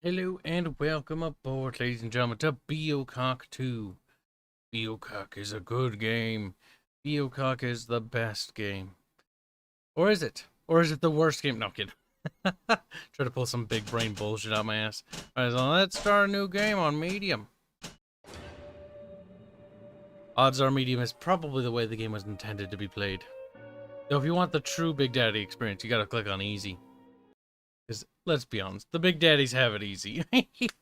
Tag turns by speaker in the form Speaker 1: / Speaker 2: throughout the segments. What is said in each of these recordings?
Speaker 1: Hello and welcome aboard, ladies and gentlemen, to BioShock 2. BioShock is a good game. BioShock is the best game. Or is it? Or is it the worst game? No, I'm kidding. Try to pull some big brain bullshit out my ass. Alright, so let's start a new game on medium. Odds are medium is probably the way the game was intended to be played. Though if you want the true Big Daddy experience, you gotta click on easy. Because, let's be honest, the Big Daddies have it easy.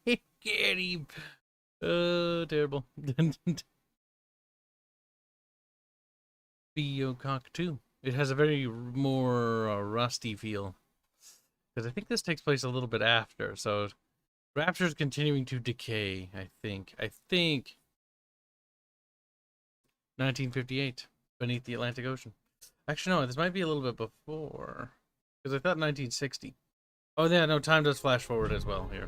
Speaker 1: Get him! Oh, terrible. BioShock 2. It has a very more rusty feel. Because I think this takes place a little bit after, so Rapture's continuing to decay, I think. 1958, beneath the Atlantic Ocean. Actually, no, this might be a little bit before. Because I thought 1960. Oh yeah, no, time does flash forward as well here.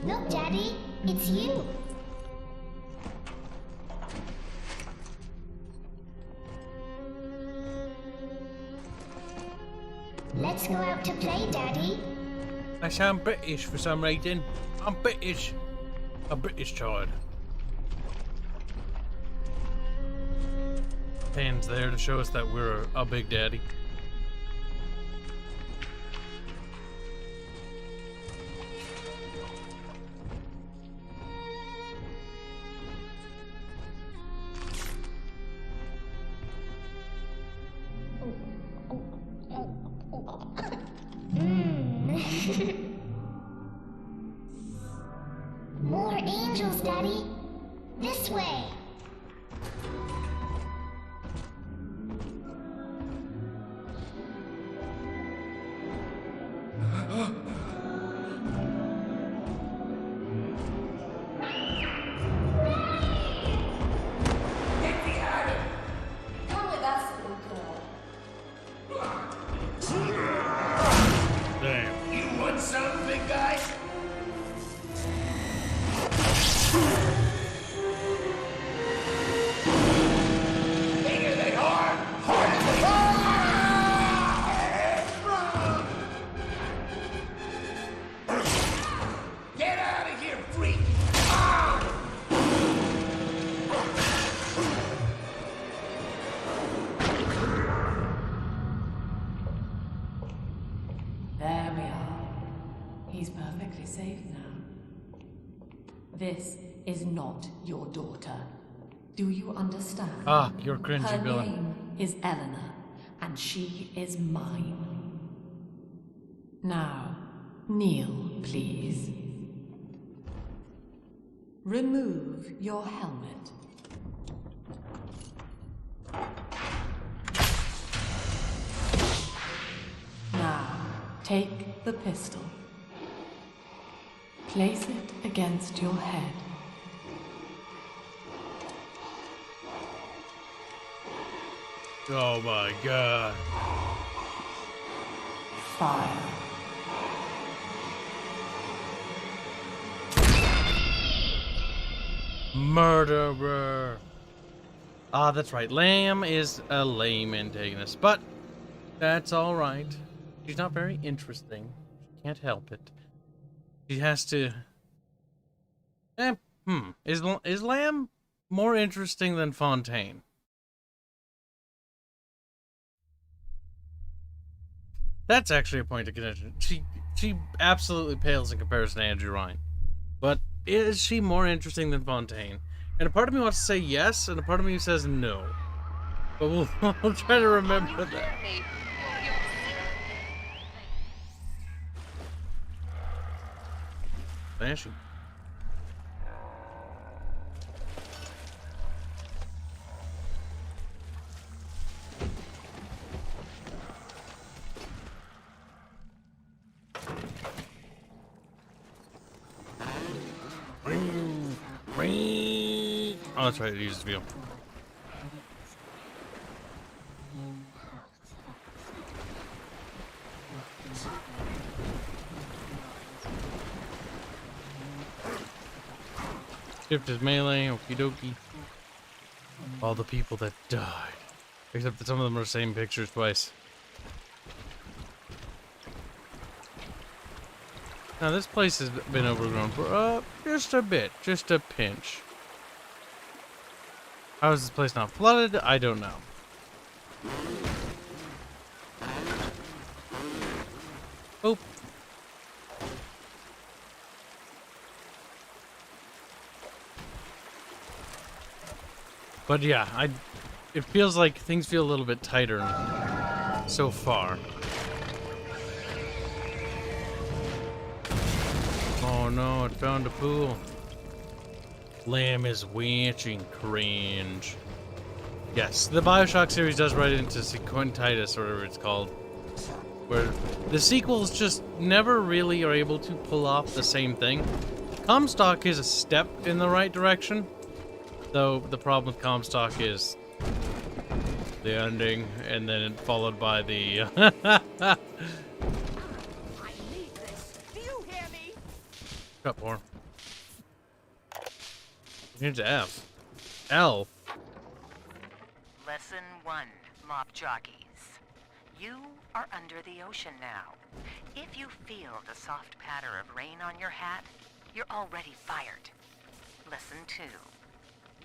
Speaker 2: Look, Daddy, it's you. Let's go out to play, Daddy.
Speaker 1: I sound British for some reason. I'm British. A British child. Hands there to show us that we're a Big Daddy.
Speaker 2: More angels, Daddy. This way.
Speaker 3: Come with us, little girl.
Speaker 1: Damn.
Speaker 4: You want some, big guy? Bigger than hard, harder than hard. Get out of here, freak!
Speaker 3: There we are. He's perfectly safe now. This is not your daughter. Do you understand?
Speaker 1: Ah, you're cringy
Speaker 3: Her
Speaker 1: villain.
Speaker 3: name is Eleanor, and she is mine. Now, kneel, please. Remove your helmet. Now, take the pistol. Place it against your head.
Speaker 1: Oh my god.
Speaker 3: Fire.
Speaker 1: Murderer. Ah, that's right. Lamb is a lame antagonist, but that's alright. She's not very interesting. She can't help it. She has to... Is Lamb more interesting than Fontaine? That's actually a point of contention. She absolutely pales in comparison to Andrew Ryan. But is she more interesting than Fontaine? And a part of me wants to say yes, and a part of me says no. But we'll try to remember that. Smashing. Oh, that's right, it uses view. Shift is melee, okie dokie. All the people that died. Except that some of them are the same pictures twice. Now this place has been overgrown for just a bit, just a pinch. How is this place not flooded? I don't know. Oh. But yeah, it feels like things feel a little bit tighter so far. Oh no, it found a pool. Lamb is winching. Cringe. Yes, the BioShock series does run into sequentitis, or whatever it's called, where the sequels just never really are able to pull off the same thing. Comstock is a step in the right direction, though the problem with Comstock is the ending, and then followed by the
Speaker 5: I need this. Do you hear me?
Speaker 1: cut more. Here's F. L.
Speaker 6: Lesson 1, mop jockeys. You are under the ocean now. If you feel the soft patter of rain on your hat, you're already fired. Lesson 2.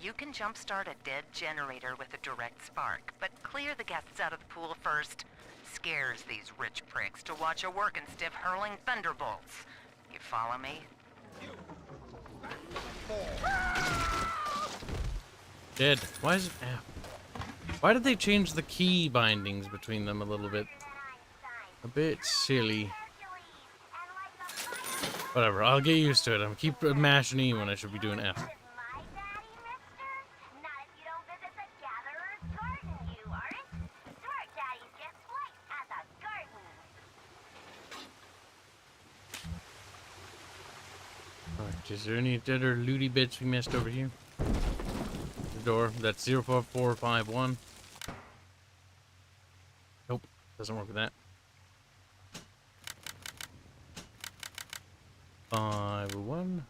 Speaker 6: You can jumpstart a dead generator with a direct spark, but clear the guests out of the pool first. Scares these rich pricks to watch a working stiff hurling thunderbolts. You follow me?
Speaker 1: Dead. Why is it F? Why did they change the key bindings between them a little bit? A bit silly. Whatever, I'll get used to it. I'm keep mashing E when I should be doing F. Alright, is there any other looty bits we missed over here? The door, that's 04451. Nope, doesn't work with that. 501.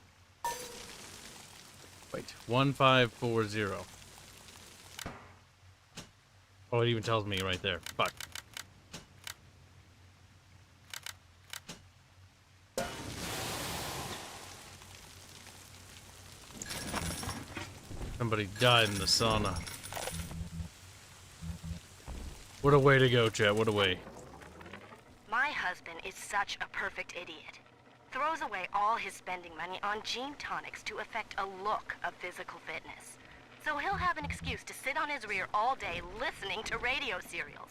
Speaker 1: Wait, 1540. Oh, it even tells me right there. Fuck. Somebody died in the sauna. What a way to go, chat. What a way.
Speaker 7: My husband is such a perfect idiot. Throws away all his spending money on gene tonics to affect a look of physical fitness. So he'll have an excuse to sit on his rear all day listening to radio serials.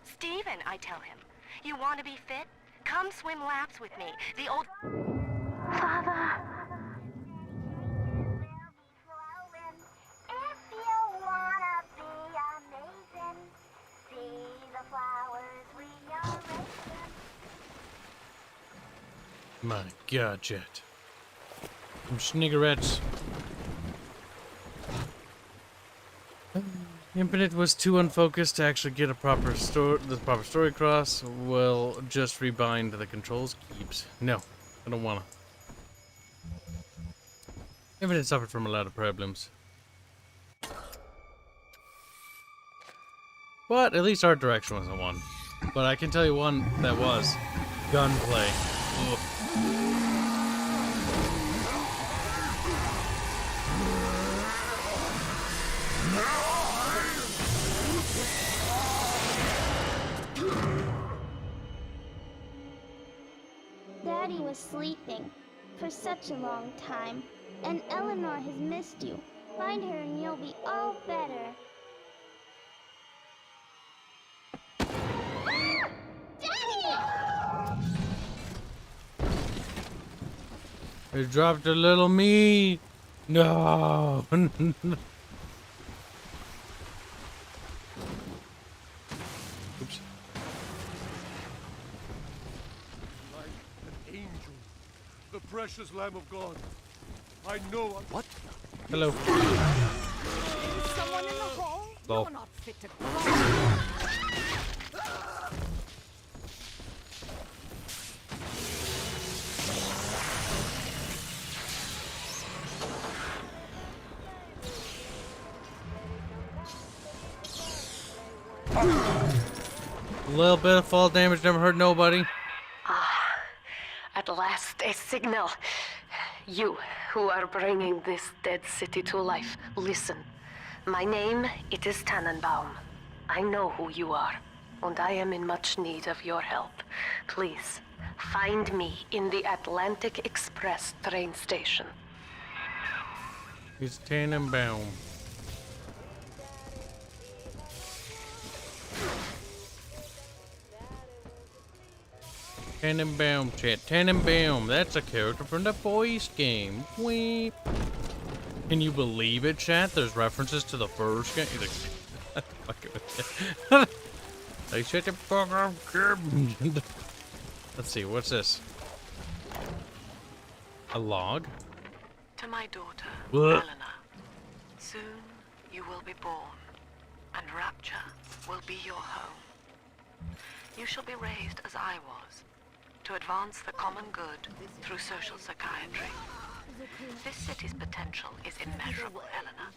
Speaker 7: Steven, I tell him, you want to be fit? Come swim laps with me. The old...
Speaker 2: Father. If you wanna be amazing, see the flowers we are raising.
Speaker 1: My God, chat. Some sniggerettes. Infinite was too unfocused to actually get the proper story across. We'll just rebind the controls. Kibs. No, I don't wanna. Infinite suffered from a lot of problems. But at least art direction wasn't one. But I can tell you one that was. Gunplay. Ugh.
Speaker 8: Daddy was sleeping for such a long time, and Eleanor has missed you. Find her and you'll be all better.
Speaker 1: They dropped a little me. No. Oops.
Speaker 9: Like an angel, the precious Lamb of God. I know what?
Speaker 1: Hello.
Speaker 5: Someone in the hall?
Speaker 1: Lol.
Speaker 5: You're not fit to grow.
Speaker 1: A little bit of fall damage never hurt nobody.
Speaker 3: At last, a signal. You, who are bringing this dead city to life, listen. My name, it is Tannenbaum. I know who you are, and I am in much need of your help. Please, find me in the Atlantic Express train station.
Speaker 1: It's Tannenbaum. Tannenbaum, chat. Tannenbaum. That's a character from the boys game. Weep. Can you believe it, chat? There's references to the first game. He's like, fuck it. Hey, shut the fuck up, kid. Let's see. What's this? A log?
Speaker 6: To my daughter,
Speaker 1: What?
Speaker 6: Eleanor. Soon you will be born, and Rapture will be your home. You shall be raised as I was, to advance the common good through social psychiatry. This city's potential is immeasurable, Eleanor.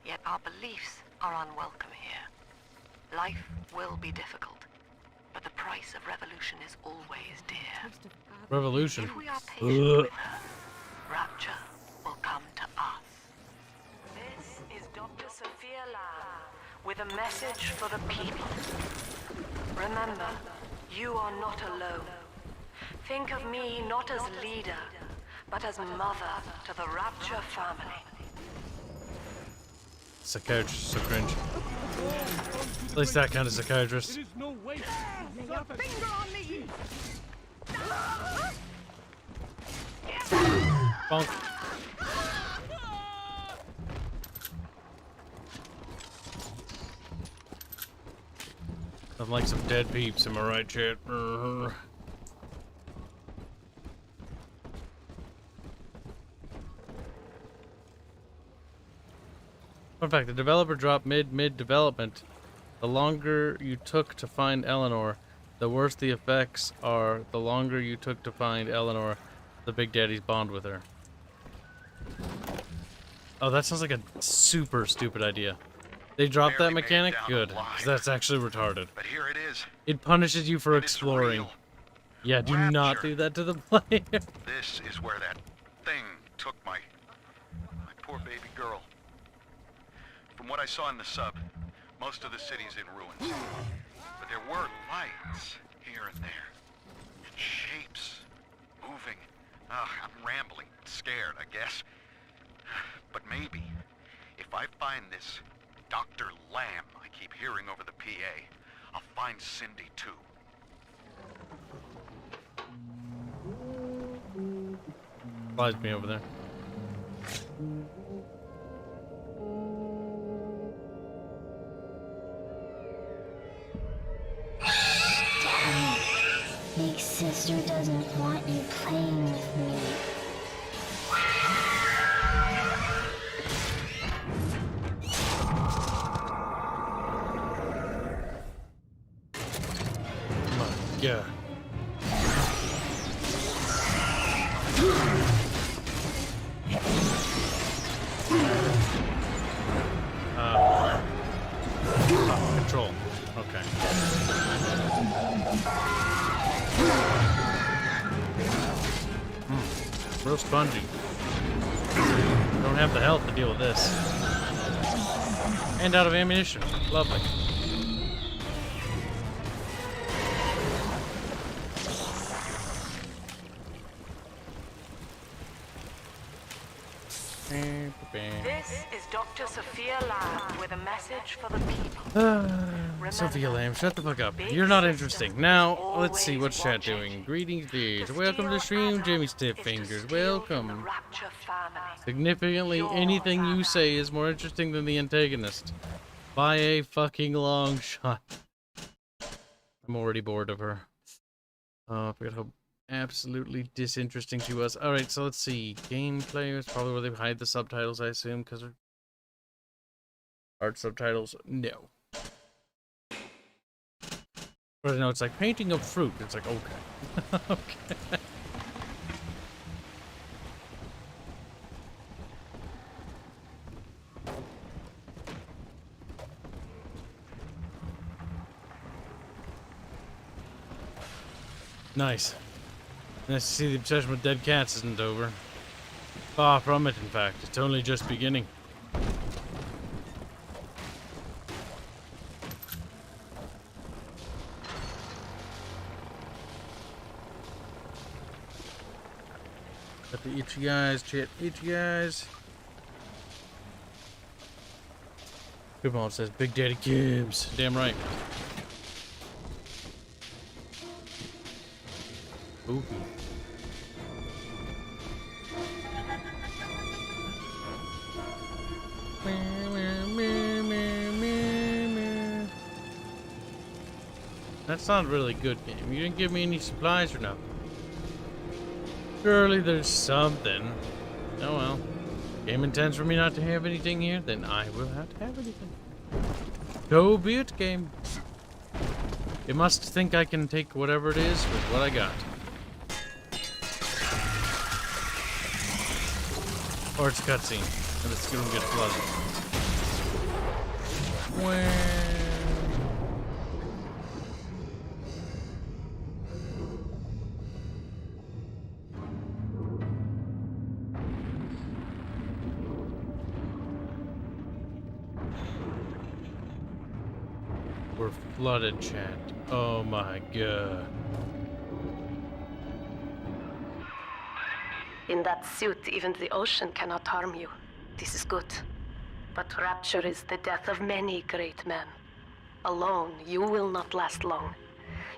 Speaker 6: Yet our beliefs are unwelcome here. Life will be difficult, but the price of revolution is always dear.
Speaker 1: Revolution.
Speaker 6: If we are patient with her, Rapture will come to us. This is Dr. Sophia Lamb with a message for the people. Remember, you are not alone. Think of me not as leader, but as mother to the Rapture family.
Speaker 1: Psychiatrist, so cringe. At least that kind of psychiatrist.
Speaker 9: It is no way.
Speaker 5: Lay your finger on me!
Speaker 1: Bonk. I'm like some dead peeps, am I right, chat? Fun fact, the developer dropped mid development. The longer you took to find Eleanor, the worse the effects are. The longer you took to find Eleanor, the Big Daddy's bond with her. Oh, that sounds like a super stupid idea. They dropped that mechanic? Good. 'Cause that's actually retarded.
Speaker 10: But here it is.
Speaker 1: It punishes you for
Speaker 10: And it's
Speaker 1: exploring.
Speaker 10: real.
Speaker 1: Yeah, do not
Speaker 10: Rapture.
Speaker 1: do that to the player.
Speaker 10: This is where that thing took my poor baby girl. From what I saw in the sub, most of the city's in ruins. But there were lights here and there. And shapes moving. I'm rambling, scared, I guess. But maybe, if I find this Dr. Lamb I keep hearing over the PA, I'll find Cindy too.
Speaker 1: Flies me over there.
Speaker 11: Daddy, Big Sister doesn't want you playing with me.
Speaker 1: Yeah. Control. Okay. Real spongy. Don't have the health to deal with this. And out of ammunition. Lovely.
Speaker 6: This is Dr. Sophia Lamb with a message for the people.
Speaker 1: Sophia Lamb, shut the fuck up. You're not interesting. Now, let's see what's chat doing. Greetings, dears. Welcome to stream, Jimmy Stiff Fingers. Welcome. Significantly, anything you say is more interesting than the antagonist. By a fucking long shot. I'm already bored of her. I forgot how absolutely disinteresting she was. Alright, so let's see. Gameplay is probably where they hide the subtitles, I assume, because they're art subtitles. No. But I know it's like painting of fruit. It's like, okay. Okay. Nice. Nice to see the obsession with dead cats isn't over. Far from it, in fact. It's only just beginning. Got the itchy eyes, chat. Itchy eyes. Good mom says Big Daddy Kibs. Damn right. Ooh. That sounds really good, game. You didn't give me any supplies or nothing. Surely there's something. Oh well. Game intends for me not to have anything here, then I will have to have anything. So be it, game. You must think I can take whatever it is with what I got. Or it's a cutscene, and it's gonna get flooded. We're flooded, chat. Oh my god.
Speaker 3: In that suit, even the ocean cannot harm you. This is good. But rapture is the death of many great men. Alone, you will not last long.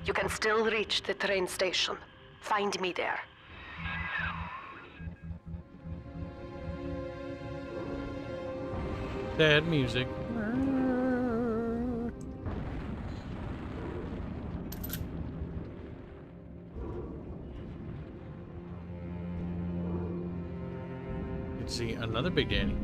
Speaker 3: You can still reach the train station. Find me there.
Speaker 1: Sad music. See another Big Daddy.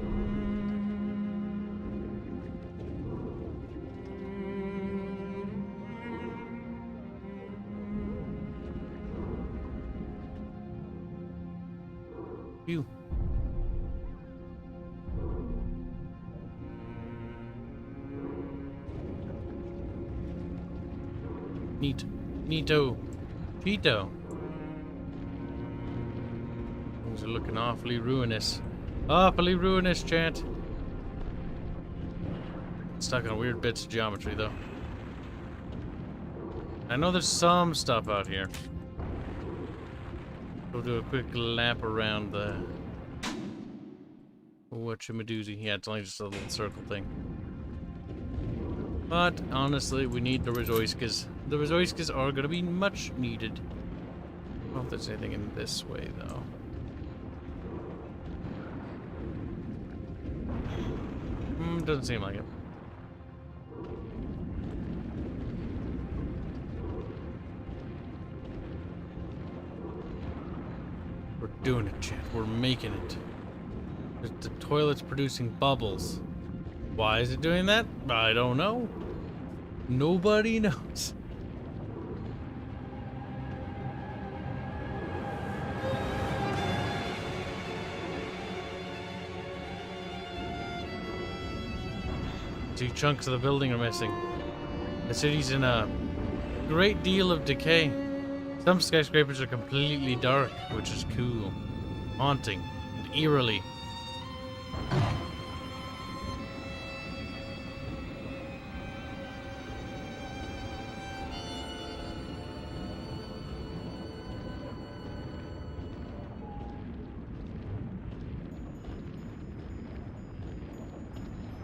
Speaker 1: Phew. Neato. Cheeto. Things are looking awfully ruinous. Awfully ruinous, chat. Stuck on weird bits of geometry, though. I know there's some stuff out here. We'll do a quick lap around the... whatchamadoozy. Yeah, it's only just a little circle thing. But, honestly, we need the Rezoiskas. The Rezoiskas are going to be much needed. I don't know if there's anything in this way, though. Doesn't seem like it. We're doing it, chat. We're making it. The toilet's producing bubbles. Why is it doing that? I don't know. Nobody knows. Two chunks of the building are missing. The city's in a great deal of decay. Some skyscrapers are completely dark, which is cool, haunting, and eerily.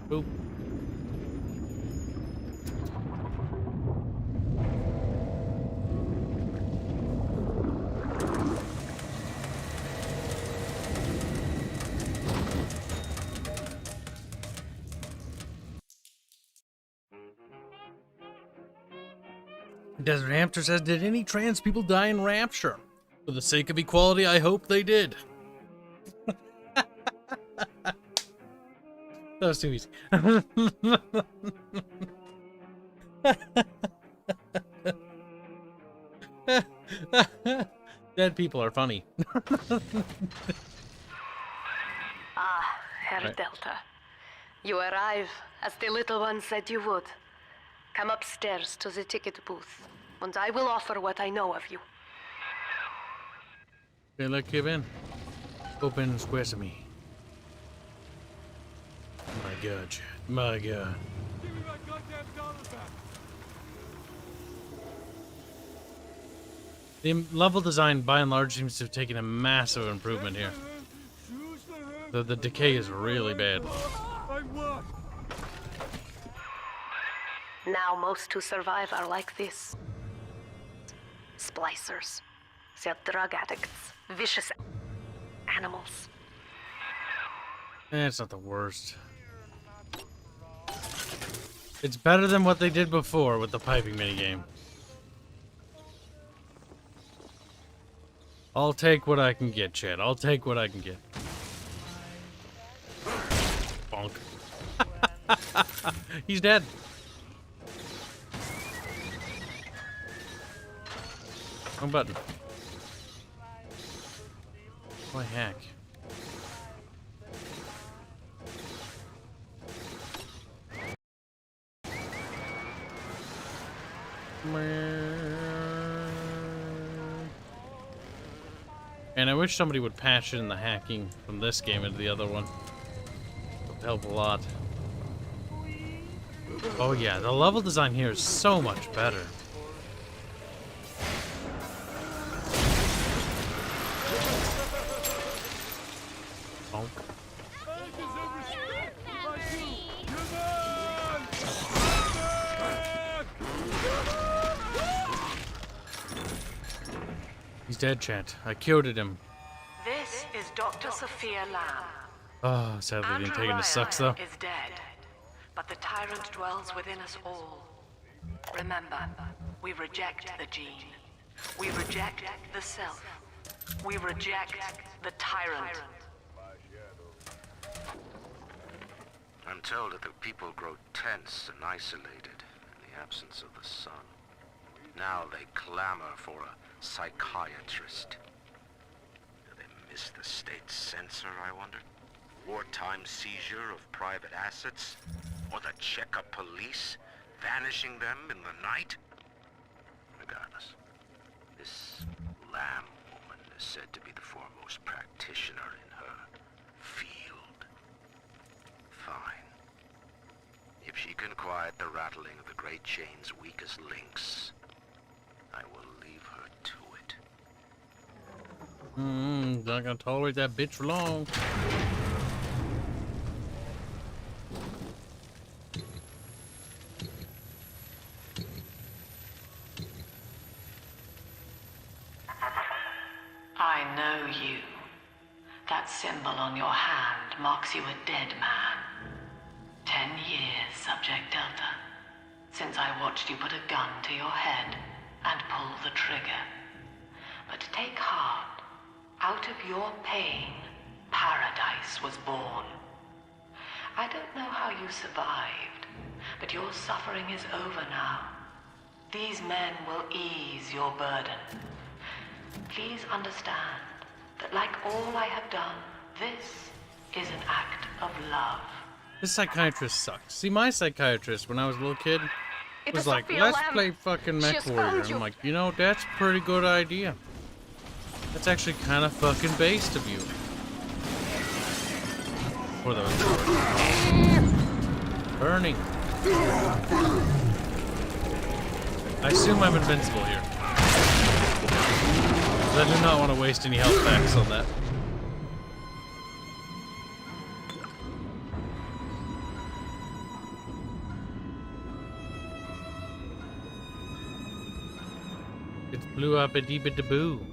Speaker 1: Boop. Desert Hamster says, did any trans people die in Rapture? For the sake of equality, I hope they did. That was too easy. Dead people are funny.
Speaker 3: Herr
Speaker 1: Right.
Speaker 3: Delta. You arrive, as the little one said you would. Come upstairs to the ticket booth, and I will offer what I know of you.
Speaker 1: Okay, let Kib in. Open sesame. My God, chat. My God.
Speaker 9: Give me my goddamn dollar back.
Speaker 1: The level design, by and large, seems to have taken a massive improvement here. The decay is really bad.
Speaker 3: Now most who survive are like this. Splicers. They're drug addicts. Vicious animals.
Speaker 1: It's not the worst. It's better than what they did before with the piping minigame. I'll take what I can get, Chad. I'll take what I can get. Bonk. He's dead. Wrong button. Why hack? And I wish somebody would patch in the hacking from this game into the other one. It would help a lot. Oh yeah, the level design here is so much better. Bonk. He's dead, chat. I killed him.
Speaker 6: This is Dr. Sophia Lamb.
Speaker 1: Oh, sadly didn't take him to sucks though.
Speaker 6: Is dead, but the tyrant dwells within us all. Remember, we reject the gene. We reject the self. We reject the tyrant.
Speaker 12: I'm told that the people grow tense and isolated in the absence of the sun. Now they clamor for a psychiatrist. Do they miss the state censor, I wonder? Wartime seizure of private assets? Or the Cheka police vanishing them in the night? Regardless, this Lamb woman is said to be the foremost practitioner in her field. Fine. If she can quiet the rattling of the Great Chain's weakest links, I will leave her to it.
Speaker 1: Not gonna tolerate that bitch for long.
Speaker 3: I know you. That symbol on your hand marks you a dead man. 10 years, Subject Delta, since I watched you put a gun to your head and pull the trigger. But take heart. Out of your pain, paradise was born. I don't know how you survived, but your suffering is over now. These men will ease your burden. Please understand that like all I have done, this is an act of love.
Speaker 1: This psychiatrist sucks. See, my psychiatrist when I was a little kid was like, let's play fucking Mech Warrior. I'm like, you know, that's a pretty good idea. That's actually kind of fucking based of you. For those burning. I assume I'm invincible here. I do not want to waste any health packs on that. It's blew up a deep a boo.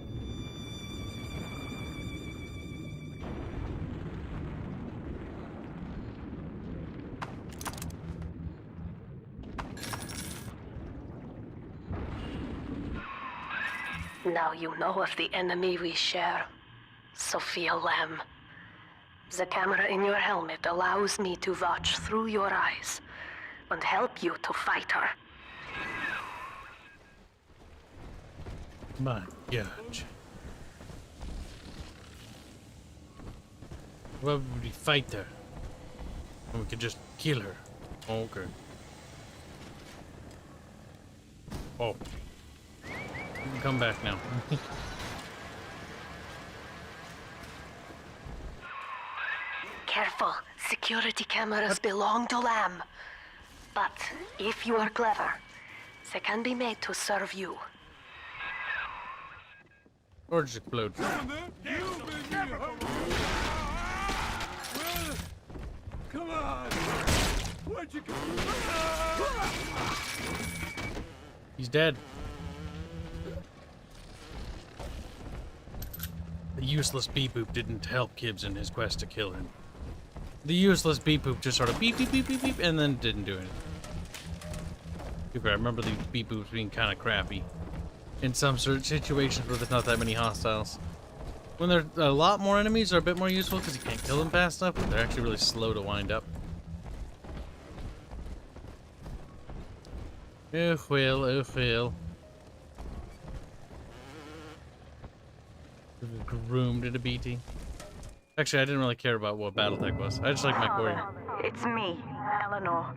Speaker 3: Now you know of the enemy we share, Sophia Lamb. The camera in your helmet allows me to watch through your eyes and help you to fight her.
Speaker 1: My God. Why would we fight her? And we could just kill her. Okay. Oh. You can come back now.
Speaker 3: careful. Security cameras belong to Lamb. But if you are clever, they can be made to serve you.
Speaker 1: Or just explode.
Speaker 9: Come on! Where'd you go?
Speaker 1: He's dead. The useless beep-boop didn't help Kibs in his quest to kill him. The useless beep-boop just sort of beep, beep, beep, beep, beep, and then didn't do anything. I remember the beep-boops being kind of crappy in some certain situations where there's not that many hostiles. When there are a lot more enemies, they're a bit more useful because you can't kill them fast enough, but they're actually really slow to wind up. Oh well, oh well. Groomed at a BT. Actually, I didn't really care about what Battletech was. I just like my courier.
Speaker 13: It's me, Eleanor.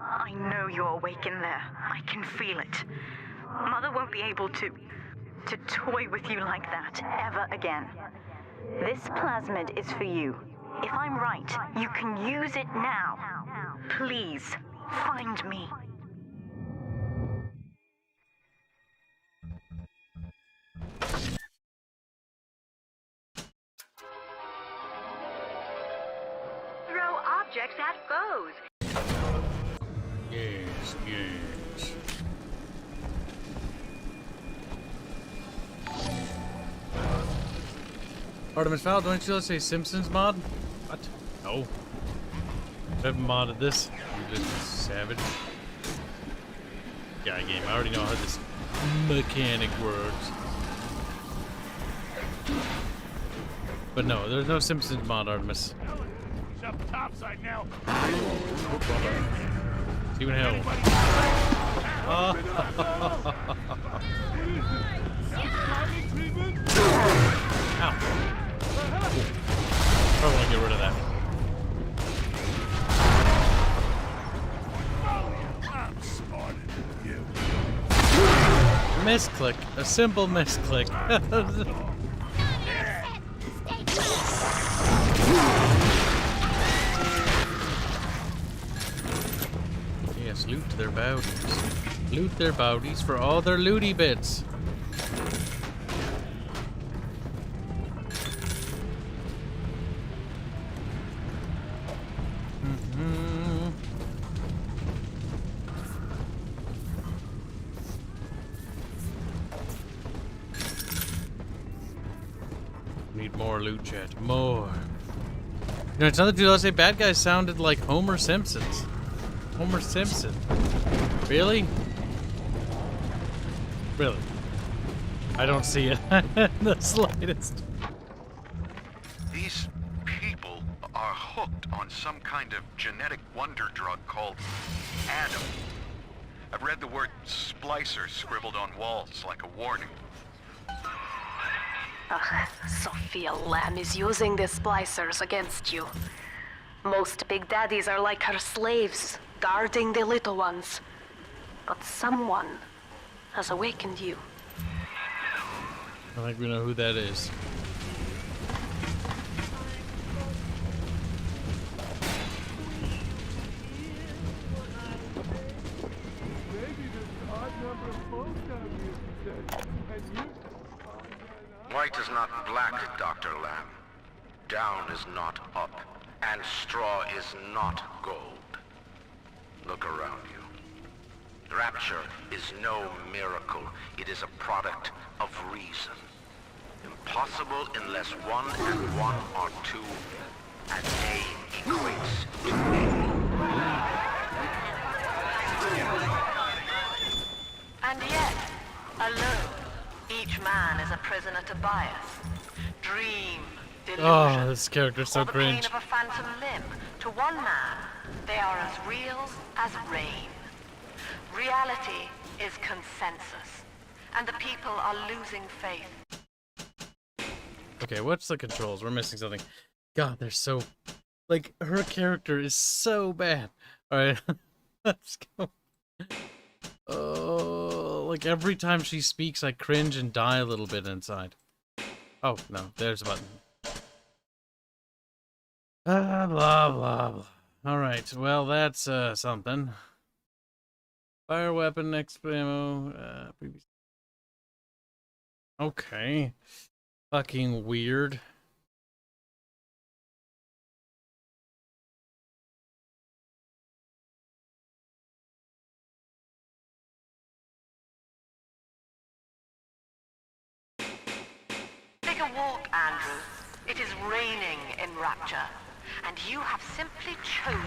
Speaker 13: I know you're awake in there. I can feel it. Mother won't be able to toy with you like that ever again. This plasmid is for you. If I'm right, you can use it now. Please, find me.
Speaker 2: Throw objects at foes.
Speaker 1: Yes, yes. Artemis Fowl, don't you let's say Simpsons mod? What? No. I haven't modded this. You little savage. Guy game. I already know how this mechanic works. But no, there's no Simpsons mod, Artemis.
Speaker 4: He's up topside now.
Speaker 1: Even hell. Ow. Probably want to get rid of that.
Speaker 4: I'm smarter than you.
Speaker 1: Misclick. A simple misclick. Yes, loot their bowdies. Loot their bowdies for all their looty bits. Need more loot, chat. More. You know, it's another dude. I'll say bad guys sounded like Homer Simpsons. Homer Simpson. Really? Really? I don't see it the slightest.
Speaker 10: These people are hooked on some kind of genetic wonder drug called Adam. I've read the word splicer scribbled on walls like a warning.
Speaker 3: Sophia Lamb is using the splicers against you. Most big daddies are like her slaves, guarding the little ones. But someone has awakened you.
Speaker 1: I think we know who that is.
Speaker 12: White is not black, Dr. Lamb. Down is not up, and straw is not gold. Look around you. Rapture is no miracle. It is a product of reason. Impossible unless 1 and 1 are 2, and A equates to A.
Speaker 6: And yet, alone, each man is a prisoner to bias, dream, delusion.
Speaker 1: Oh, this character's so
Speaker 6: or the
Speaker 1: cringe.
Speaker 6: pain of a phantom limb. To one man, they are as real as rain. Reality is consensus, and the people are losing faith.
Speaker 1: Okay, what's the controls? We're missing something. God, they're so... Like, her character is so bad. Alright, let's go. Oh, like every time she speaks, I cringe and die a little bit inside. Oh, no, there's a button. Blah, blah, blah. Alright, well, that's, something. Fire weapon, next ammo, previous. Okay. Fucking weird.
Speaker 6: Take a walk, Andrew. It is raining in Rapture, and you have simply chosen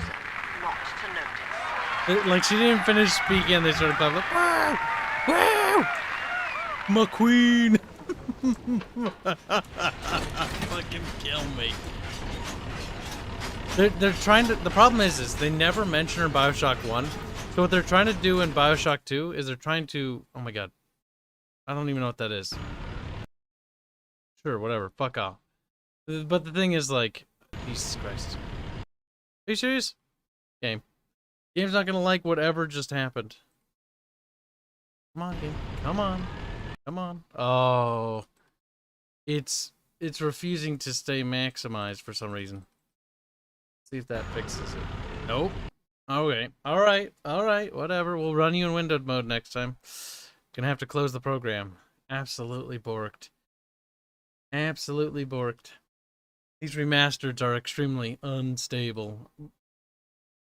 Speaker 6: not to notice.
Speaker 1: Like, she didn't even finish speaking, and they started clapping, like, wow! Wow! My queen! Fucking kill me. They're trying to, the problem is they never mention her in BioShock 1. So what they're trying to do in BioShock 2 is they're trying to, oh my god. I don't even know what that is. Sure, whatever, fuck off. But the thing is, like, Jesus Christ. Are you serious? Game. Game's not gonna like whatever just happened. Come on, game. Come on. Come on. Oh. It's refusing to stay maximized for some reason. See if that fixes it. Nope. Okay. Alright. Alright. Whatever. We'll run you in windowed mode next time. Gonna have to close the program. Absolutely borked. Absolutely borked. These remasters are extremely unstable.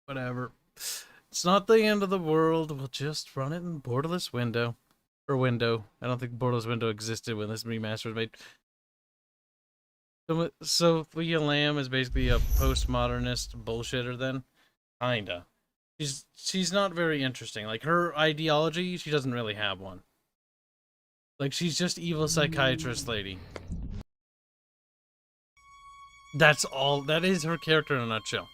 Speaker 1: Whatever. It's not the end of the world. We'll just run it in borderless window. Or window. I don't think borderless window existed when this remaster was made. So Leah Lamb is basically a postmodernist bullshitter then? Kinda. She's not very interesting. Like, her ideology, she doesn't really have one. Like, she's just evil psychiatrist lady. That's all. That is her character in a nutshell.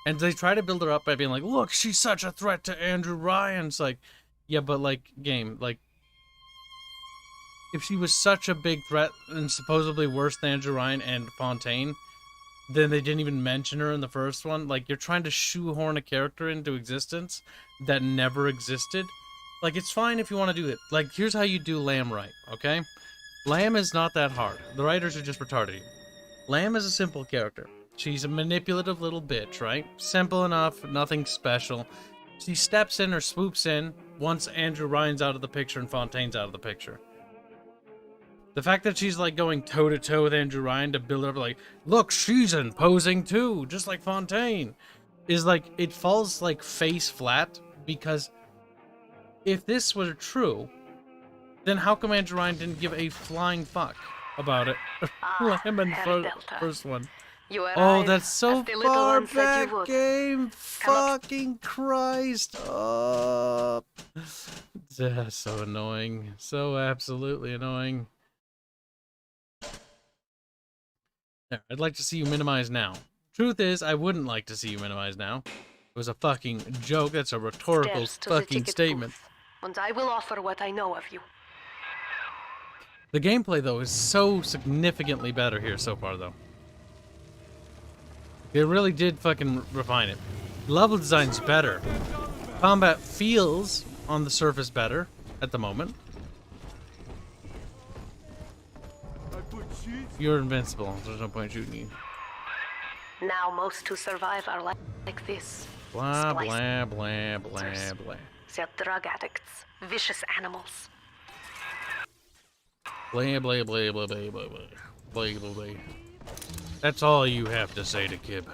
Speaker 1: And they try to build her up by being like, look, she's such a threat to Andrew Ryan. It's like, yeah, but like, game, like, if she was such a big threat and supposedly worse than Andrew Ryan and Fontaine, then they didn't even mention her in the first one. Like, you're trying to shoehorn a character into existence that never existed. Like, it's fine if you want to do it. Like, here's how you do Lamb right, okay? Lamb is not that hard. The writers are just retarded. Lamb is a simple character. She's a manipulative little bitch, right? Simple enough, nothing special. She steps in or swoops in once Andrew Ryan's out of the picture and Fontaine's out of the picture. The fact that she's like going toe-to-toe with Andrew Ryan to build up like, look, she's imposing too, just like Fontaine, is like, it falls like face flat, because if this were true, then how come Andrew Ryan didn't give a flying fuck about it? Lemon first one. Oh, that's so far back, game. Fucking Christ. Oh. That's so annoying. So absolutely annoying. There, I'd like to see you minimize now. Truth is, I wouldn't like to see you minimize now. It was a fucking joke. That's a rhetorical fucking statement.
Speaker 3: And I will offer what I know of you.
Speaker 1: The gameplay, though, is so significantly better here so far, though. They really did fucking refine it. Level design's better. Combat feels, on the surface, better at the moment. You're invincible. There's no point shooting you.
Speaker 3: Now most who survive are like this.
Speaker 1: Blah, blah, blah, blah, blah.
Speaker 3: They're drug addicts. Vicious animals.
Speaker 1: Blah, blah, blah, blah, blah, blah, blah. Blah, blah, blah. That's all you have to say to Kib.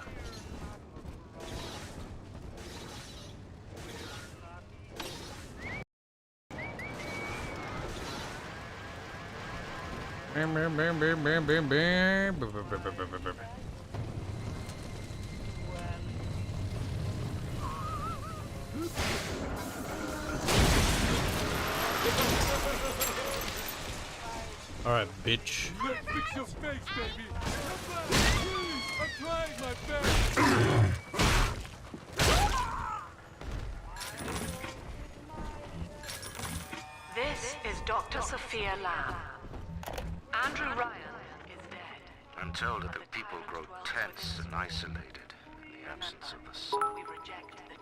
Speaker 1: Alright, bitch.
Speaker 9: Let's fix your face, baby. I'm trying my best.
Speaker 6: This is Dr. Sophia Lamb. Andrew Ryan is dead.
Speaker 12: I'm told that the people grow tense and isolated in the absence of the sun.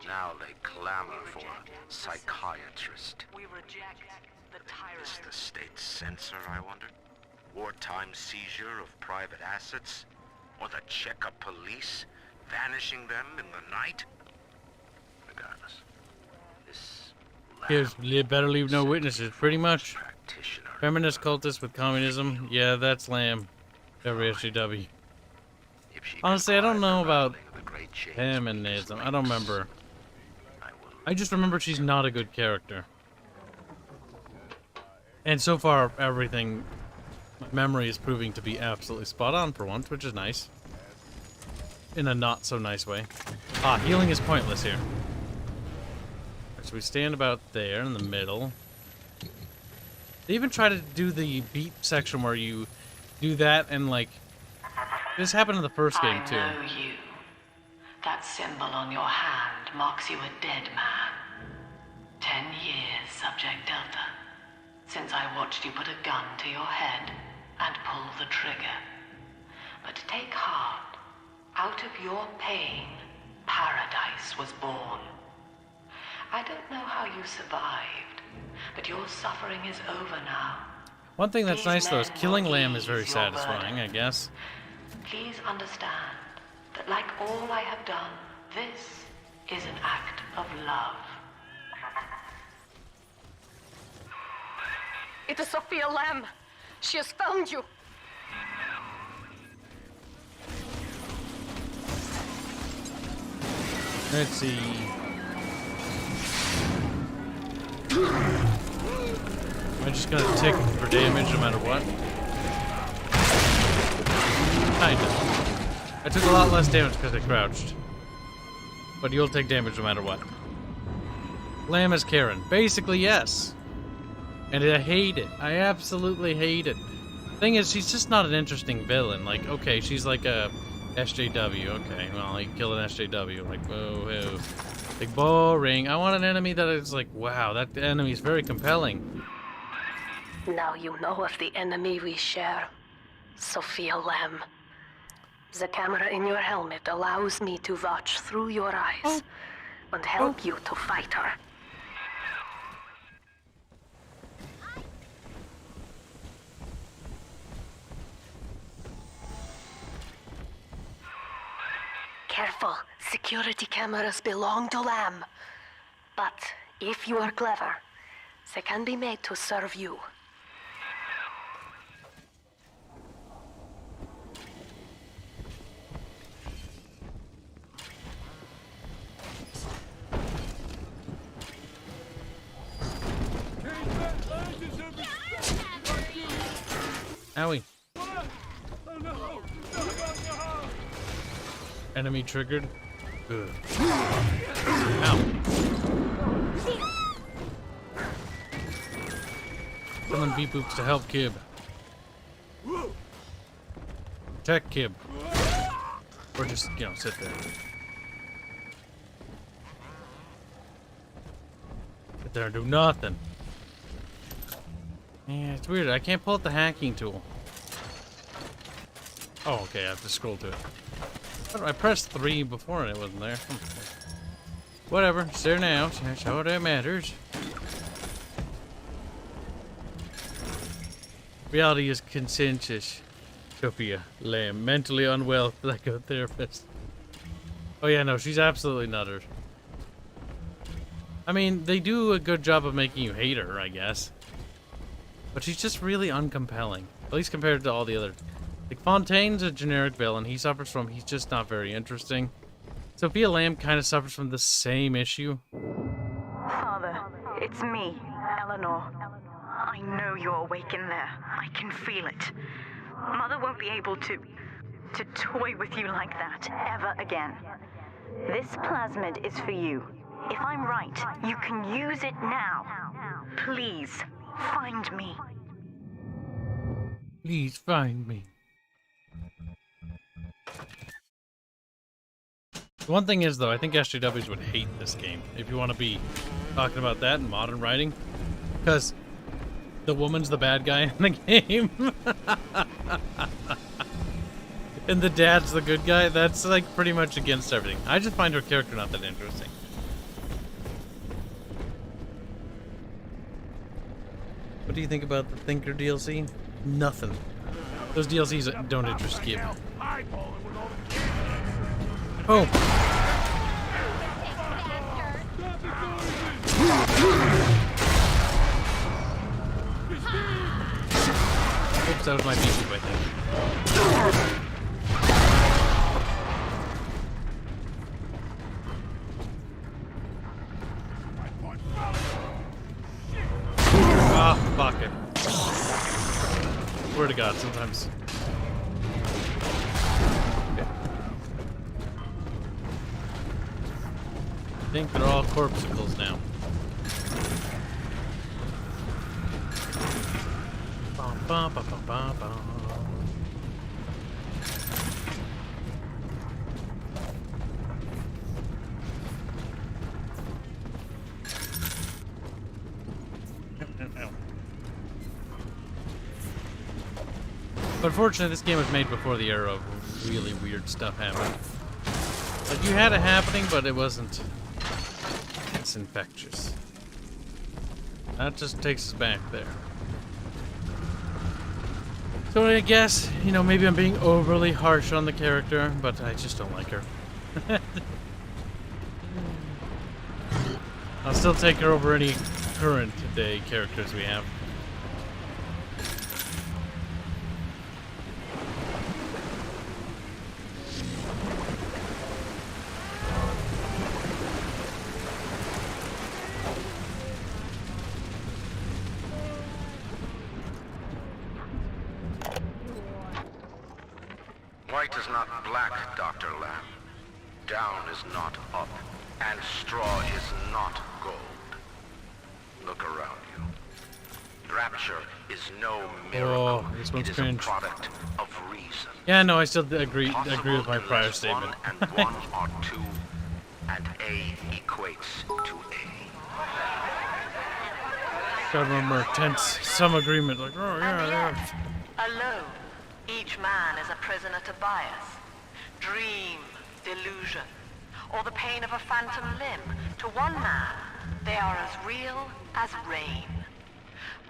Speaker 12: Now they clamor for a psychiatrist.
Speaker 6: We reject the tyrant.
Speaker 12: Is the state censor, I wonder? Wartime seizure of private assets? Or the Cheka police vanishing them in the night? Regardless, this
Speaker 1: Kibs, better leave no witnesses, pretty much. Feminist cultist with communism. Yeah, that's Lamb. WSGW. Honestly, I don't know about feminism. I don't remember. I just remember she's not a good character. And so far, everything, my memory is proving to be absolutely spot on for once, which is nice. In a not so nice way. Ah, healing is pointless here. So we stand about there in the middle. They even try to do the beat section where you do that and like... This happened in the first game too.
Speaker 3: I know you. That symbol on your hand marks you a dead man. 10 years, Subject Delta. Since I watched you put a gun to your head and pull the trigger. But take heart. Out of your pain, paradise was born. I don't know how you survived, but your suffering is over now.
Speaker 1: One thing that's nice though is killing Lamb is very satisfying, I guess.
Speaker 3: Please understand that like all I have done, this is an act of love.
Speaker 14: It is Sophia Lamb. She has found you.
Speaker 1: Let's see. Am I just gonna tick for damage no matter what? Kinda. I took a lot less damage because I crouched. But you'll take damage no matter what. Lamb is Karen. Basically, yes. And I hate it. I absolutely hate it. Thing is, she's just not an interesting villain. Like, okay, she's like a SJW. Okay, well, you kill an SJW. Like, whoa, whoa. Like, boring. I want an enemy that is like, wow, that enemy is very compelling.
Speaker 3: Now you know of the enemy we share. Sophia Lamb. The camera in your helmet allows me to watch through your eyes and help you to fight her. Careful, security cameras belong to Lamb. But if you are clever, they can be made to serve you.
Speaker 1: Owie. Enemy triggered. Good. Ow. Someone beep boops to help Kib. Protect Kib. Or just, you know, sit there. Sit there and do nothing. Yeah, it's weird. I can't pull out the hacking tool. Oh, okay. I have to scroll to it. I pressed 3 before and it wasn't there. Whatever. It's there now. That's all that matters. Reality is consensus. Sophia Lamb. Mentally unwell psychotherapist. Oh yeah, no. She's absolutely nuttered. I mean, they do a good job of making you hate her, I guess. But she's just really uncompelling. At least compared to all the other... Like, Fontaine's a generic villain. He's just not very interesting. Sophia Lamb kind of suffers from the same issue.
Speaker 13: Father, it's me, Eleanor. I know you're awake in there. I can feel it. Mother won't be able to toy with you like that ever again. This plasmid is for you. If I'm right, you can use it now. Please, find me.
Speaker 1: Please find me. The one thing is, though, I think SJWs would hate this game, if you want to be talking about that in modern writing. Because the woman's the bad guy in the game. And the dad's the good guy. That's, like, pretty much against everything. I just find her character not that interesting. What do you think about the Thinker DLC? Nothing. Those DLCs don't interest you. Oh. Oops, that was my beekeep, I think. Ah, fuck it. Swear to God, sometimes. Okay. I think they're all corpsicles now. Bum, bum, bum, bum, bum, bum. But unfortunately, this game was made before the era of really weird stuff happened. Like, you had it happening, but it wasn't. It's infectious. That just takes us back there. So I guess, you know, maybe I'm being overly harsh on the character, but I just don't like her. I'll still take her over any current day characters we have.
Speaker 12: White is not black, Dr. Lamb. Down is not up, and straw is not gold. Look around you. Rapture is no miracle.
Speaker 1: Oh, this one's
Speaker 12: it is
Speaker 1: cringe.
Speaker 12: a product of reason.
Speaker 1: Yeah, no, I still agree with my prior statement.
Speaker 12: 1 and 1 are 2, and A equates to A.
Speaker 1: Gotta remember, tense, some agreement, like, oh yeah.
Speaker 6: Alone, each man is a prisoner to bias, dream, delusion, or the pain of a phantom limb. To one man, they are as real as rain.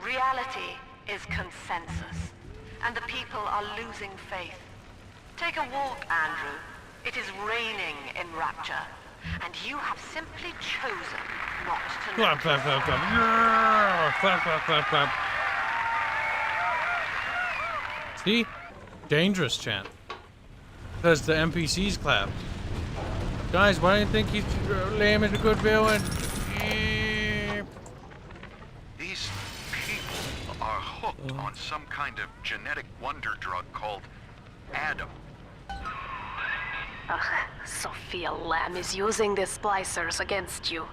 Speaker 6: Reality is consensus, and the people are losing faith. Take a walk, Andrew. It is raining in Rapture, and you have simply chosen not to know.
Speaker 1: Clap, clap, clap, clap. Yeah! Clap, clap, clap, clap. See? Dangerous, chat. Because the NPCs clapped. Guys, why do you think he's lame is a good villain?
Speaker 10: These people are hooked on some kind of genetic wonder drug called Adam.
Speaker 3: Sophia Lamb is using the splicers against you.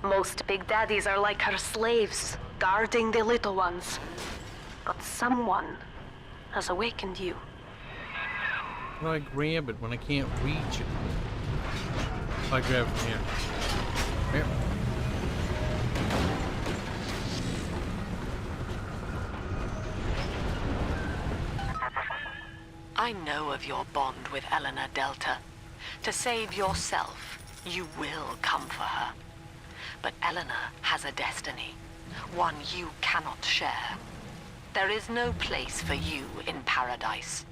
Speaker 3: Most big daddies are like her slaves, guarding the little ones. But someone has awakened you.
Speaker 1: How do I grab it when I can't reach it? If I grab it from here. Here.
Speaker 6: I know of your bond with Eleanor Delta. To save yourself, you will come for her. But Eleanor has a destiny, one you cannot share. There is no place for you in paradise.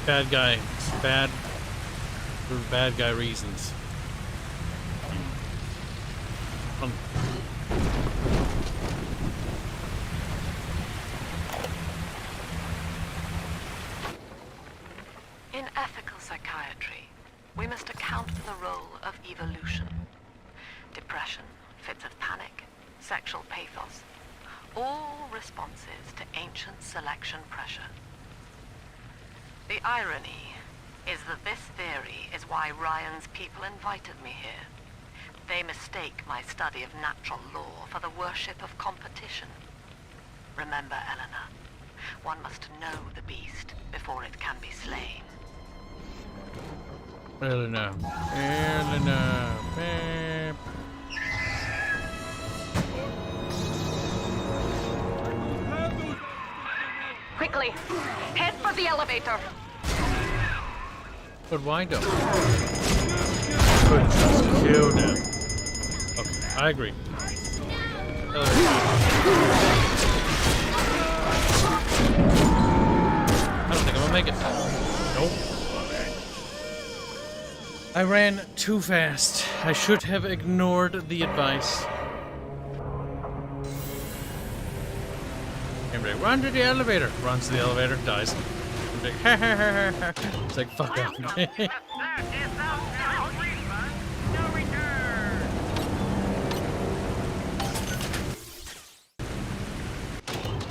Speaker 1: Bad guy. Bad. For bad guy reasons.
Speaker 6: In ethical psychiatry, we must account for the role of evolution. Depression, fits of panic, sexual pathos, all responses to ancient selection pressure. The irony is that this theory is why Ryan's people invited me here. They mistake my study of natural law for the worship of competition. Remember, Eleanor, one must know the beast before it can be slain.
Speaker 1: Eleanor. Beep.
Speaker 14: Quickly, head for the elevator.
Speaker 1: But why don't? Could just kill them. Okay, I agree. I don't think I'm gonna make it. Nope. I ran too fast. I should have ignored the advice. Like, run to the elevator. Runs to the elevator, dies. Like, it's like, fuck off.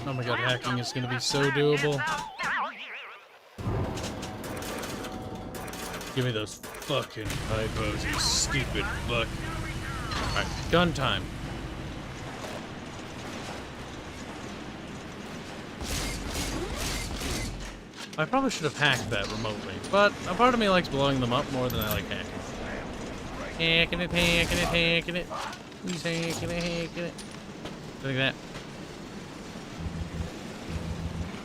Speaker 1: Oh my god, hacking is gonna be so doable. Give me those fucking typos, you stupid fuck. Alright, gun time. I probably should have hacked that remotely, but a part of me likes blowing them up more than I like hacking. Hacking it, hacking it, hacking it. He's hacking it, hacking it. Like that.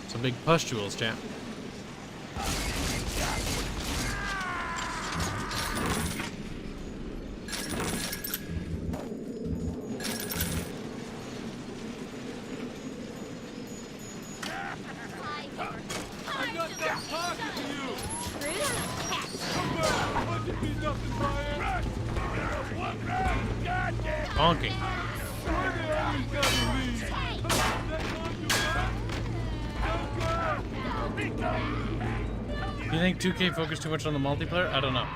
Speaker 1: Some big pustules, chap. Honking. You think 2K focused too much on the multiplayer? I don't know.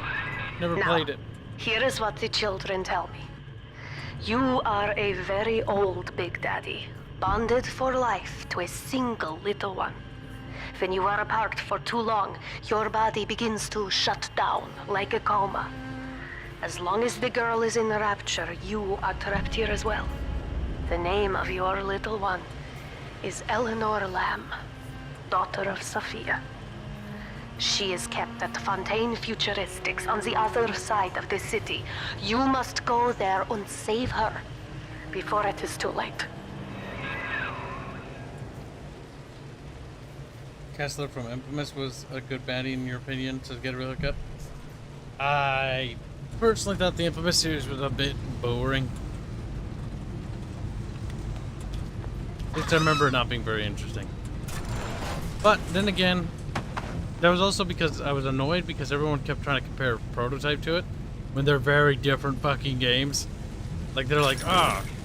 Speaker 1: Never played it.
Speaker 3: Here is what the children tell me. You are a very old Big Daddy, bonded for life to a single little one. When you are apart for too long, your body begins to shut down like a coma. As long as the girl is in rapture, you are trapped here as well. The name of your little one is Eleanor Lamb, daughter of Sophia. She is kept at Fontaine Futuristics on the other side of the city. You must go there and save her before it is too late.
Speaker 1: Kessler from Infamous was a good baddie in your opinion to get a real hookup? I personally thought the Infamous series was a bit boring. At least I remember it not being very interesting. But then again, that was also because I was annoyed because everyone kept trying to compare Prototype to it when they're very different fucking games. Like they're like,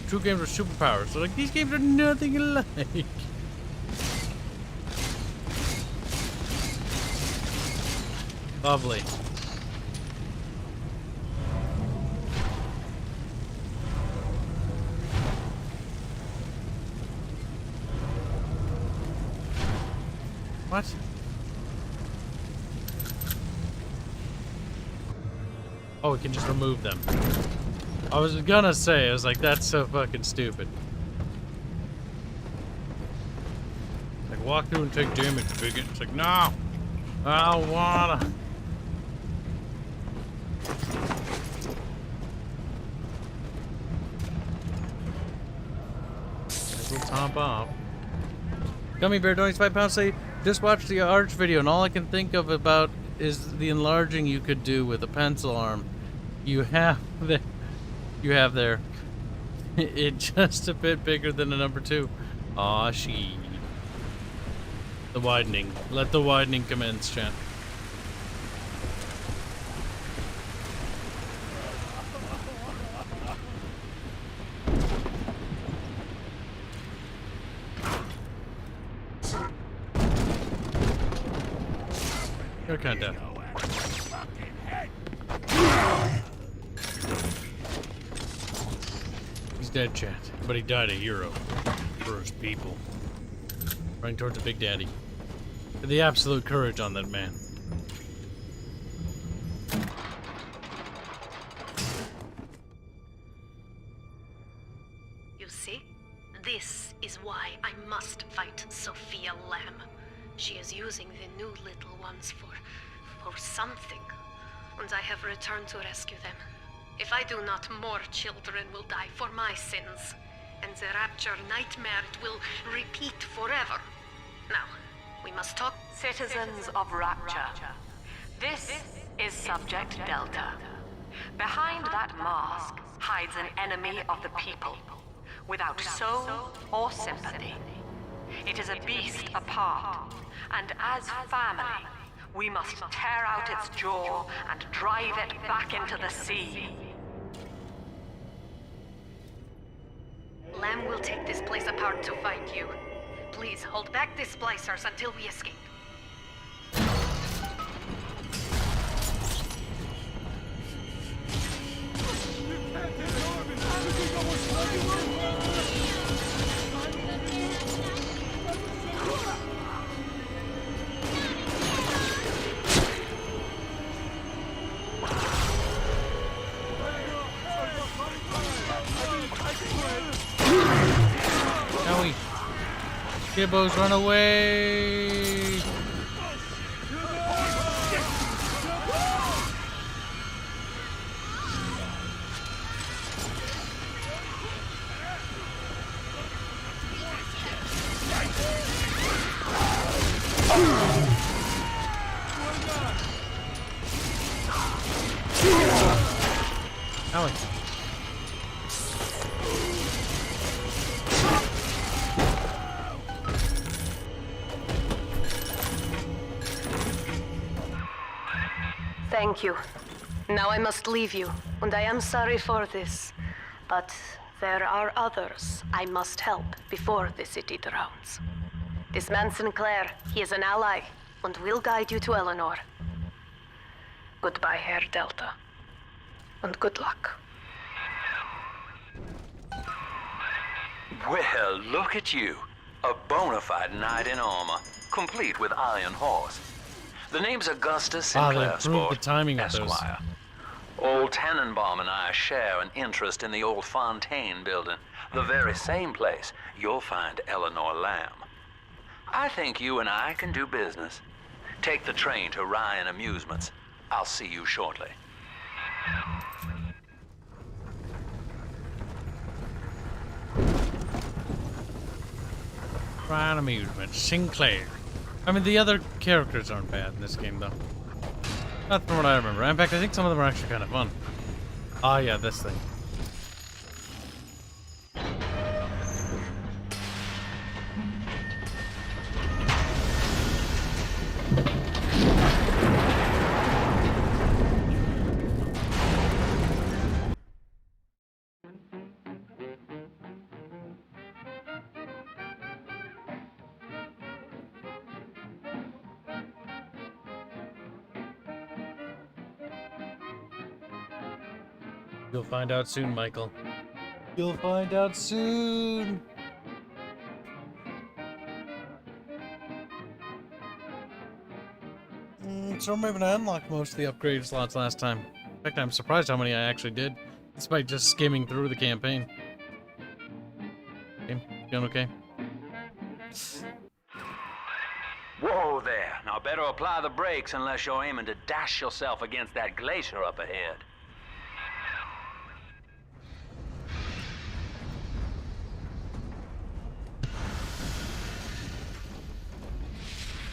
Speaker 1: two games with superpowers. So like these games are nothing alike. Lovely. What? Oh, we can just remove them. I was gonna say, I was like, that's so fucking stupid. Like, walk through and take damage, bigot. It's like, no! I don't wanna. We'll top off. Gummy Bear donates £5. Say, just watched the Arch video, and all I can think of about is the enlarging you could do with a pencil arm. You have there. It's just a bit bigger than a number 2. Aw, she. The widening. Let the widening commence, chat. You're kind of dead. He's dead, chat. But he died a hero for his people. Running towards the Big Daddy. The absolute courage on that man.
Speaker 3: You see? This is why I must fight Sophia Lamb. She is using the new little ones for something. And I have returned to rescue them. If I do not, more children will die for my sins. And the Rapture nightmare will repeat forever. Now, we must talk.
Speaker 14: Citizens of Rapture, this is Subject Delta. Behind that mask hides an enemy of the people, without soul or sympathy. It is a beast apart, and as family, We must tear out its jaw and drive it back into the sea.
Speaker 3: Lamb will take this place apart to fight you. Please, hold back the splicers until we escape.
Speaker 1: Howie. Gibbos, run away! Howie.
Speaker 3: Thank you. Now I must leave you, and I am sorry for this. But there are others I must help before the city drowns. This man Sinclair, he is an ally, and will guide you to Eleanor. Goodbye, Herr Delta. And good luck.
Speaker 15: Well, look at you. A bona fide knight in armor, complete with iron horse. The name's Augustus Sinclair Sport,
Speaker 1: the timing of those.
Speaker 15: Esquire. Old Tannenbaum and I share an interest in the old Fontaine building, the very same place you'll find Eleanor Lamb. I think you and I can do business. Take the train to Ryan Amusements. I'll see you shortly.
Speaker 1: Ryan Amusement, Sinclair. I mean, the other characters aren't bad in this game, though. Not from what I remember. In fact, I think some of them are actually kind of fun. Ah, yeah, this thing. You'll find out soon, Michael. You'll find out soon. So I'm able to unlock most of the upgrade slots last time. In fact, I'm surprised how many I actually did, despite just skimming through the campaign. Okay, doing okay?
Speaker 15: Whoa there. Now better apply the brakes unless you're aiming to dash yourself against that glacier up ahead.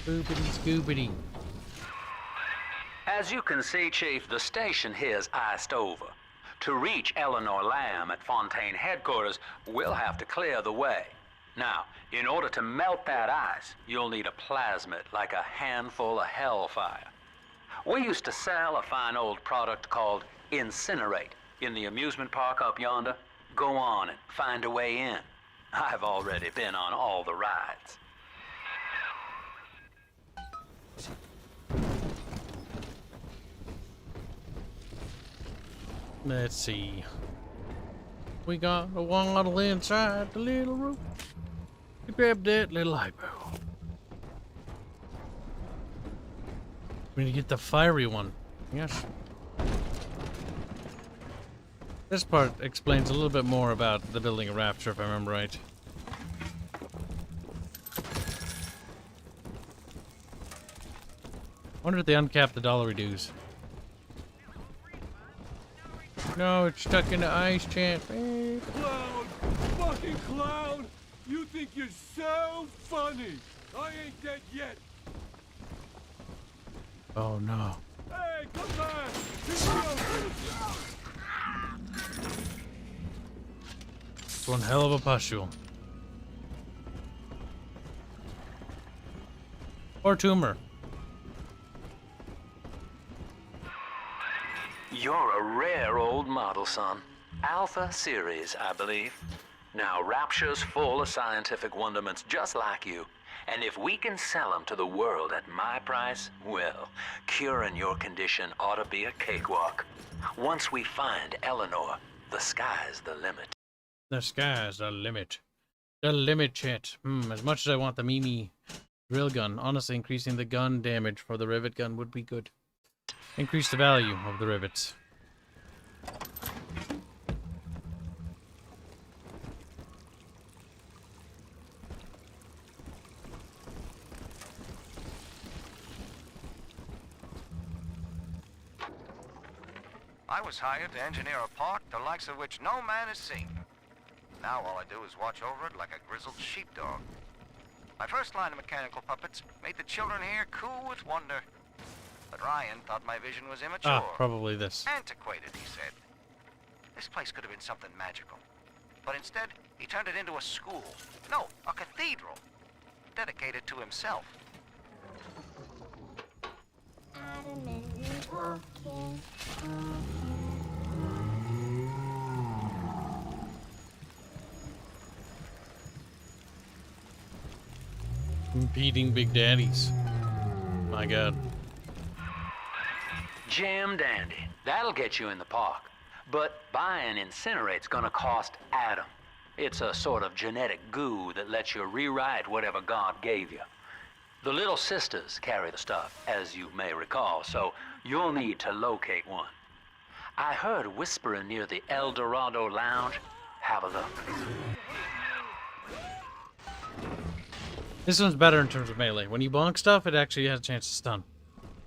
Speaker 1: Scoopity.
Speaker 15: As you can see, Chief, the station here's iced over. To reach Eleanor Lamb at Fontaine headquarters, we'll have to clear the way. Now, in order to melt that ice, you'll need a plasmid, like a handful of hellfire. We used to sell a fine old product called Incinerate in the amusement park up yonder. Go on and find a way in. I've already been on all the rides.
Speaker 1: Let's see. We got a waddle inside the little room. You grab that little eyebrow. We need to get the fiery one. Yes. This part explains a little bit more about the building of Rapture, if I remember right. Wonder if they uncapped the dollary dues. No, it's stuck in the ice, champ.
Speaker 9: Clown! Fucking clown! You think you're so funny! I ain't dead yet!
Speaker 1: Oh no.
Speaker 9: Hey, come back! Here we go!
Speaker 1: It's one hell of a pustule. Or tumor.
Speaker 15: You're a rare old model, son. Alpha series, I believe. Now, Rapture's full of scientific wonderments just like you. And if we can sell them to the world at my price, well, curing your condition ought to be a cakewalk. Once we find Eleanor, the sky's the limit.
Speaker 1: The sky's the limit. The limit, chat. As much as I want the Mimi drill gun, honestly, increasing the gun damage for the rivet gun would be good. Increase the value of the rivets.
Speaker 16: I was hired to engineer a park the likes of which no man has seen. Now all I do is watch over it like a grizzled sheepdog. My first line of mechanical puppets made the children here coo with wonder. But Ryan thought my vision was immature.
Speaker 1: Probably this.
Speaker 16: Antiquated, he said. This place could have been something magical. But instead, he turned it into a school. No, a cathedral. Dedicated to himself.
Speaker 1: Competing big daddies. My god.
Speaker 15: Jam dandy. That'll get you in the park. But buying Incinerate's gonna cost Adam. It's a sort of genetic goo that lets you rewrite whatever God gave you. The little sisters carry the stuff, as you may recall, so you'll need to locate one. I heard whispering near the El Dorado Lounge. Have a look.
Speaker 1: This one's better in terms of melee. When you bonk stuff, it actually has a chance to stun.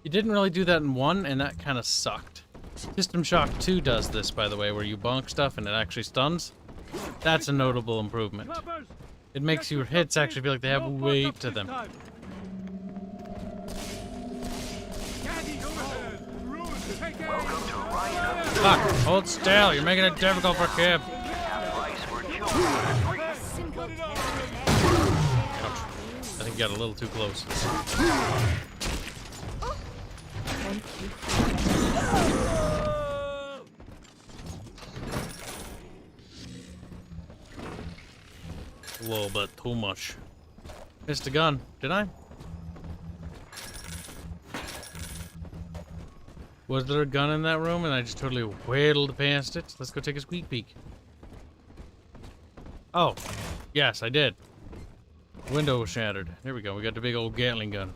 Speaker 1: You didn't really do that in 1, and that kind of sucked. System Shock 2 does this, by the way, where you bonk stuff and it actually stuns. That's a notable improvement. It makes your hits actually feel like they have weight to them. Fuck, hold still, you're making it difficult for Kib. I think you got a little too close. A little bit too much. Missed a gun, did I? Was there a gun in that room and I just totally waddled past it? Let's go take a squeak peek. Oh, yes, I did. Window was shattered. There we go. We got the big old Gatling gun.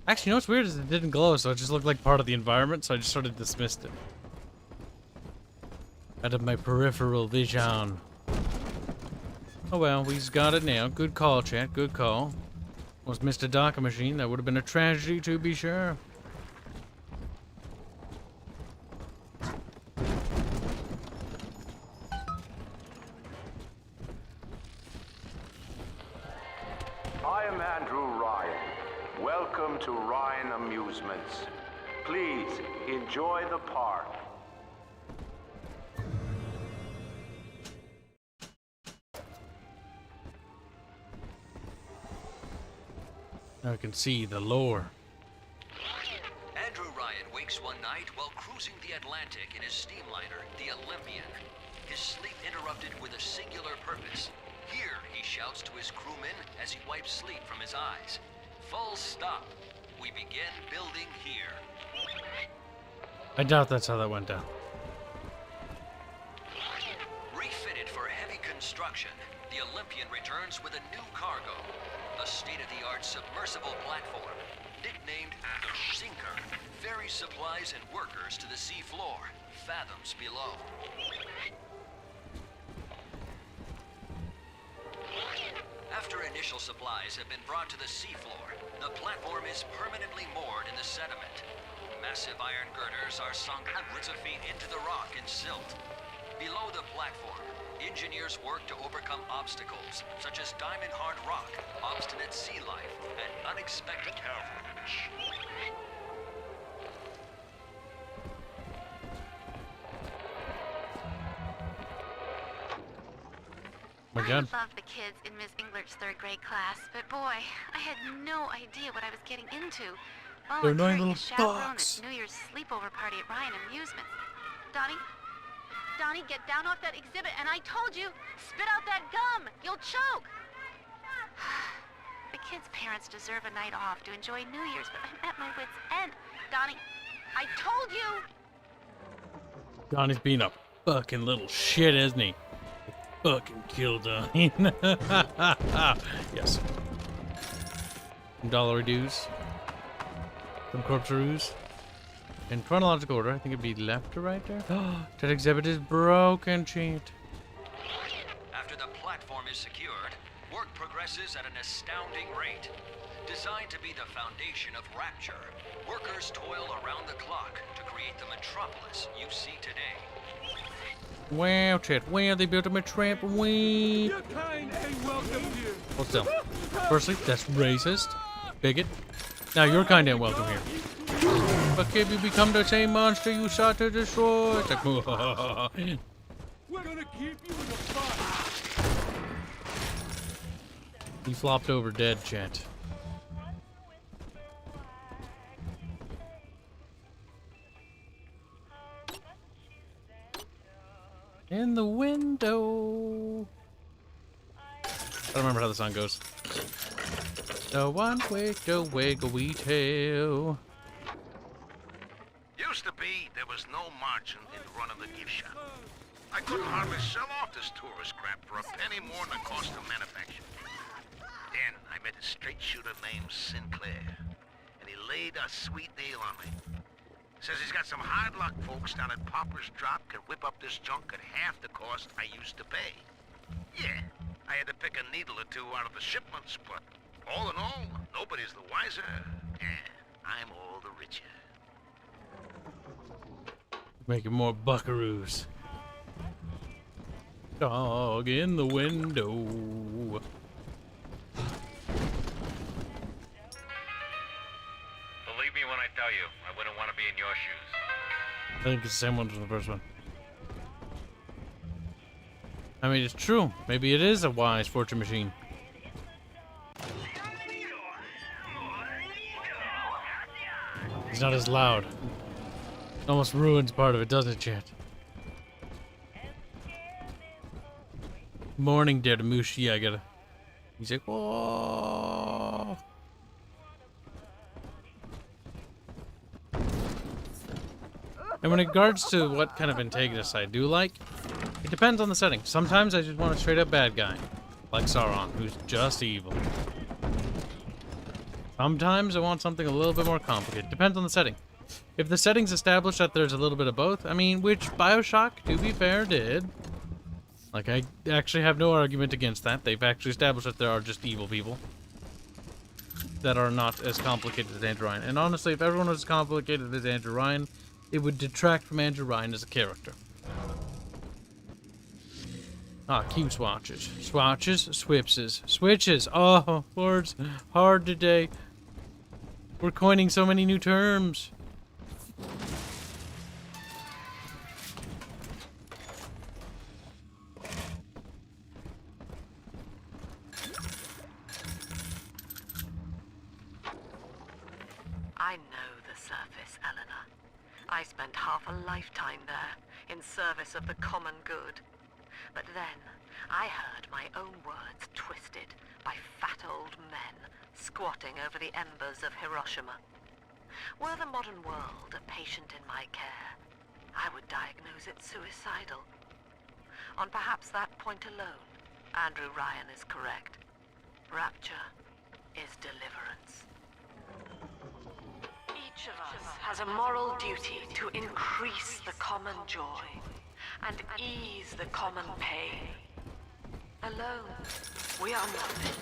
Speaker 1: Actually, you know what's weird is it didn't glow, so it just looked like part of the environment, so I just sort of dismissed it. Out of my peripheral vision. Oh well, we just got it now. Good call, chat. Good call. Was missed a Docker machine. That would have been a tragedy, to be sure.
Speaker 12: I am Andrew Ryan. Welcome to Ryan Amusements. Please enjoy the park.
Speaker 1: Now I can see the lore.
Speaker 17: Andrew Ryan wakes one night while cruising the Atlantic in his steamliner, the Olympian. His sleep interrupted with a singular purpose. Here, he shouts to his crewmen as he wipes sleep from his eyes. Full stop. We begin building here.
Speaker 1: I doubt that's how that went down.
Speaker 17: Refitted for heavy construction, the Olympian returns with a new cargo. A state-of-the-art submersible platform, nicknamed the Sinker, ferries supplies and workers to the sea floor, fathoms below. After initial supplies have been brought to the seafloor, the platform is permanently moored in the sediment. Massive iron girders are sunk hundreds of feet into the rock and silt. Below the platform, engineers work to overcome obstacles, such as diamond-hard rock, obstinate sea life, and unexpected caverns.
Speaker 1: My God.
Speaker 18: I love the kids in Miss Englert's third grade class, but boy, I had no idea what I was getting into.
Speaker 1: They're annoying
Speaker 18: volunteering
Speaker 1: little
Speaker 18: as chaperone
Speaker 1: fucks.
Speaker 18: at New Year's sleepover party at Ryan Amusements. Donnie, get down off that exhibit, and I told you, spit out that gum! You'll choke! The kids' parents deserve a night off to enjoy New Year's, but I'm at my wit's end. Donnie, I told you!
Speaker 1: Donnie's being a fucking little shit, isn't he? Fucking kill Donnie. Yes. Some dollar dues. Some corpse-roos. In chronological order, I think it'd be left to right there. That exhibit is broken, cheat.
Speaker 17: After the platform is secured, work progresses at an astounding rate. Designed to be the foundation of Rapture, workers toil around the clock to create the metropolis you see today.
Speaker 1: Wow, chat. Wow, they built a metrop. Wow.
Speaker 9: Your kind ain't welcome here.
Speaker 1: Hold still. Firstly, that's racist. Bigot. Now your kind ain't welcome here. But if you become the same monster you sought to destroy. It's like,
Speaker 9: We're gonna keep you in the fight.
Speaker 1: He flopped over dead, chat. In the window. I don't remember how the song goes. The one wiggle wiggly tail.
Speaker 12: Used to be there was no margin in running the gift shop. I couldn't hardly sell off this tourist crap for a penny more than the cost of manufacture. Then I met a straight shooter named Sinclair, and he laid a sweet deal on me. Says he's got some hard luck folks down at Popper's Drop can whip up this junk at half the cost I used to pay. Yeah, I had to pick a needle or two out of the shipments, but all in all, nobody's the wiser, and I'm all the richer.
Speaker 1: Making more buckaroos. Dog in the window.
Speaker 12: Believe me when I tell you, I wouldn't want to be in your shoes.
Speaker 1: I think it's the same one as the first one. I mean, it's true. Maybe it is a wise fortune machine. It's not as loud. It almost ruins part of it, doesn't it, chat? Morning, Daredamoosh. Yeah, I gotta. He's like, whoa. And when it regards to what kind of antagonist I do like, it depends on the setting. Sometimes I just want a straight up bad guy, like Sauron, who's just evil. Sometimes I want something a little bit more complicated. Depends on the setting. If the setting's established that there's a little bit of both, I mean, which BioShock, to be fair, did. Like, I actually have no argument against that. They've actually established that there are just evil people that are not as complicated as Andrew Ryan. And honestly, if everyone was as complicated as Andrew Ryan, it would detract from Andrew Ryan as a character. Ah, keep swatches. Swatches, swipses, switches. Oh, words hard today. We're coining so many new terms.
Speaker 14: I know the surface, Eleanor. I spent half a lifetime there, in service of the common good. But then, I heard my own words twisted by fat old men squatting over the embers of Hiroshima. Were the modern world a patient in my care, I would diagnose it suicidal. On perhaps that point alone, Andrew Ryan is correct. Rapture is deliverance. Each of us has a moral duty to increase the common joy and ease the common pain. Alone, we are nothing.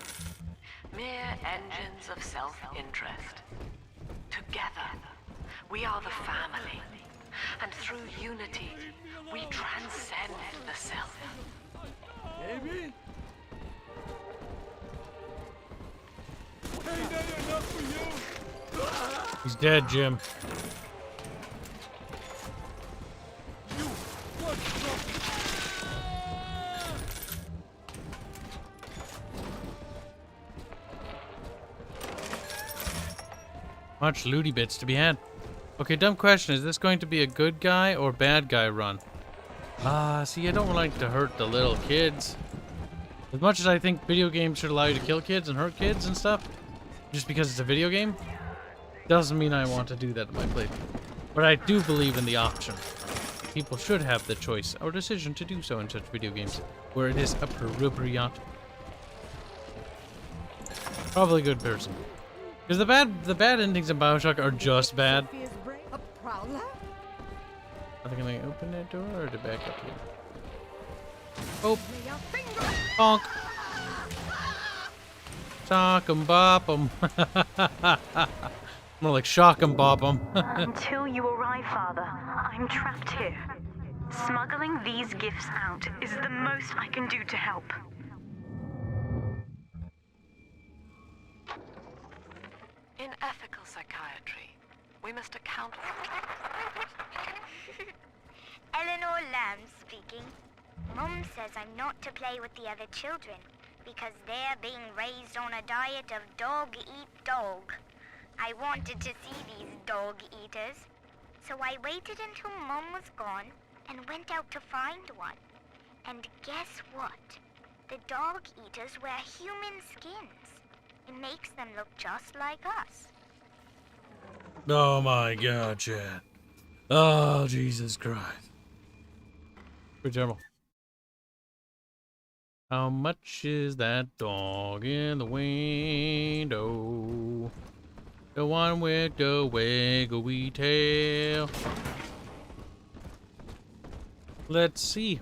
Speaker 14: Mere engines of self-interest. Together, we are the family. And through unity, we transcend the self.
Speaker 9: Baby? Ain't that enough for you?
Speaker 1: He's dead, Jim. Much looty bits to be had. Okay, dumb question. Is this going to be a good guy or bad guy run? See, I don't like to hurt the little kids. As much as I think video games should allow you to kill kids and hurt kids and stuff, just because it's a video game, doesn't mean I want to do that in my playthrough. But I do believe in the option. People should have the choice or decision to do so in such video games where it is appropriate. Probably a good person. Because the bad endings in BioShock are just bad. I think I'm gonna open that door or to back up here. Oh, bonk. Sock 'em, bop 'em. More like shock 'em, bop 'em.
Speaker 13: Until you arrive, Father, I'm trapped here. Smuggling these gifts out is the most I can do to help.
Speaker 14: In ethical psychiatry, we must account for...
Speaker 2: Eleanor Lamb speaking. Mum says I'm not to play with the other children because they're being raised on a diet of dog-eat-dog. I wanted to see these dog-eaters, so I waited until Mum was gone and went out to find one. And guess what? The dog-eaters wear human skins. It makes them look just like us.
Speaker 1: Oh my god, Chad. Oh, Jesus Christ. Pretty terrible. How much is that dog in the window? The one with the wiggly tail. Let's see.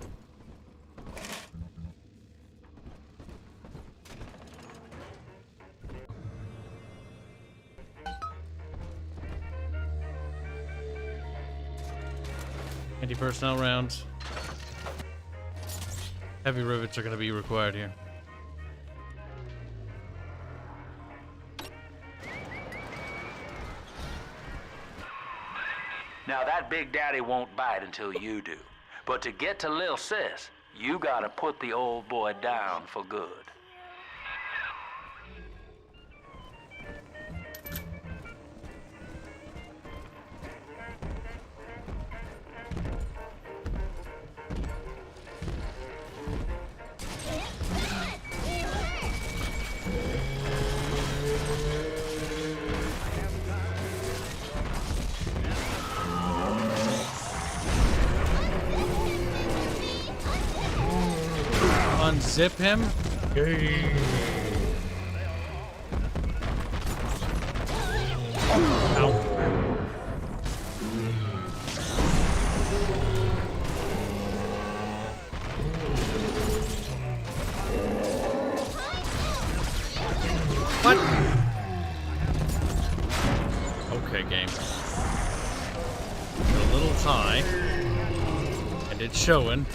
Speaker 1: Anti-personnel rounds. Heavy rivets are going to be required here.
Speaker 15: Now that Big Daddy won't bite until you do. But to get to Lil Sis, you gotta put the old boy down for good.
Speaker 1: Unzip him. Ow. What? Okay, game. A little high, and it's showing.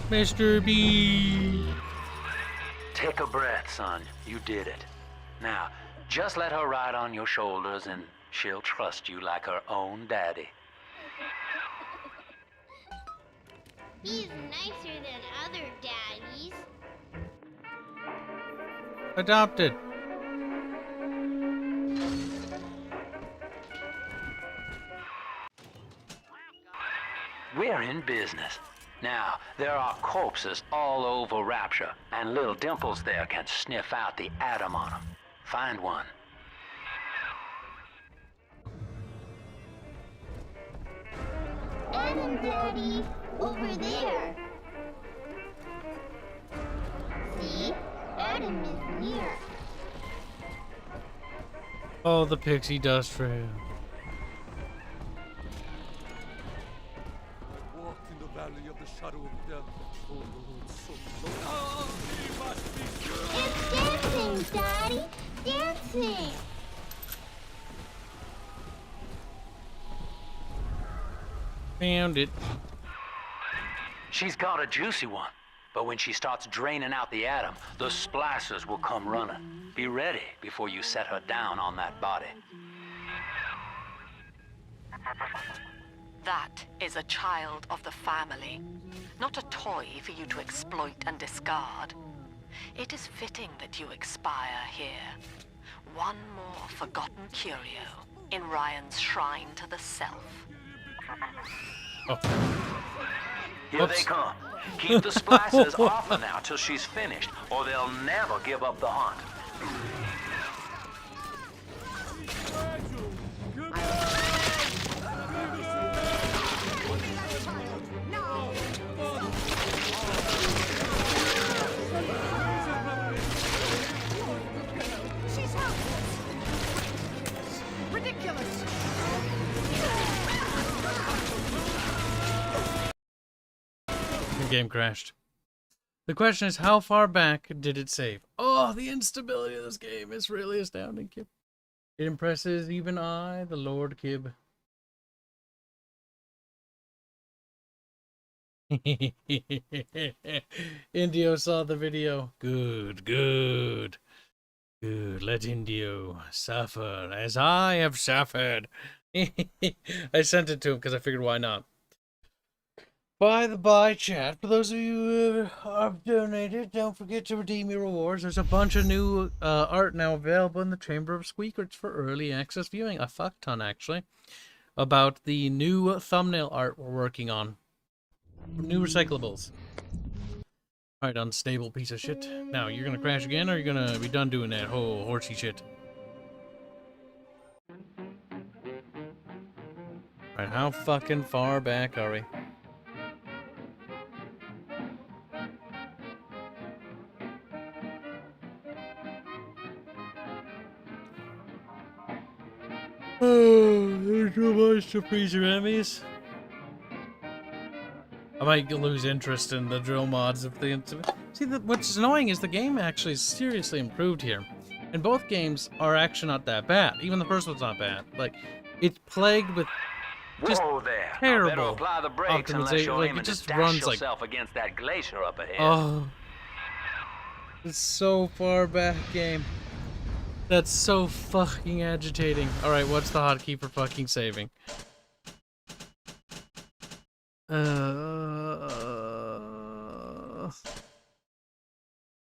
Speaker 1: Mr. B.
Speaker 15: Take a breath, son. You did it. Now, just let her ride on your shoulders and she'll trust you like her own daddy.
Speaker 8: He's nicer than other daddies.
Speaker 1: Adopted.
Speaker 15: We're in business. Now, there are corpses all over Rapture, and little Dimples there can sniff out the atom on them. Find one.
Speaker 8: Adam, Daddy, over there. See? Adam is near.
Speaker 1: Oh, the pixie dust trail.
Speaker 9: Walk in the valley of the shadow of death. Oh, the road so long. Oh, he must be good.
Speaker 8: It's dancing, Daddy. Dancing.
Speaker 1: Found it.
Speaker 15: She's got a juicy one, but when she starts draining out the atom, the splicers will come running. Be ready before you set her down on that body.
Speaker 14: That is a child of the family, not a toy for you to exploit and discard. It is fitting that you expire here. one more forgotten curio in Ryan's shrine to the self.
Speaker 15: Here they come. Keep the splicers off her now till she's finished, or they'll never give up the hunt.
Speaker 5: She's helpless. Ridiculous.
Speaker 1: The game crashed. The question is, how far back did it save? Oh, the instability of this game is really astounding, Kib. It impresses even I, the Lord Kib. Indio saw the video. Good, good. Good, let Indio suffer as I have suffered. I sent it to him because I figured why not. By the by, chat, for those of you who have donated, don't forget to redeem your rewards. There's a bunch of new art now available in the Chamber of Squeakers for early access viewing. A fuck ton, actually. About the new thumbnail art we're working on. New recyclables. Alright, unstable piece of shit. Now, you're gonna crash again, or you're gonna be done doing that whole horsey shit? Alright, how fucking far back are we? Oh, there's too much to freeze your enemies. I might lose interest in the drill mods if they... See, what's annoying is the game actually is seriously improved here. And both games are actually not that bad. Even the first one's not bad. Like, it's plagued with just terrible
Speaker 15: apply the brakes unless you're
Speaker 1: like,
Speaker 15: aiming
Speaker 1: it just
Speaker 15: to
Speaker 1: runs
Speaker 15: dash
Speaker 1: like...
Speaker 15: yourself against that glacier up ahead.
Speaker 1: Oh. It's so far back, game. That's so fucking agitating. Alright, what's the hotkey for fucking saving?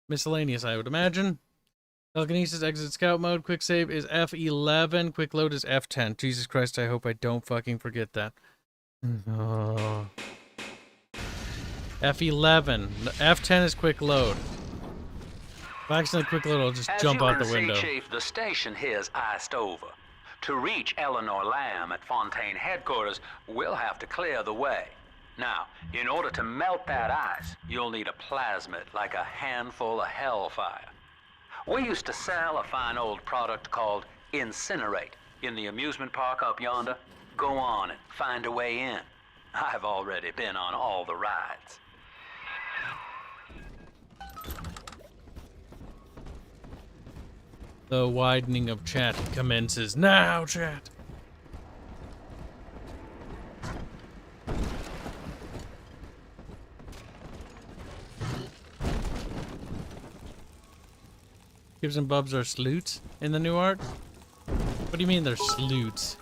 Speaker 1: Miscellaneous, I would imagine. Telekinesis, exit scout mode, quick save is F11, quick load is F10. Jesus Christ, I hope I don't fucking forget that. Oh. F11. F10 is quick load. If I accidentally quick load, I'll just jump out the window.
Speaker 15: As you can see, Chief, the station here's iced over. To reach Eleanor Lamb at Fontaine headquarters, we'll have to clear the way. Now, in order to melt that ice, you'll need a plasmid, like a handful of hellfire. We used to sell a fine old product called Incinerate in the amusement park up yonder. Go on and find a way in. I've already been on all the rides.
Speaker 1: The widening of chat commences now, chat. Kibs and Bubs are sleuts in the new art? What do you mean they're sleuts?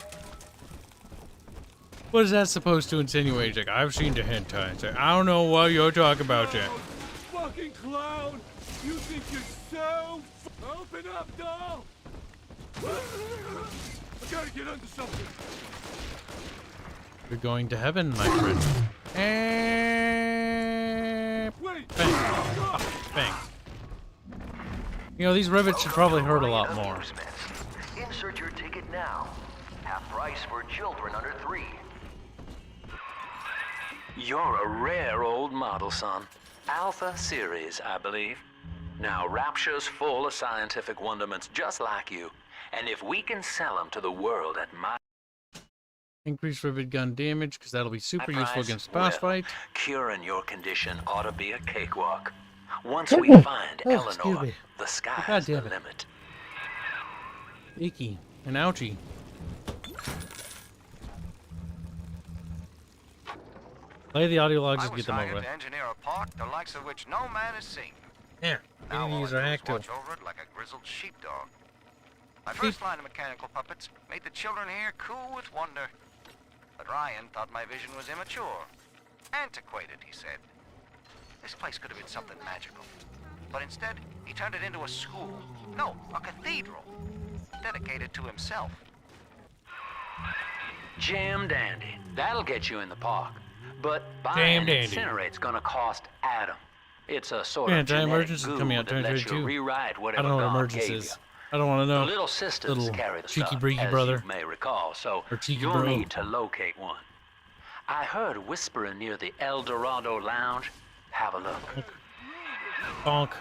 Speaker 1: What is that supposed to insinuate? Like, I've seen the hentai. It's like, I don't know what you're talking about, Jack.
Speaker 9: Fucking clown! You think you're so open up, doll! I gotta get under something.
Speaker 1: You're going to heaven, my friend. And...
Speaker 9: Wait!
Speaker 1: Bang. Oh, bang. You know, these rivets should probably hurt a lot more.
Speaker 19: Insert your ticket now. Half price for children under 3.
Speaker 15: You're a rare old model, son. Alpha series, I believe. Now, Rapture's full of scientific wonderments just like you. And if we can sell them to the world at my...
Speaker 1: Increase rivet gun damage, because that'll be super useful against boss fight.
Speaker 15: Curing your condition ought to be a cakewalk. Once we find Eleanor, the sky's the limit.
Speaker 1: Icky and ouchie. Play the audio logs and get them over with.
Speaker 16: To engineer a park the likes of which no man has seen.
Speaker 1: Here,
Speaker 16: Now all I
Speaker 1: use
Speaker 16: do
Speaker 1: our
Speaker 16: is
Speaker 1: hack tool.
Speaker 16: watch over it like a grizzled sheepdog. My first line of mechanical puppets made the children here cool with wonder. But Ryan thought my vision was immature. Antiquated, he said. This place could have been something magical. But instead, he turned it into a school. No, a cathedral. dedicated to himself.
Speaker 15: Jam dandy. That'll get you in the park. But
Speaker 1: Jam
Speaker 15: buying
Speaker 1: dandy.
Speaker 15: Incinerate's gonna cost Adam. It's a sort
Speaker 1: Yeah,
Speaker 15: of genetic
Speaker 1: Emergence is
Speaker 15: goo
Speaker 1: coming out
Speaker 15: that lets you
Speaker 1: 2022.
Speaker 15: rewrite
Speaker 1: I
Speaker 15: whatever
Speaker 1: don't know what
Speaker 15: God
Speaker 1: Emergence
Speaker 15: gave
Speaker 1: is.
Speaker 15: you.
Speaker 1: I don't want to know.
Speaker 15: The little sisters
Speaker 1: Little
Speaker 15: carry the
Speaker 1: cheeky
Speaker 15: stuff,
Speaker 1: breaky
Speaker 15: as
Speaker 1: brother.
Speaker 15: you may recall, so
Speaker 1: Or cheeky
Speaker 15: you'll
Speaker 1: bro.
Speaker 15: need to locate one. I heard whispering near the El Dorado Lounge. Have a look.
Speaker 1: Bonk.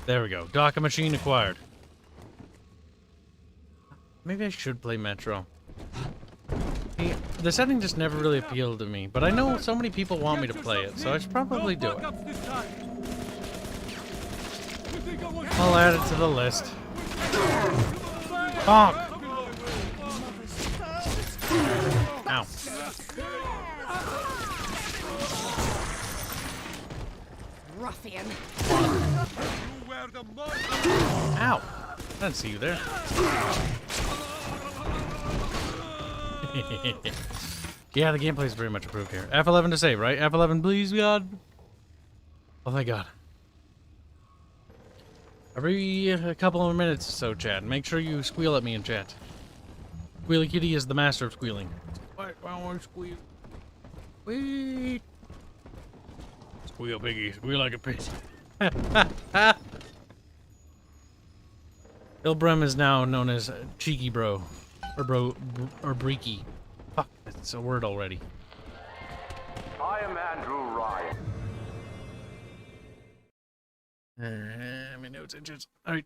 Speaker 1: There we go. Docker machine acquired. Maybe I should play Metro. See, the setting just never really appealed to me, but I know so many people want me to play it, so I should probably do it. I'll add it to the list. Bonk! Ow.
Speaker 5: Ruffian.
Speaker 1: Ow! I didn't see you there. Yeah, the gameplay's very much improved here. F11 to save, right? F11, please, God. Oh, thank God. Every couple of minutes or so, chat. Make sure you squeal at me in chat. Squealy Kitty is the master of squealing. Why don't I squeal? Wait. Squeal, piggy. Squeal like a pig. Ilbrim is now known as Cheeky Bro. Or Breaky. Fuck, it's a word already.
Speaker 12: I am Andrew Ryan.
Speaker 1: My notes inches. Alright.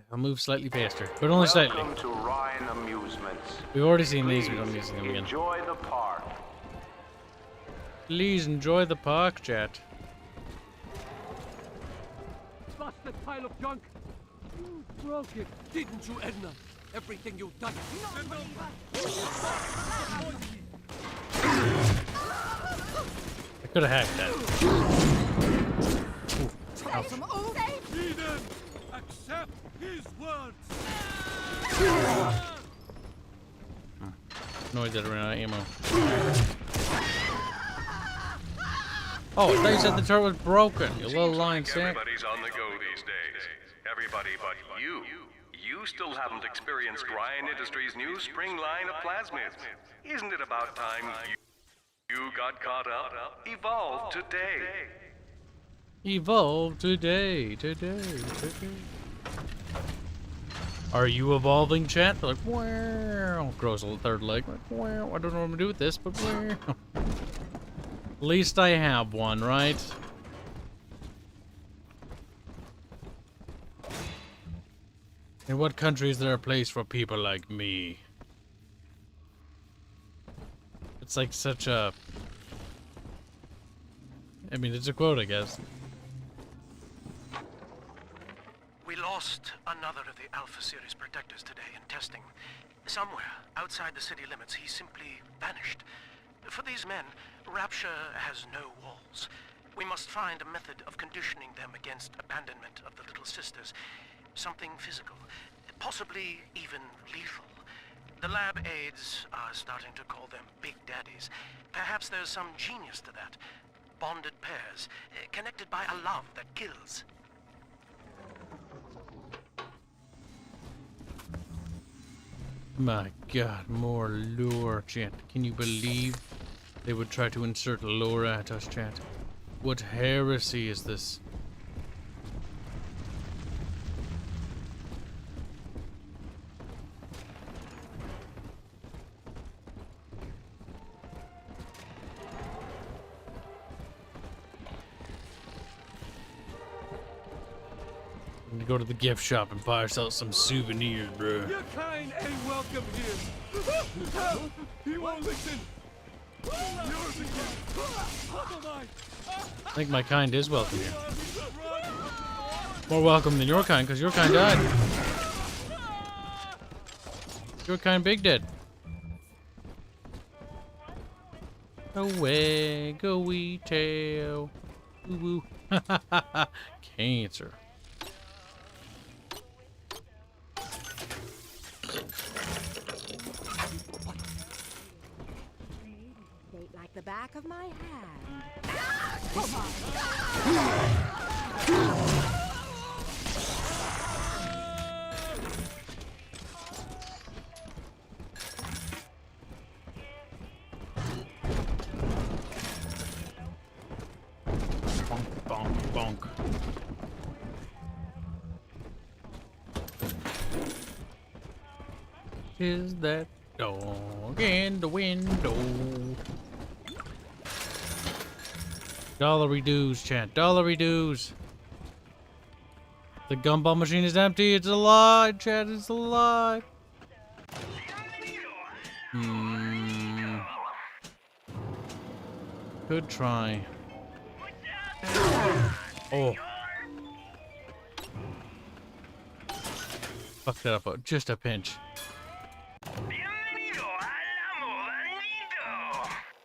Speaker 1: I'll move slightly faster. But only slightly.
Speaker 12: Welcome to Ryan Amusements.
Speaker 1: We've already seen these, we don't need to see them again.
Speaker 12: Enjoy the park.
Speaker 1: Please enjoy the park, chat.
Speaker 9: Busted pile of junk. You broke it, didn't you, Edna? Everything you've done.
Speaker 1: I could have hacked that. Ooh.
Speaker 9: Eden, accept his words.
Speaker 1: Annoyed that I ran out of ammo. Oh, I thought you said the turret was broken, you little lying sack.
Speaker 20: Everybody's on the go these days. Everybody but you. You still haven't experienced Ryan Industries' new spring line of plasmids. Isn't it about time you got caught up? Evolve today.
Speaker 1: Evolve today. Are you evolving, chat? They're like, wow. Grows a third leg. Like, wow. I don't know what I'm gonna do with this, but wow. At least I have one, right? In what country is there a place for people like me? It's like such a... I mean, it's a quote, I guess.
Speaker 21: We lost another of the Alpha Series protectors today in testing. Somewhere outside the city limits, he simply vanished. For these men, Rapture has no walls. We must find a method of conditioning them against abandonment of the Little Sisters. Something physical, possibly even lethal. The lab aides are starting to call them Big Daddies. Perhaps there's some genius to that. Bonded pairs, connected by a love that kills.
Speaker 1: My God, more lore, chat. Can you believe they would try to insert lore at us, chat? What heresy is this? Go to the gift shop and buy ourselves some souvenirs, bro.
Speaker 9: Your kind ain't welcome here. He won't listen. Yours again. What am I?
Speaker 1: I think my kind is welcome here. More welcome than your kind, because your kind died. Your kind big dead. Away, go wee tail. Woo woo. Cancer.
Speaker 5: Like the back of my hand.
Speaker 1: is that dog in the window? Dollary dues, chat. Dollary dues. The gumball machine is empty. It's alive, chat. It's alive. Good try. Oh. Fucked that up. Just a pinch.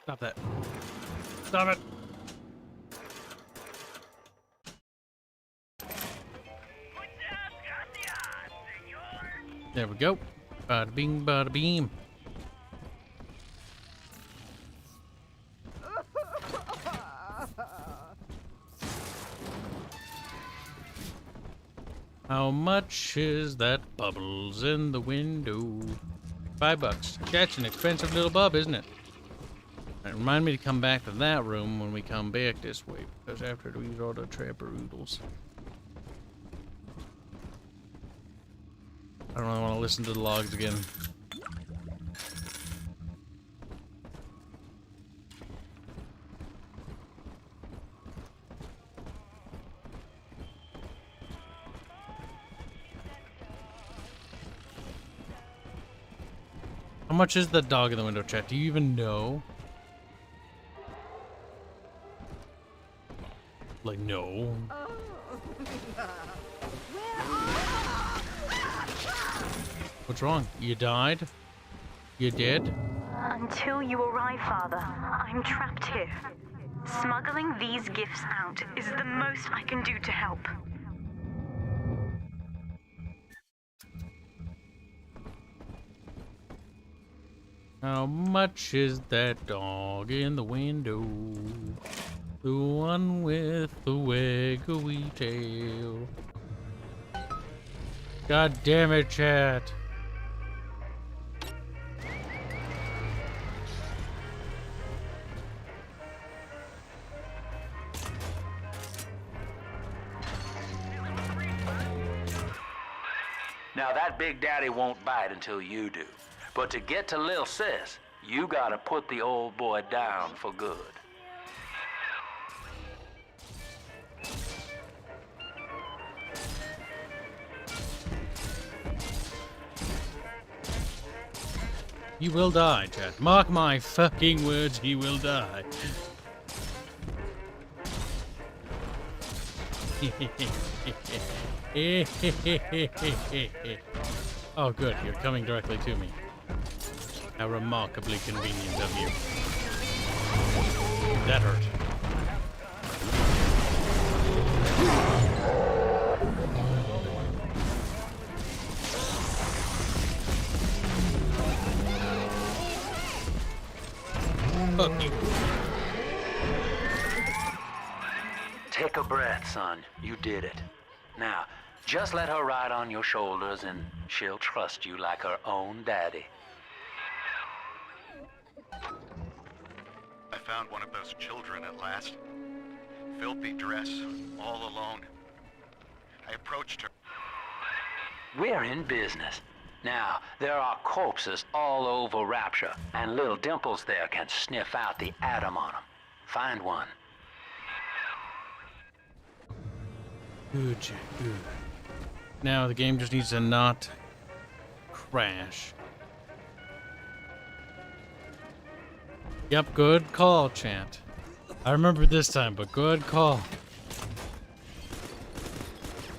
Speaker 1: Stop that. Stop it. There we go. Bada bing, bada beam. How much is that bubbles in the window? $5. That's an expensive little bub, isn't it? And remind me to come back to that room when we come back this way, because after we use all the trapper oodles. I don't really want to listen to the logs again. How much is the dog in the window, chat? Do you even know? Like, no. What's wrong? You died? You dead?
Speaker 13: Until you arrive, Father, I'm trapped here. Smuggling these gifts out is the most I can do to help.
Speaker 1: How much is that dog in the window? The one with the wiggly tail. God damn it, chat.
Speaker 15: Now that Big Daddy won't bite until you do. But to get to Lil Sis, you gotta put the old boy down for good.
Speaker 1: He will die, chat. Mark my fucking words, he will die. Oh good, you're coming directly to me. How remarkably convenient of you. That hurt. Fuck you.
Speaker 15: Take a breath, son. You did it. Now, just let her ride on your shoulders and she'll trust you like her own daddy.
Speaker 10: I found one of those children at last. Filthy dress, all alone. I approached her.
Speaker 15: We're in business. Now, there are corpses all over Rapture, and little Dimples there can sniff out the atom on them. Find one.
Speaker 1: Good, good. Now the game just needs to not crash. Yep, good call, chat. I remember this time, but good call.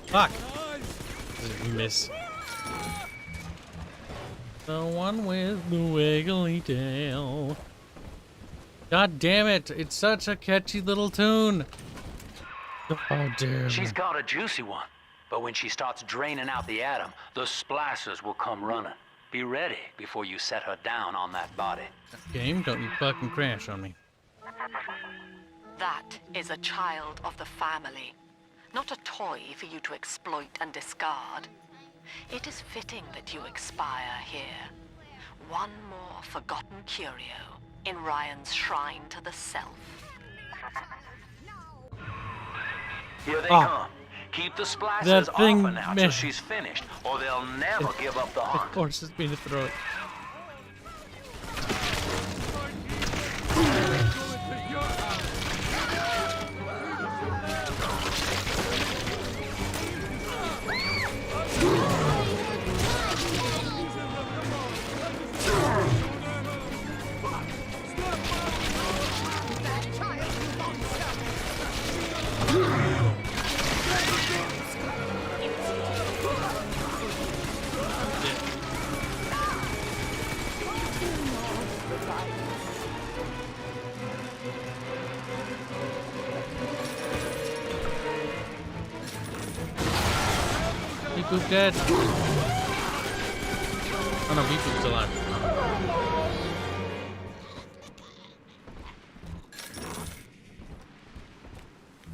Speaker 1: Fuck! Did I miss? The one with the wiggly tail. God damn it! It's such a catchy little tune. Oh damn.
Speaker 15: She's got a juicy one, but when she starts draining out the atom, the splicers will come running. Be ready before you set her down on that body.
Speaker 1: Game, don't you fucking crash on me.
Speaker 14: That is a child of the family, not a toy for you to exploit and discard. It is fitting that you expire here. One more forgotten curio in Ryan's shrine to the self.
Speaker 15: Here they come. Keep the splicers
Speaker 1: That
Speaker 15: off
Speaker 1: thing,
Speaker 15: her now till she's finished, or they'll never give up the hunt.
Speaker 1: Of course, it's me to throw it. Beep dead. Oh no, Beep Boop's alive.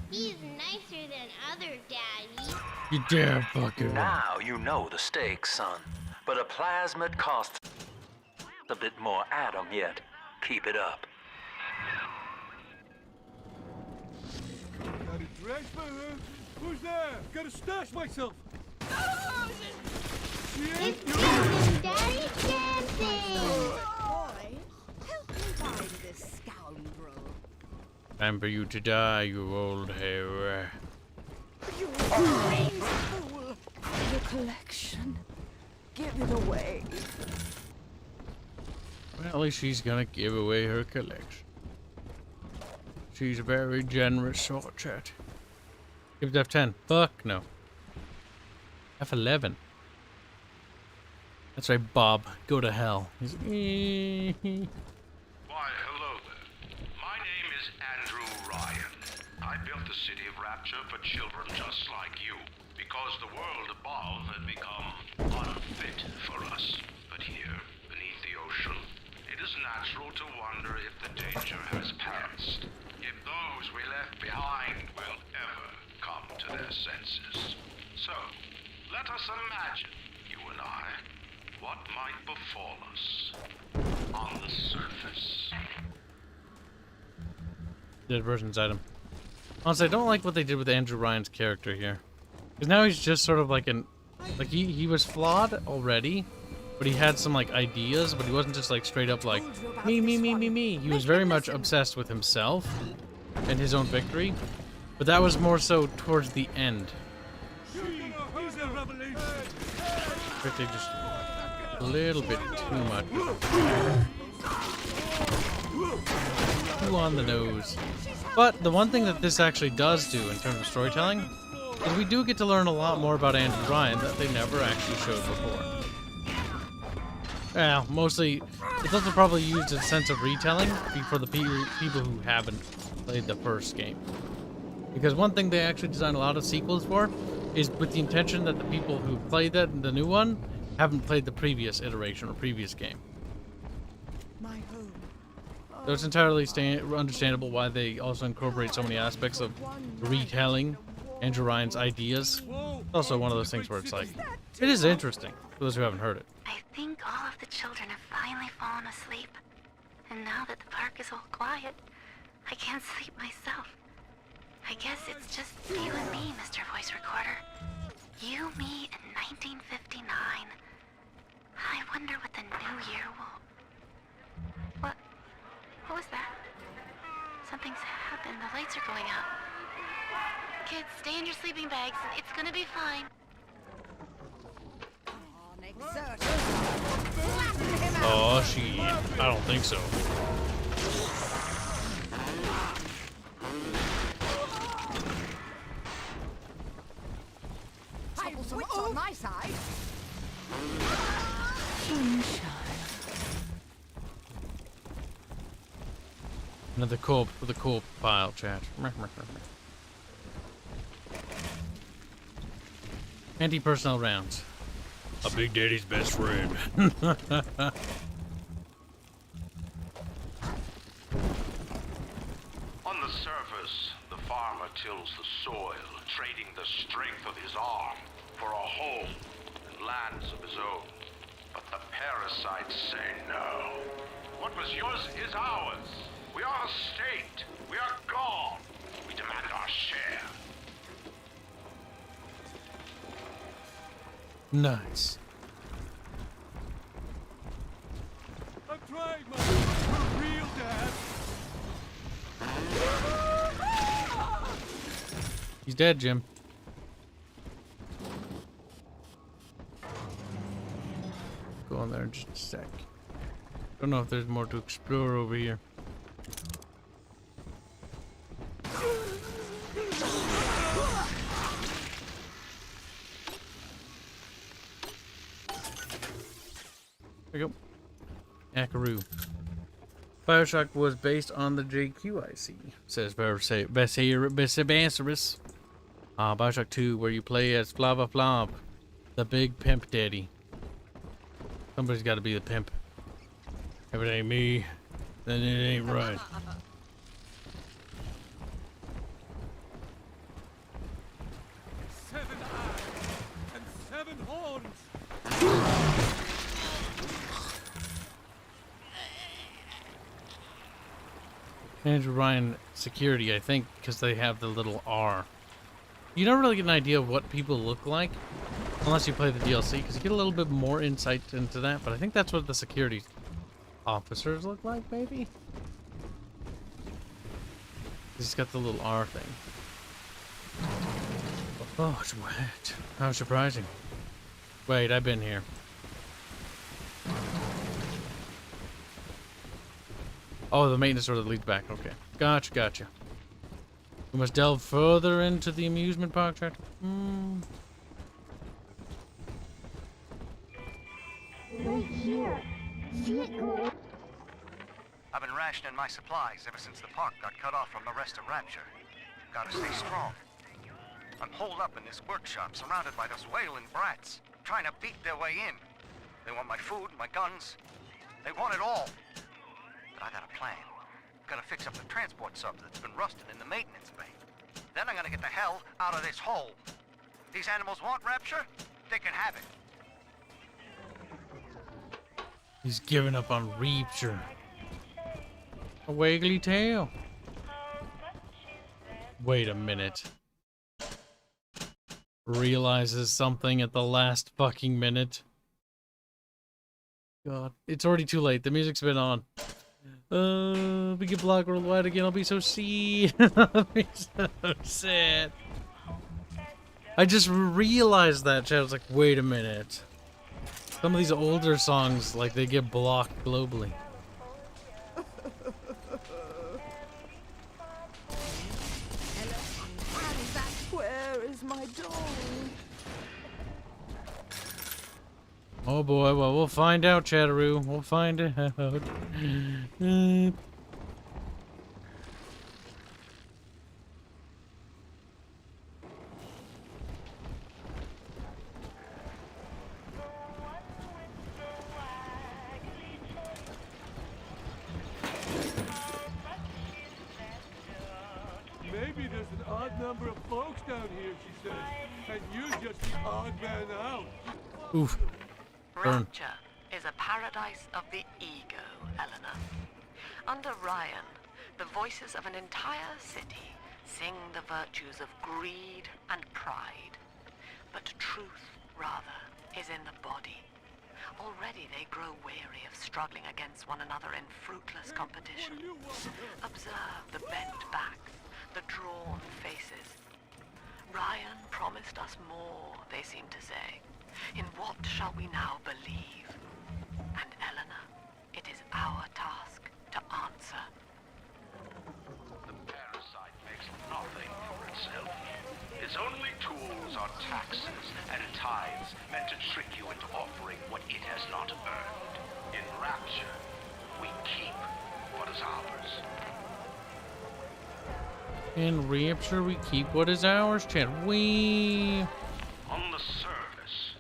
Speaker 8: He's nicer than other daddies.
Speaker 1: You damn fucking.
Speaker 15: Now you know the stakes, son. But a plasmid costs a bit more atom yet. Keep it up.
Speaker 9: Got a dress for her? Who's there? Gotta stash myself.
Speaker 8: It's Captain Daddy dancing!
Speaker 5: Boy, help me find this scoundrel.
Speaker 1: Time for you to die, you old hair.
Speaker 5: You crazy fool! Your collection. Give it away.
Speaker 1: Well, at least she's gonna give away her collection. She's a very generous sort, chat. Give it F10. Fuck no. F11. That's right, Bob. Go to hell. He's
Speaker 12: Why, hello there. My name is Andrew Ryan. I built the city of Rapture for children just like you, because the world above had become unfit for us. But here, beneath the ocean, it is natural to wonder if the danger has passed. If those we left behind will ever come to their senses. So, let us imagine, you and I, what might befall us on the surface.
Speaker 1: dead person's item. Honestly, I don't like what they did with Andrew Ryan's character here. Because now he's just sort of like an... Like, he was flawed already, but he had some, like, ideas, but he wasn't just, like, straight up, like, me, me, me, me, me. He was very much obsessed with himself and his own victory, but that was more so towards the end. Victory just a little bit too much. Too on the nose. But the one thing that this actually does do in terms of storytelling is we do get to learn a lot more about Andrew Ryan that they never actually showed before. Well, mostly, it's also probably used as a sense of retelling for the people who haven't played the first game. Because one thing they actually designed a lot of sequels for is with the intention that the people who played that the new one haven't played the previous iteration or previous game.
Speaker 5: My home.
Speaker 1: So it's entirely understandable why they also incorporate so many aspects of retelling Andrew Ryan's ideas. It's also one of those things where it's like, it is interesting for those who haven't heard it.
Speaker 18: I think all of the children have finally fallen asleep. And now that the park is all quiet, I can't sleep myself. I guess it's just you and me, Mr. Voice Recorder. You, me, in 1959. I wonder what the new year will... What was that? Something's happened. The lights are going out. Kids, stay in your sleeping bags. It's gonna be fine.
Speaker 1: Oh, shit. I don't think so.
Speaker 5: Some wits on my side.
Speaker 1: Another corp with a corp file, chat. Anti-personnel rounds. A Big Daddy's best friend.
Speaker 12: On the surface, the farmer tills the soil, trading the strength of his arm for a home and lands of his own. But the parasites say no. What was yours is ours. We are a state. We are gone. We demand our share.
Speaker 1: Nice.
Speaker 9: I'm trying, Mother. For real, Dad.
Speaker 1: He's dead, Jim. Go on there in just a sec. Don't know if there's more to explore over here. There you go. Akaru. BioShock was based on the JQIC, says Bessasaurus. BioShock 2, where you play as Flava Flob, the big pimp daddy. Somebody's got to be the pimp. If it ain't me, then it ain't right.
Speaker 9: Seven eyes and 7 horns.
Speaker 1: Andrew Ryan security, I think, because they have the little R. You don't really get an idea of what people look like unless you play the DLC, because you get a little bit more insight into that, but I think that's what the security officers look like, maybe? He's got the little R thing. Oh, it's wet. How surprising. Wait, I've been here. Oh, the maintenance order that leads back. Okay. Gotcha, gotcha. We must delve further into the amusement park track.
Speaker 8: Right here. See it go?
Speaker 16: I've been rationing my supplies ever since the park got cut off from the rest of Rapture. Gotta stay strong. I'm holed up in this workshop, surrounded by those wailing brats, trying to beat their way in. They want my food, my guns. They want it all. But I got a plan. Gotta fix up the transport sub that's been rusting in the maintenance bay. Then I'm gonna get the hell out of this hole. These animals want Rapture? They can have it.
Speaker 1: He's giving up on Rapture. A wiggly tail. Wait a minute. Realizes something at the last fucking minute. God, it's already too late. The music's been on. We get blocked worldwide again. I'll be so sad. I'll be so sad. I just realized that, chat. I was like, wait a minute. Some of these older songs, like, they get blocked globally.
Speaker 5: Where is my doll?
Speaker 1: Oh boy, well, we'll find out, Chatteroo. We'll find out.
Speaker 9: Maybe there's an odd number of folks down here, she says. And you're just the odd man out.
Speaker 1: Oof.
Speaker 14: Rapture is a paradise of the ego, Eleanor. Under Ryan, the voices of an entire city sing the virtues of greed and pride. But truth, rather, is in the body. Already they grow weary of struggling against one another in fruitless competition. Observe the bent backs, the drawn faces. Ryan promised us more, they seem to say. In what shall we now believe? And Eleanor, it is our task to answer.
Speaker 12: The parasite makes nothing for itself. Its only tools are taxes and tithes meant to trick you into offering what it has not earned. In Rapture, we keep what is ours.
Speaker 1: In Rapture, we keep what is ours, chat. We.
Speaker 12: On the surface,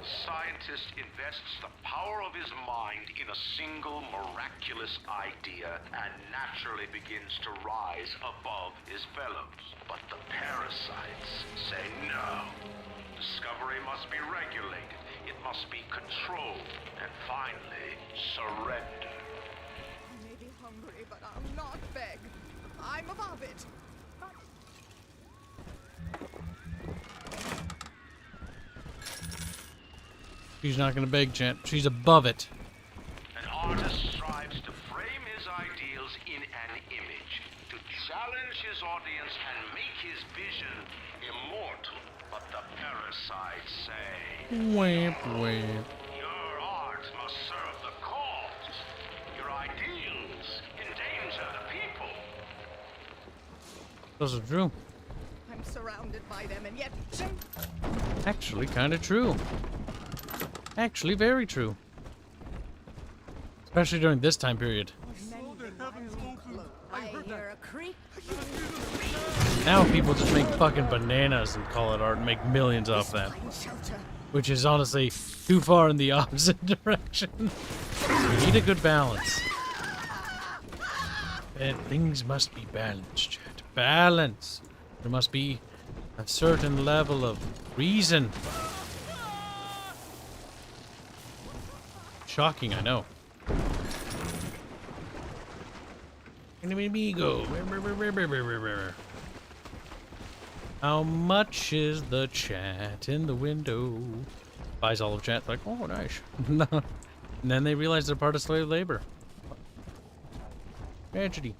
Speaker 12: the scientist invests the power of his mind in a single miraculous idea and naturally begins to rise above his fellows. But the parasites say no. Discovery must be regulated. It must be controlled. And finally, surrender.
Speaker 5: I may be hungry, but I'll not beg. I'm above it.
Speaker 1: She's not gonna beg, chat. She's above it.
Speaker 12: An artist strives to frame his ideals in an image, to challenge his audience and make his vision immortal. But the parasites say,
Speaker 1: Wamp, wamp.
Speaker 12: your art must serve the cause. Your ideals endanger the people.
Speaker 1: Those are true.
Speaker 5: I'm surrounded by them, and yet...
Speaker 1: Actually, kind of true. Actually, very true. Especially during this time period.
Speaker 5: I hear a creak.
Speaker 1: Now people just make fucking bananas and call it art and make millions off that. Which is honestly too far in the opposite direction. You need a good balance. And things must be balanced, chat. Balance. There must be a certain level of reason. Shocking, I know. Amigo. How much is the chat in the window? Buys all of chat, like, oh, nice. And then they realize they're part of slave labor. Tragedy.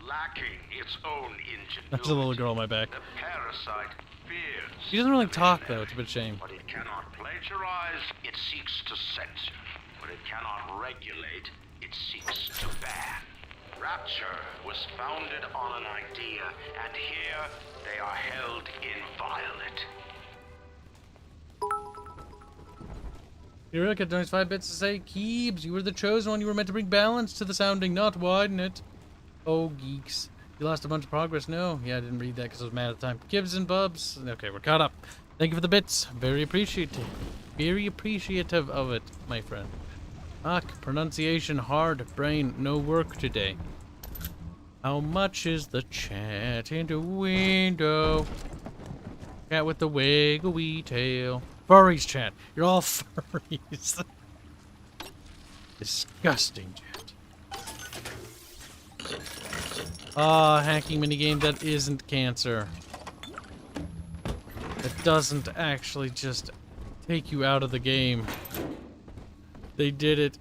Speaker 12: Lacking its own ingenuity.
Speaker 1: That's a little girl on my back.
Speaker 12: The parasite fears.
Speaker 1: She doesn't really talk, though. It's a bit of a shame.
Speaker 12: What it cannot plagiarize, it seeks to censor. What it cannot regulate, it seeks to ban. Rapture was founded on an idea, and here they are held inviolate.
Speaker 1: Eureka donates 5 bits to say, Kibs, you were the chosen one. You were meant to bring balance to the sounding, not widen it. Oh, geeks. You lost a bunch of progress. No. Yeah, I didn't read that because I was mad at the time. Kibs and Bubs. Okay, we're caught up. Thank you for the bits. Very appreciative. Very appreciative of it, my friend. Fuck, pronunciation hard. Brain, no work today. How much is the chat in the window? Cat with the wiggly tail. Furries, chat. You're all furries. Disgusting, chat. Hacking minigame that isn't cancer. It doesn't actually just take you out of the game. They did it.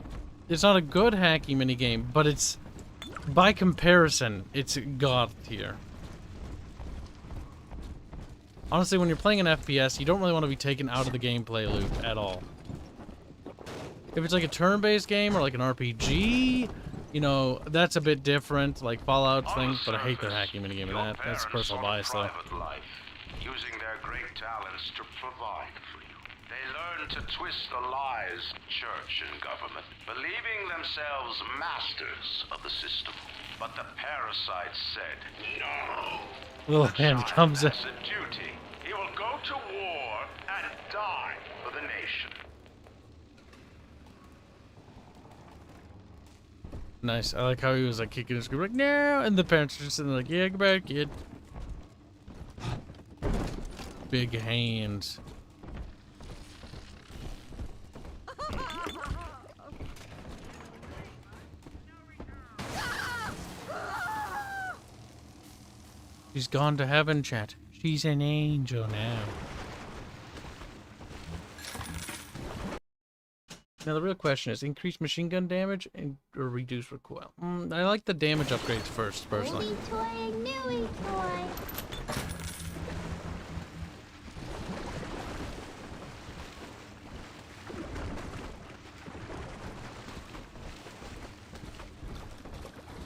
Speaker 1: It's not a good hacking minigame, but it's, by comparison, it's god tier. Honestly, when you're playing an FPS, you don't really want to be taken out of the gameplay loop at all. If it's like a turn-based game or like an RPG, you know, that's a bit different, like Fallout thing, but I hate the hacking minigame of that. That's personal bias, though.
Speaker 12: Life, using their great talents to provide for you. They learn to twist the lies, church and government, believing themselves masters of the system. But the parasite said, no.
Speaker 1: Little hand comes in.
Speaker 12: That's a duty. He will go to war and die for the nation.
Speaker 1: Nice. I like how he was like kicking his group like, no, and the parents are just sitting there like, yeah, go back, kid. Big hands. She's gone to heaven, chat. She's an angel now. Now the real question is, increase machine gun damage or reduce recoil? I like the damage upgrades first, personally.
Speaker 8: Newy toy, newy toy.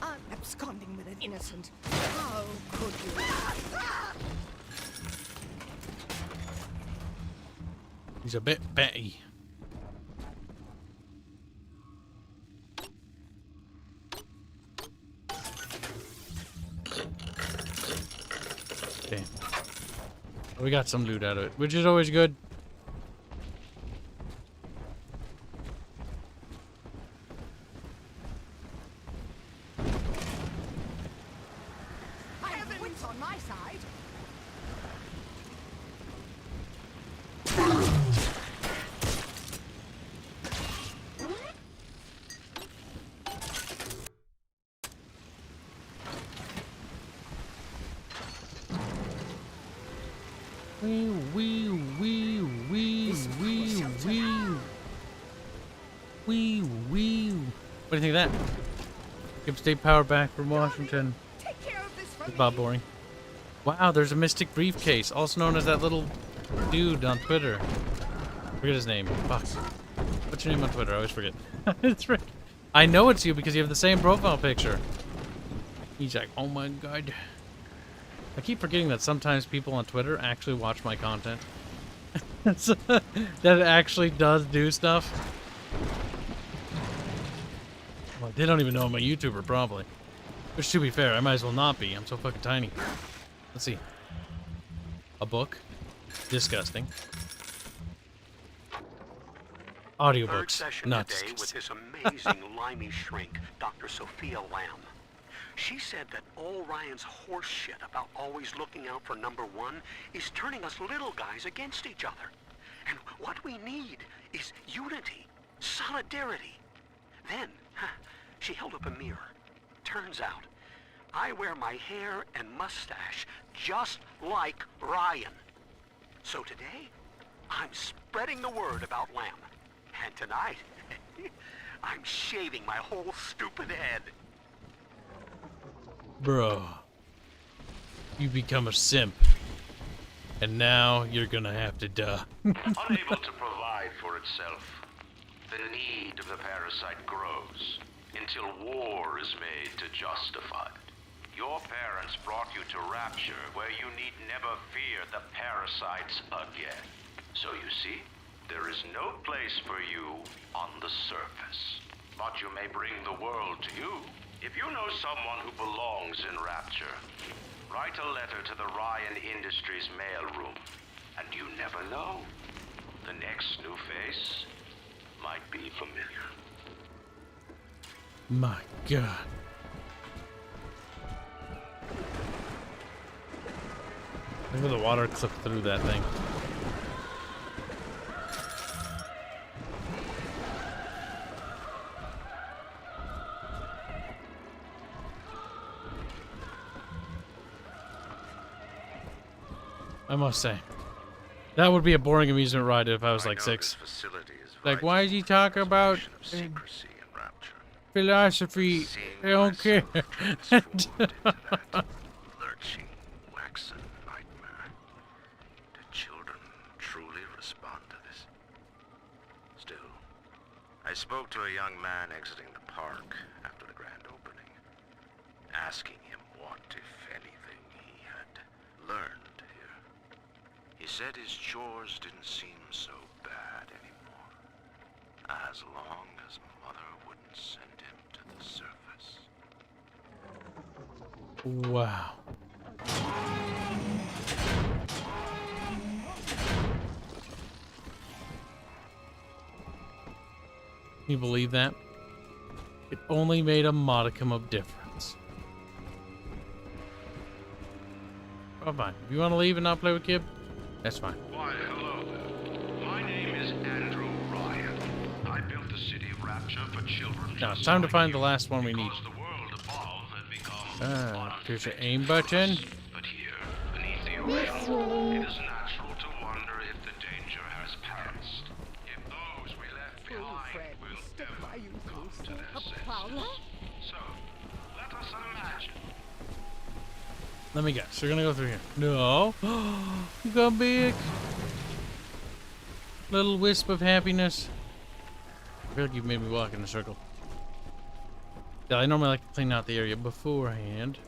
Speaker 5: I'm absconding with an innocent. How could you?
Speaker 1: He's a bit batty. Okay. We got some loot out of it, which is always good.
Speaker 5: I have the wits on my side.
Speaker 1: Wee wee. What do you think of that? Give state power back from Washington. It's about boring. Wow, there's a mystic briefcase, also known as that little dude on Twitter. Forget his name. Fuck. What's your name on Twitter? I always forget. It's right. I know it's you because you have the same profile picture. He's like, oh my god. I keep forgetting that sometimes people on Twitter actually watch my content. That actually does do stuff. Well, they don't even know I'm a YouTuber, probably. Which, to be fair, I might as well not be. I'm so fucking tiny. Let's see. A book. Disgusting. Audiobooks.
Speaker 7: Third session
Speaker 1: Not
Speaker 7: today
Speaker 1: disgusting.
Speaker 7: with this amazing limey shrink, Dr. Sophia Lamb. She said that all Ryan's horse shit about always looking out for number one is turning us little guys against each other. And what we need is unity, solidarity. Then, she held up a mirror. Turns out, I wear my hair and mustache just like Ryan. So today, I'm spreading the word about Lamb. And tonight, I'm shaving my whole stupid head.
Speaker 1: Bro. You become a simp. And now you're gonna have to die.
Speaker 12: Unable to provide for itself, the need of the parasite grows until war is made to justify it. Your parents brought you to Rapture, where you need never fear the parasites again. So you see, there is no place for you on the surface. But you may bring the world to you. If you know someone who belongs in Rapture, write a letter to the Ryan Industries mailroom. And you never know. The next new face might be familiar.
Speaker 1: My god. Look at the water clip through that thing. I must say, that would be a boring amusement ride if I was like 6. Like, why did you talk about philosophy? I don't care.
Speaker 12: Lurching, waxen nightmare. Do children truly respond to this? Still, I spoke to a young man exiting the park after the grand opening, asking him what, if anything, he had learned. He said his chores didn't seem so bad anymore, as long as Mother wouldn't send him to the surface.
Speaker 1: Wow. Can you believe that? It only made a modicum of difference. Oh, fine. If you want to leave and not play with Kib, that's fine.
Speaker 12: Why, hello there. My name is Andrew Ryan. I built the city of Rapture for children.
Speaker 1: Now it's time to find the last one we need.
Speaker 12: The world above had become
Speaker 1: There's an aim button.
Speaker 12: But here, beneath the ocean, it is natural to wonder if the danger has passed. If those we left behind will ever come to their senses. So, let us imagine.
Speaker 1: Let me guess. You're gonna go through here. No. You got big. Little wisp of happiness. I feel like you've made me walk in a circle. Yeah, I normally like to clean out the area beforehand.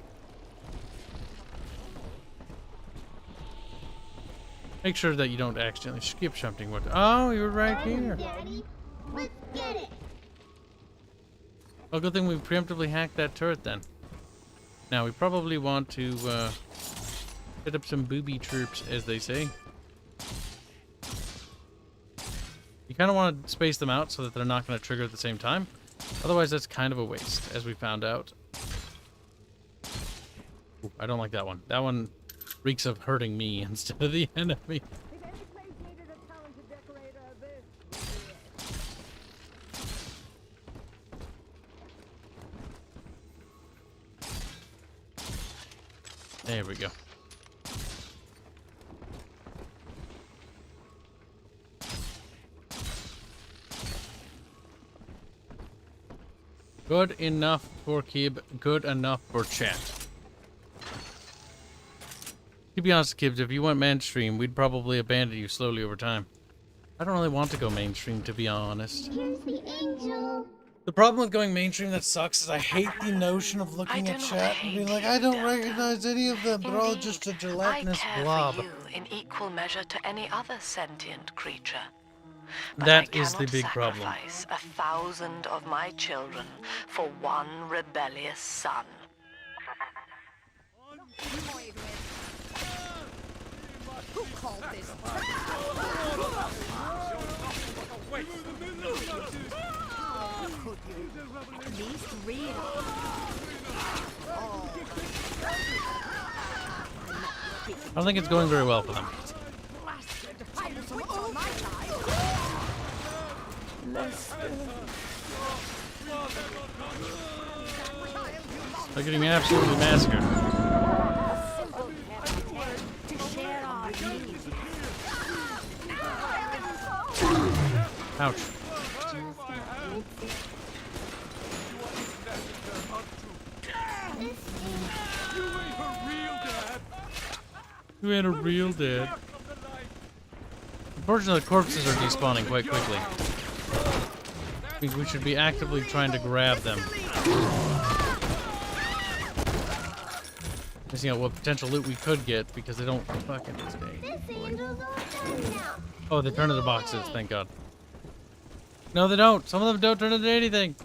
Speaker 1: Make sure that you don't accidentally skip something. Oh, you're right here.
Speaker 8: Daddy, let's get it.
Speaker 1: Well, good thing we preemptively hacked that turret then. Now, we probably want to set up some booby troops, as they say. You kind of want to space them out so that they're not going to trigger at the same time. Otherwise, that's kind of a waste, as we found out. Ooh, I don't like that one. That one reeks of hurting me instead of the enemy. There we go. Good enough for Kib, good enough for chat. To be honest, Kibs, if you went mainstream, we'd probably abandon you slowly over time. I don't really want to go mainstream, to be honest.
Speaker 8: Here's the angel.
Speaker 1: The problem with going mainstream that sucks is I hate the notion of looking at chat and being like, I don't recognize any of them. They're all just a gelatinous blob.
Speaker 14: For you in equal measure to any other sentient creature.
Speaker 1: That is the big problem.
Speaker 14: Sacrifice 1,000 of my children for one rebellious son.
Speaker 5: Who called this? Could you at least read?
Speaker 1: I don't think it's going very well for them. They're getting absolutely massacred. Ouch. You ain't a real dad. Unfortunately, the corpses are despawning quite quickly. I think we should be actively trying to grab them. Missing out what potential loot we could get because they don't fucking stay. Oh, they turn into boxes, thank God. No, they don't. Some of them don't turn into anything.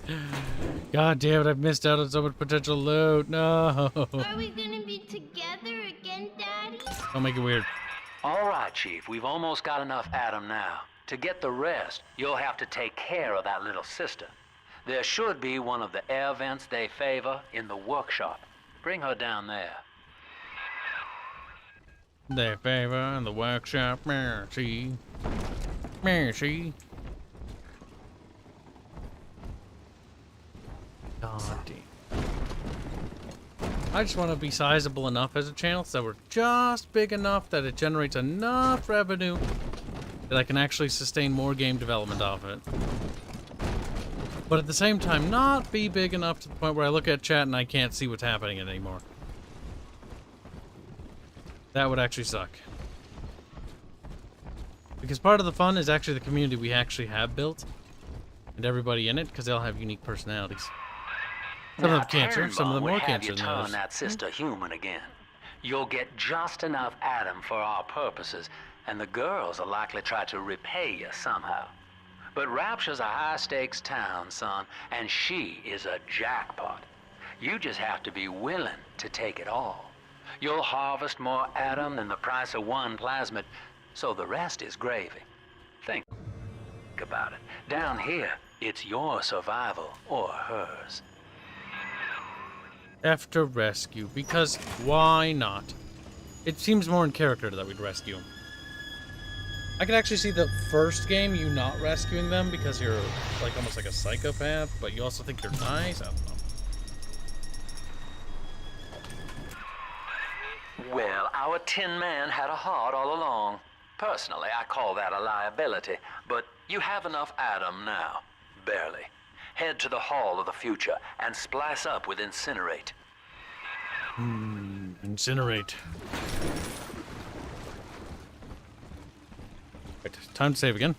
Speaker 1: God damn it, I've missed out on so much potential loot. No.
Speaker 8: Are we gonna be together again, Daddy?
Speaker 1: Don't make it weird.
Speaker 15: All right, Chief, we've almost got enough Adam now. To get the rest, you'll have to take care of that little sister. There should be one of the air vents they favor in the workshop. Bring her down there.
Speaker 1: They favor in the workshop, mercy. Mercy. God damn. I just want to be sizable enough as a channel so we're just big enough that it generates enough revenue that I can actually sustain more game development off it. But at the same time, not be big enough to the point where I look at chat and I can't see what's happening anymore. That would actually suck. Because part of the fun is actually the community we actually have built. And everybody in it, because they all have unique personalities. Some of them cancer, some of them more cancer than others.
Speaker 15: Turn that sister human again. You'll get just enough Adam for our purposes, and the girls will likely try to repay you somehow. But Rapture's a high-stakes town, son, and she is a jackpot. You just have to be willing to take it all. You'll harvest more Adam than the price of one plasmid, so the rest is gravy. Think about it. Down here, it's your survival or hers.
Speaker 1: After rescue, because why not? It seems more in character that we'd rescue him. I could actually see the first game you not rescuing them because you're like almost like a psychopath, but you also think they're nice. I don't know.
Speaker 15: Well, our Tin Man had a heart all along. Personally, I call that a liability, but you have enough Adam now. Barely. Head to the Hall of the Future and splice up with Incinerate.
Speaker 1: Incinerate. Right, time to save again.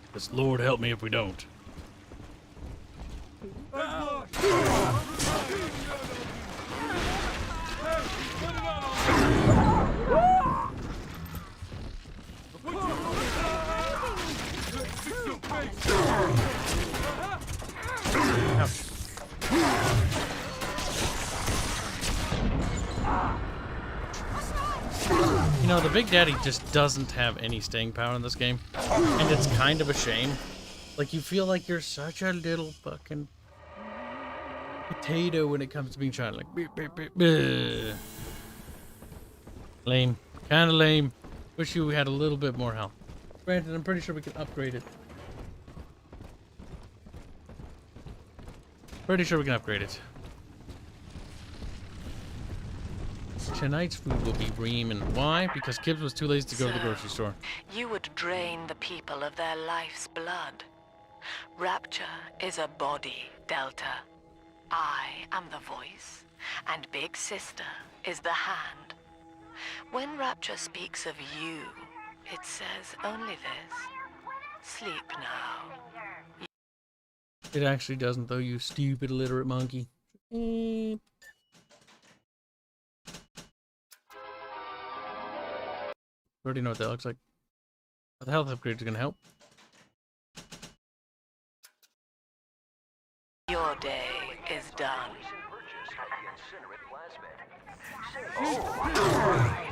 Speaker 1: Because Lord help me if we don't. You know, the Big Daddy just doesn't have any staying power in this game. And it's kind of a shame. Like, you feel like you're such a little fucking potato when it comes to being shot. Like, beep, beep, beep, beep. Lame. Kind of lame. Wish you had a little bit more health. Granted, I'm pretty sure we can upgrade it. Pretty sure we can upgrade it. tonight's food will be ramen. Why? Because Kibs was too lazy to go to the grocery store.
Speaker 14: You would drain the people of their life's blood. Rapture is a body, Delta. I am the voice, and Big Sister is the hand. When Rapture speaks of you, it says only this. Sleep now.
Speaker 1: It actually doesn't, though, you stupid illiterate monkey. Already know what that looks like. The health upgrade is gonna help.
Speaker 14: Your day is done.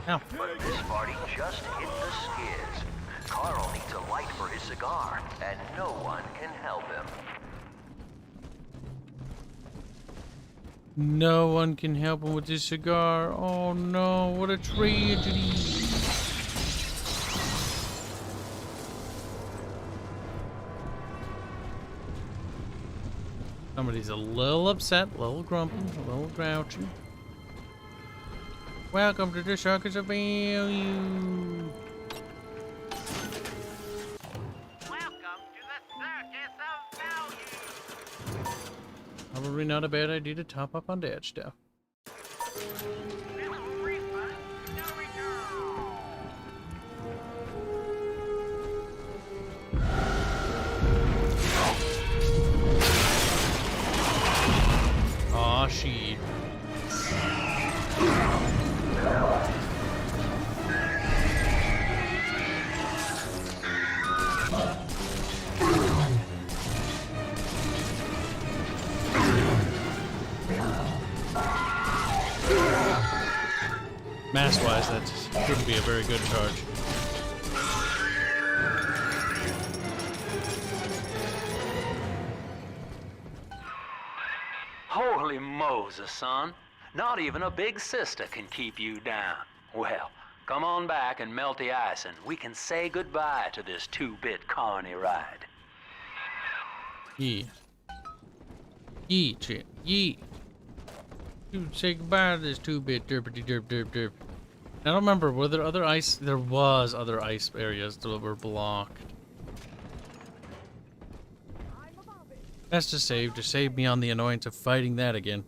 Speaker 19: Ow. But this party just hit the skids. Carl needs a light for his cigar, and no one can help him.
Speaker 1: No one can help him with his cigar. Oh no, what a tragedy. Somebody's a little upset, a little grumpy, a little grouchy. Welcome to the Circus of Value. Probably not a bad idea to top up on dad stuff. Aw, shit. Mass-wise, that shouldn't be a very good charge.
Speaker 15: Holy Moses, son. Not even a big sister can keep you down. Well, come on back and melt the ice and we can say goodbye to this 2-bit carny ride.
Speaker 1: Yeah. Yeah, chip. Yeah. Dude, say goodbye to this 2-bit derpity derp derp derp. I don't remember, were there other ice? There was other ice areas that were blocked. That's to save me on the annoyance of fighting that again.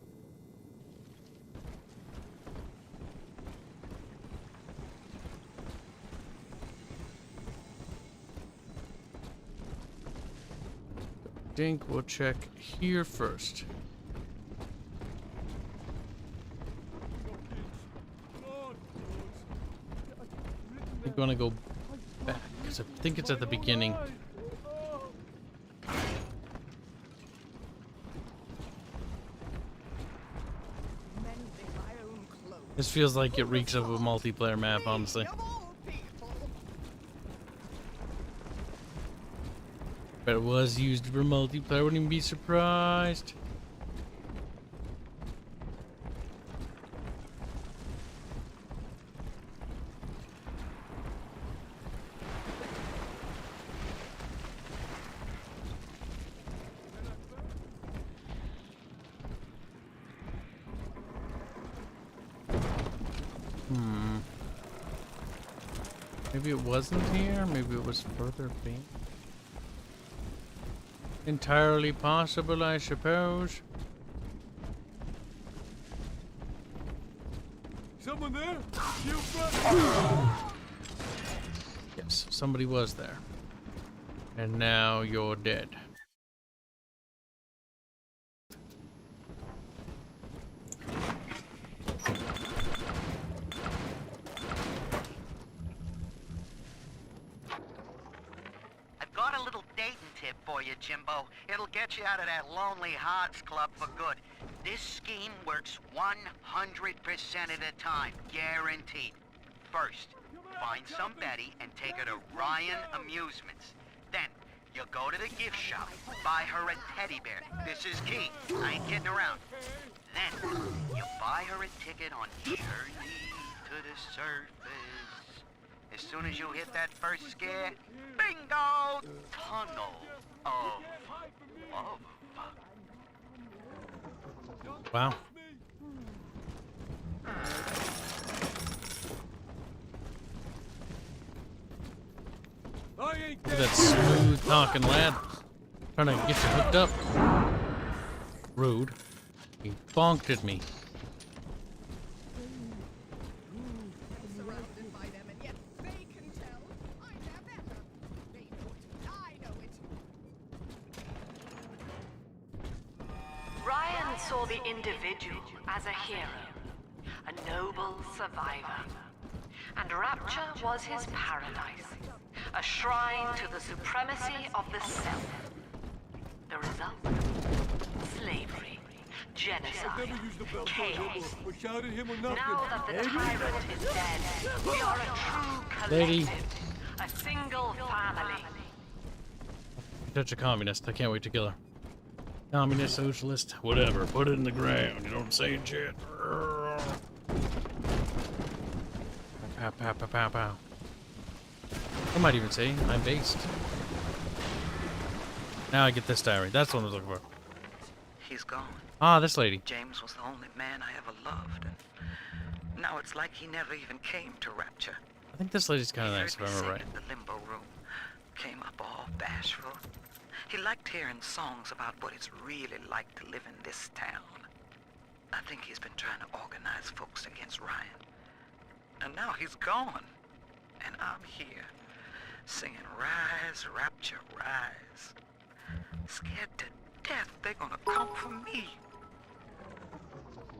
Speaker 1: I think we'll check here first. I'm gonna go back because I think it's at the beginning. This feels like it reeks of a multiplayer map, honestly. But it was used for multiplayer, wouldn't even be surprised. Maybe it wasn't here, maybe it was further back. Entirely possible, I suppose.
Speaker 9: Someone there?
Speaker 1: Yes, somebody was there. And now you're dead.
Speaker 6: For you, Jimbo. It'll get you out of that Lonely Hearts Club for good. This scheme works 100% of the time, guaranteed. First, find some Betty and take her to Ryan Amusements. Then, you go to the gift shop, buy her a teddy bear. This is key. I ain't kidding around. Then, you buy her a ticket on Journey to the Surface. As soon as you hit that first scare, bingo! Tunnel of love.
Speaker 1: Wow.
Speaker 9: I ain't
Speaker 1: Look at that smooth talking lad. Trying to get you hooked up. Rude. He bonked at me.
Speaker 5: Surrounded by them, and yet they can tell I'm their better. They know it. I know it.
Speaker 14: Ryan saw the individual as a hero, a noble survivor. And Rapture was his paradise, a shrine to the supremacy of the self. The result? Slavery, genocide, chaos. Now that the tyrant is dead, we are a true collective, a single family.
Speaker 1: Touch a communist. I can't wait to kill her. Communist, socialist, whatever. Put it in the ground. You know what I'm saying, chat? Pow, pow, pow, pow, pow. I might even say I'm based. Now I get this diary. That's what I was looking for.
Speaker 6: He's gone.
Speaker 1: Ah, this lady.
Speaker 6: James was the only man I ever loved, and now it's like he never even came to Rapture.
Speaker 1: I think this lady's kind of nice, if I remember right.
Speaker 6: In the limbo room, came up all bashful. He liked hearing songs about what it's really like to live in this town. I think he's been trying to organize folks against Ryan. And now he's gone. And I'm here, singing Rise, Rapture, Rise. Scared to death they're gonna come for me.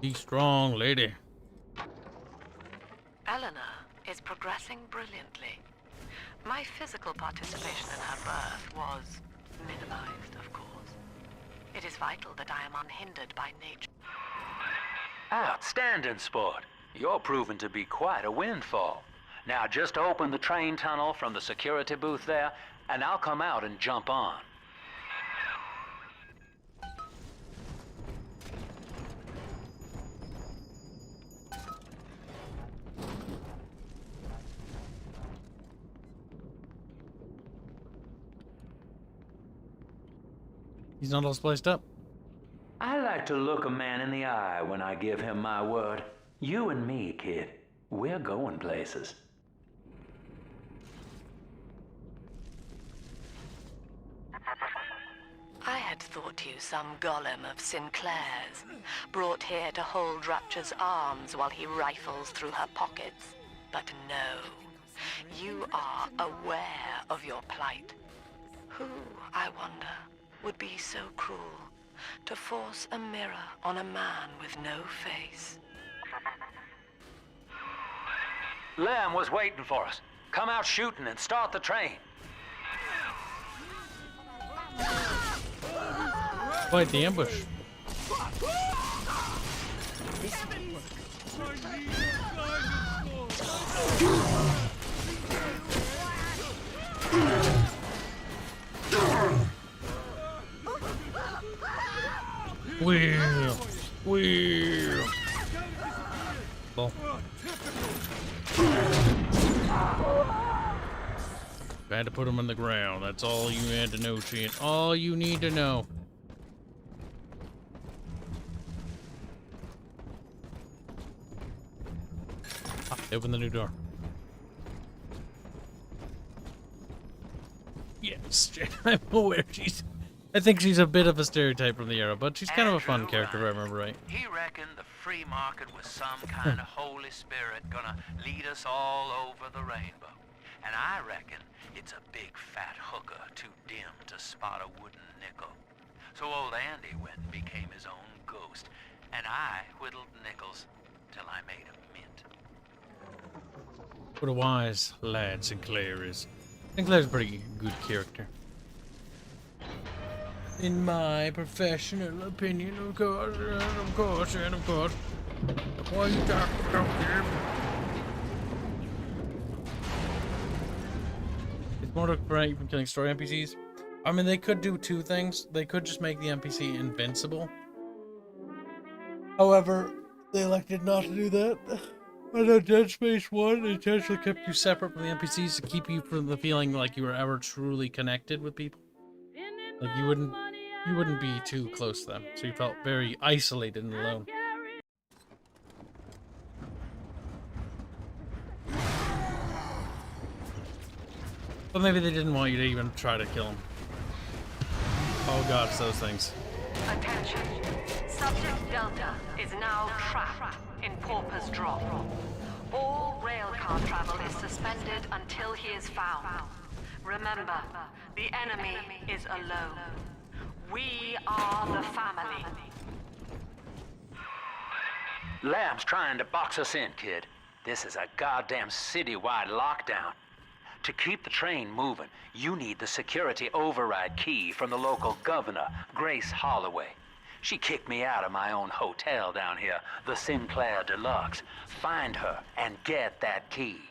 Speaker 1: Be strong, lady.
Speaker 14: Eleanor is progressing brilliantly. My physical participation in her birth was minimized, of course. It is vital that I am unhindered by nature.
Speaker 15: Outstanding, sport. You're proving to be quite a windfall. Now just open the train tunnel from the security booth there, and I'll come out and jump on.
Speaker 1: He's not all spliced up.
Speaker 15: I like to look a man in the eye when I give him my word. You and me, kid. We're going places.
Speaker 14: I had thought you some golem of Sinclair's, brought here to hold Rapture's arms while he rifles through her pockets. But no, you are aware of your plight. Who, I wonder, would be so cruel to force a mirror on a man with no face?
Speaker 15: Lamb was waiting for us. Come out shooting and start the train.
Speaker 1: Quite the ambush. Wheel. Well. Had to put him on the ground. That's all you had to know, Chin. All you need to know. Open the new door. Yes, I'm aware I think she's a bit of a stereotype from the era, but she's kind of a fun character, if I remember right.
Speaker 11: He reckoned the free market was some kind of Holy Spirit gonna lead us all over the rainbow. And I reckon it's a big fat hooker too dim to spot a wooden nickel. So old Andy went and became his own ghost, and I whittled nickels till I made a mint.
Speaker 1: What a wise lad Sinclair is. Sinclair's a pretty good character. In my professional opinion, of course. Why are you talking about him? It's more to prevent you from killing story NPCs. I mean, they could do two things. They could just make the NPC invincible. However, they elected not to do that. I know Dead Space 1 intentionally kept you separate from the NPCs to keep you from the feeling like you were ever truly connected with people. Like you wouldn't be too close to them, so you felt very isolated and alone. But maybe they didn't want you to even try to kill him. Oh god, it's those things.
Speaker 14: Attention. Subject Delta is now trapped in Pauper's Drop. All railcar travel is suspended until he is found. Remember, the enemy is alone. We are the family.
Speaker 15: Lamb's trying to box us in, kid. This is a goddamn citywide lockdown. To keep the train moving, you need the security override key from the local governor, Grace Holloway. She kicked me out of my own hotel down here, the Sinclair Deluxe. Find her and get that key.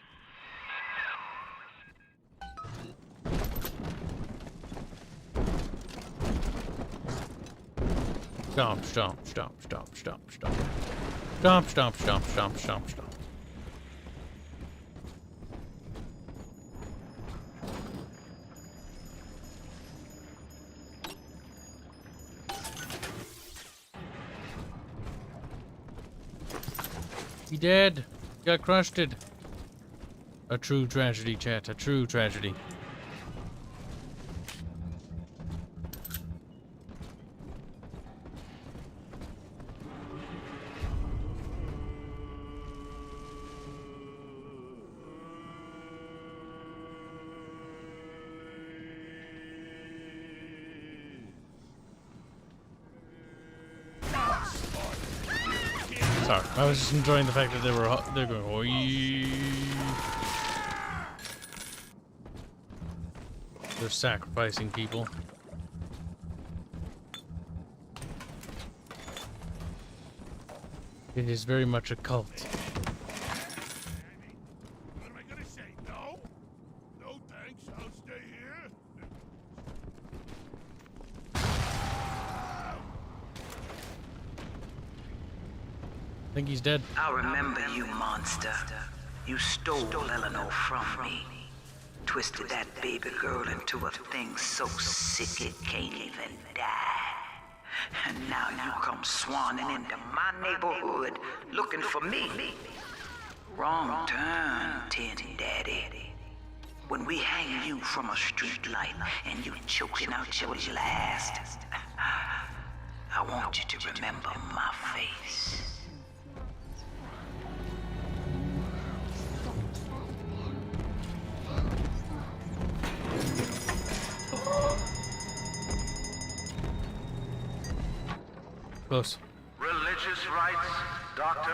Speaker 1: Stomp, stomp, stomp, stomp, stomp, stomp. Stomp, stomp, stomp, stomp, stomp, stomp. He dead. Got crushed. A true tragedy, chat. A true tragedy. Sorry, I was just enjoying the fact that they're going. Oi. They're sacrificing people. It is very much a cult.
Speaker 9: What am I gonna say? No? No thanks, I'll stay here.
Speaker 1: I think he's dead.
Speaker 4: I remember you, monster. You stole Eleanor from me. Twisted that baby girl into a thing so sick it can't even die. And now you come swanning into my neighborhood looking for me. Wrong turn, Tin Daddy. When we hang you from a street light and you choking out your last, I want you to remember my face.
Speaker 1: Close.
Speaker 12: Religious rites, Doctor?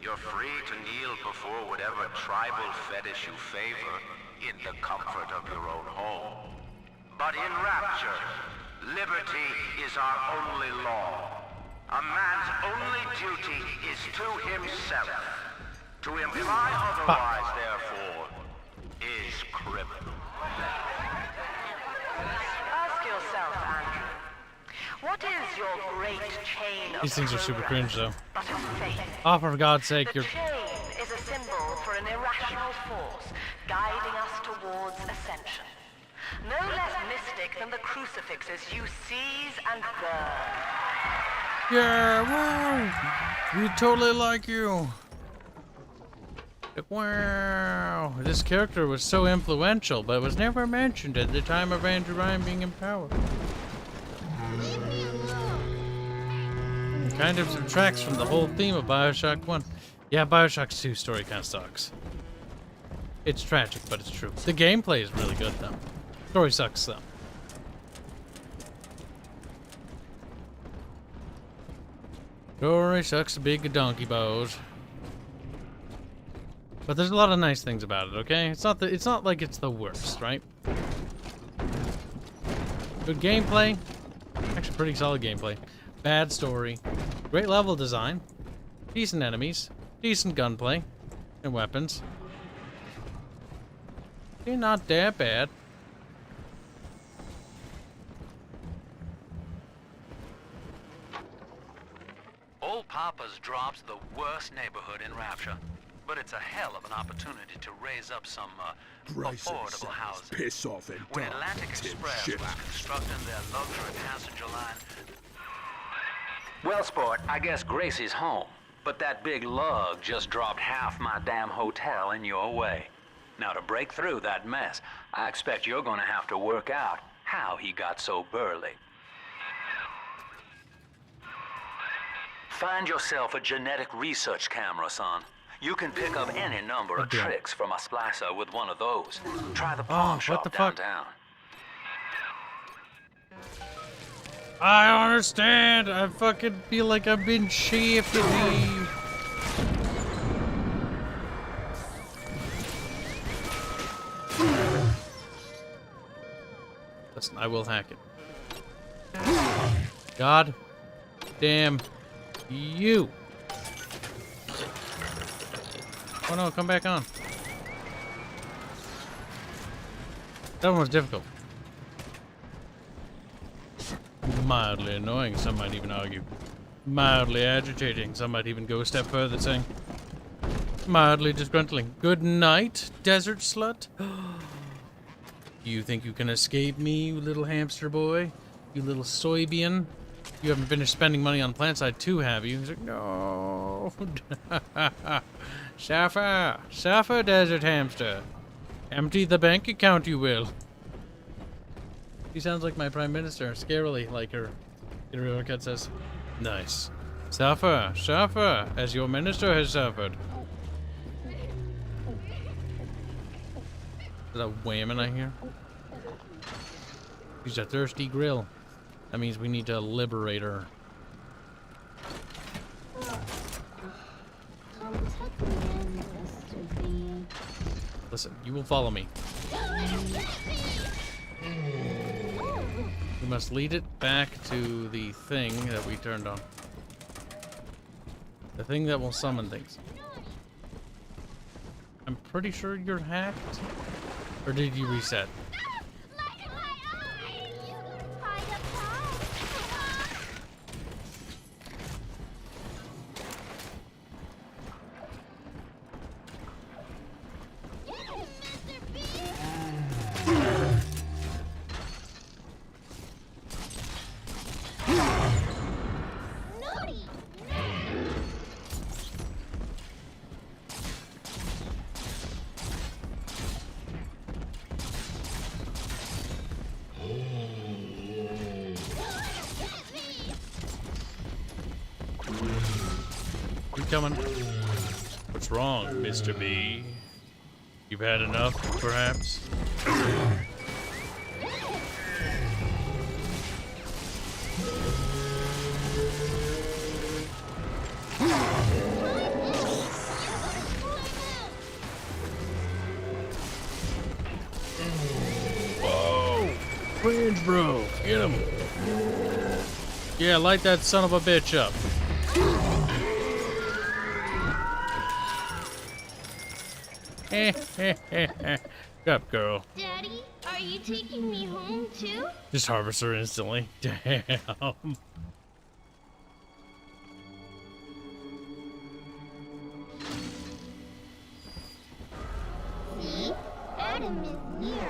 Speaker 12: You're free to kneel before whatever tribal fetish you favor in the comfort of your own home. But in Rapture, liberty is our only law. A man's only duty is to himself. To imply otherwise, therefore, is criminal.
Speaker 14: Ask yourself, Andrew. What is your great chain of
Speaker 1: These things are super cringe, though.
Speaker 14: but of faith?
Speaker 1: Oh, for God's sake,
Speaker 14: The
Speaker 1: you're.
Speaker 14: chain is a symbol for an irrational force guiding us towards ascension. No less mystic than the crucifixes you seize and burn.
Speaker 1: Yeah, wow! We totally like you. Like, wow! This character was so influential, but was never mentioned at the time of Andrew Ryan being in power. Kind of subtracts from the whole theme of BioShock 1. Yeah, BioShock 2 story kind of sucks. It's tragic, but it's true. The gameplay is really good, though. Story sucks, though. Story sucks big donkey balls. But there's a lot of nice things about it, okay? It's not like it's the worst, right? Good gameplay. Actually, pretty solid gameplay. Bad story. Great level design. Decent enemies. Decent gunplay. And weapons. Okay, not that bad.
Speaker 11: Old Papa's Drop's the worst neighborhood in Rapture, but it's a hell of an opportunity to raise up some
Speaker 9: Prices,
Speaker 11: affordable housing.
Speaker 9: piss off and
Speaker 11: When
Speaker 9: dump,
Speaker 11: Atlantic
Speaker 9: tin
Speaker 11: Express
Speaker 9: shit.
Speaker 11: was constructing their luxury passenger line,
Speaker 15: Well, sport, I guess Gracie's home. But that big lug just dropped half my damn hotel in your way. Now, to break through that mess, I expect you're gonna have to work out how he got so burly. Find yourself a genetic research camera, son. You can pick up any number of tricks from a splicer with one of those. Try the pawn shop downtown.
Speaker 1: I don't understand. I fucking feel like I've been shafted. Listen, I will hack it. God damn you. Oh no, come back on. That one was difficult. Mildly annoying, some might even argue. Mildly agitating, some might even go a step further, saying. Mildly disgruntling. Good night, desert slut. You think you can escape me, you little hamster boy? You little soybean? You haven't finished spending money on Plantside too, have you? He's like, no. Suffer, desert hamster. Empty the bank account, you will. He sounds like my prime minister, scarily like her. Cut says, nice. Suffer, as your minister has suffered. Is that a whammon I hear? She's a thirsty grill. That means we need to liberate her. Listen, you will follow me. We must lead it back to the thing that we turned on. The thing that will summon things. I'm pretty sure you're hacked. Or did you reset? Coming. What's wrong, Mr. B? You've had enough, perhaps? Whoa! Cringe, bro! Get him! Yeah, light that son of a bitch up. Up, girl.
Speaker 8: Daddy, are you taking me home too?
Speaker 1: Just harvest her instantly. Damn.
Speaker 8: See? Adam is near.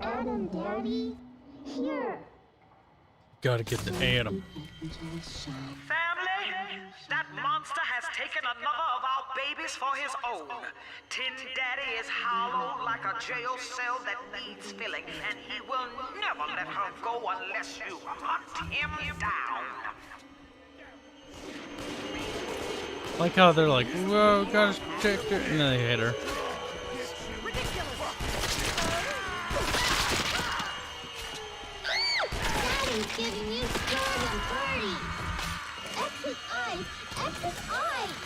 Speaker 8: Adam, Daddy. Here.
Speaker 1: Gotta get the Adam.
Speaker 4: Family, that monster has taken another of our babies for his own. Tin Daddy is hollow like a jail cell that needs filling, and he will never let her go unless you hunt him down.
Speaker 1: Like how they're like, whoa, gotta check it, and then they hit her.
Speaker 8: Daddy's giving you strong party. Exit eyes, exit eyes.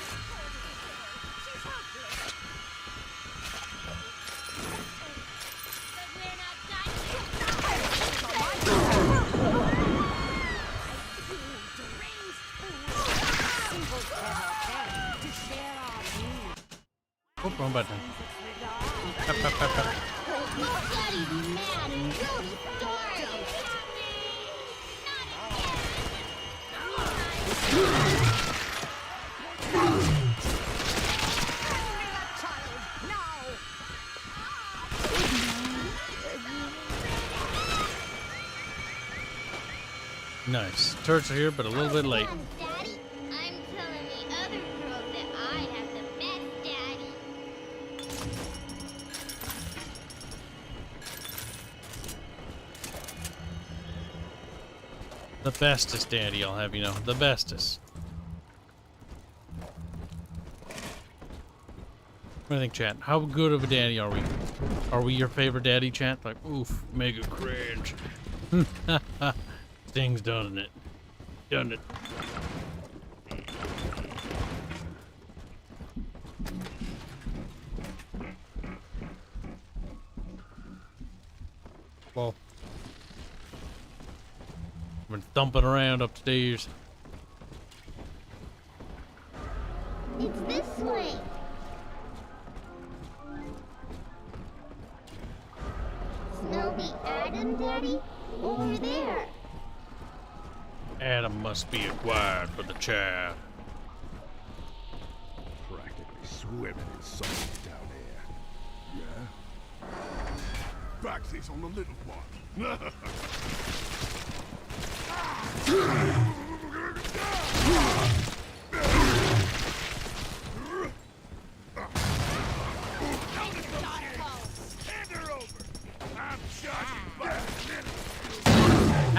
Speaker 1: Oh, wrong button.
Speaker 8: Daddy's mad and Jody story.
Speaker 1: Nice. Turrets are here, but a little bit late.
Speaker 8: Daddy, I'm telling the other girls that I have the best daddy.
Speaker 1: The bestest daddy, I'll have you know. The bestest. What do you think, chat? How good of a daddy are we? Are we your favorite daddy, chat? Like, oof, mega cringe. Sting's done it. Done it. Well, I've been thumping around upstairs.
Speaker 8: It's this way. Snowy Adam, Daddy? Over there.
Speaker 1: Adam must be acquired for the child.
Speaker 9: Practically swimming in sauce down there. Yeah? Backseat's on the little one.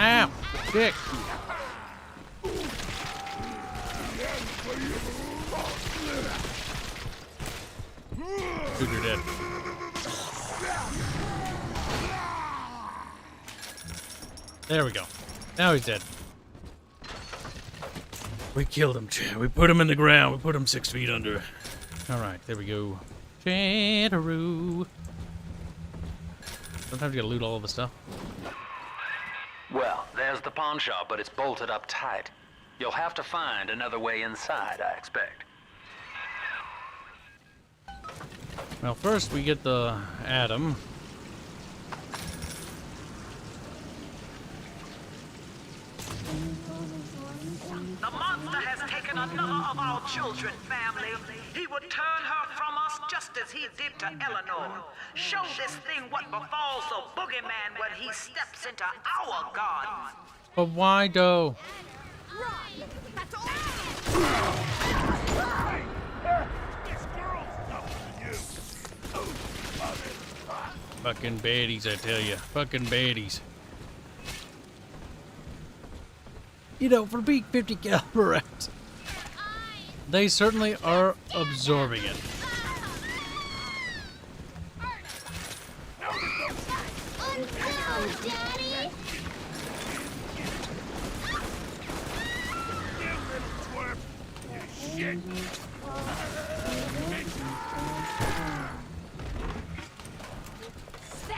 Speaker 1: Ow! Dick! Dude, you're dead. There we go. Now he's dead. We killed him, Chad. We put him in the ground. We put him 6 feet under. Alright, there we go. Chatteroo. Sometimes you gotta loot all of the stuff.
Speaker 15: Well, there's the pawn shop, but it's bolted up tight. You'll have to find another way inside, I expect.
Speaker 1: Well, first we get the Adam.
Speaker 4: The monster has taken another of our children, family. He would turn her from us just as he did to Eleanor. Show this thing what befalls the boogeyman when he steps into our garden.
Speaker 1: But why though? Fucking baddies, I tell you. Fucking baddies. You know, for being 50 caliber rounds, they certainly are absorbing it.
Speaker 8: Daddy!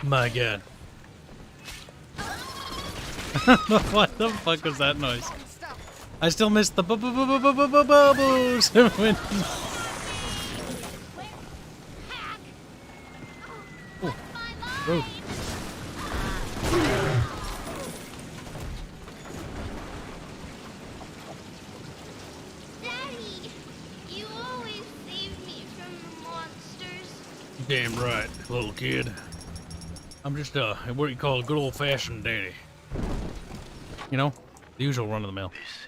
Speaker 1: My God. What the fuck was that noise? I still missed the bubbles. Oh.
Speaker 8: Daddy, you always save me from the monsters.
Speaker 1: Damn right, little kid. I'm just what you call a good old-fashioned daddy. You know, the usual run-of-the-mill.
Speaker 16: This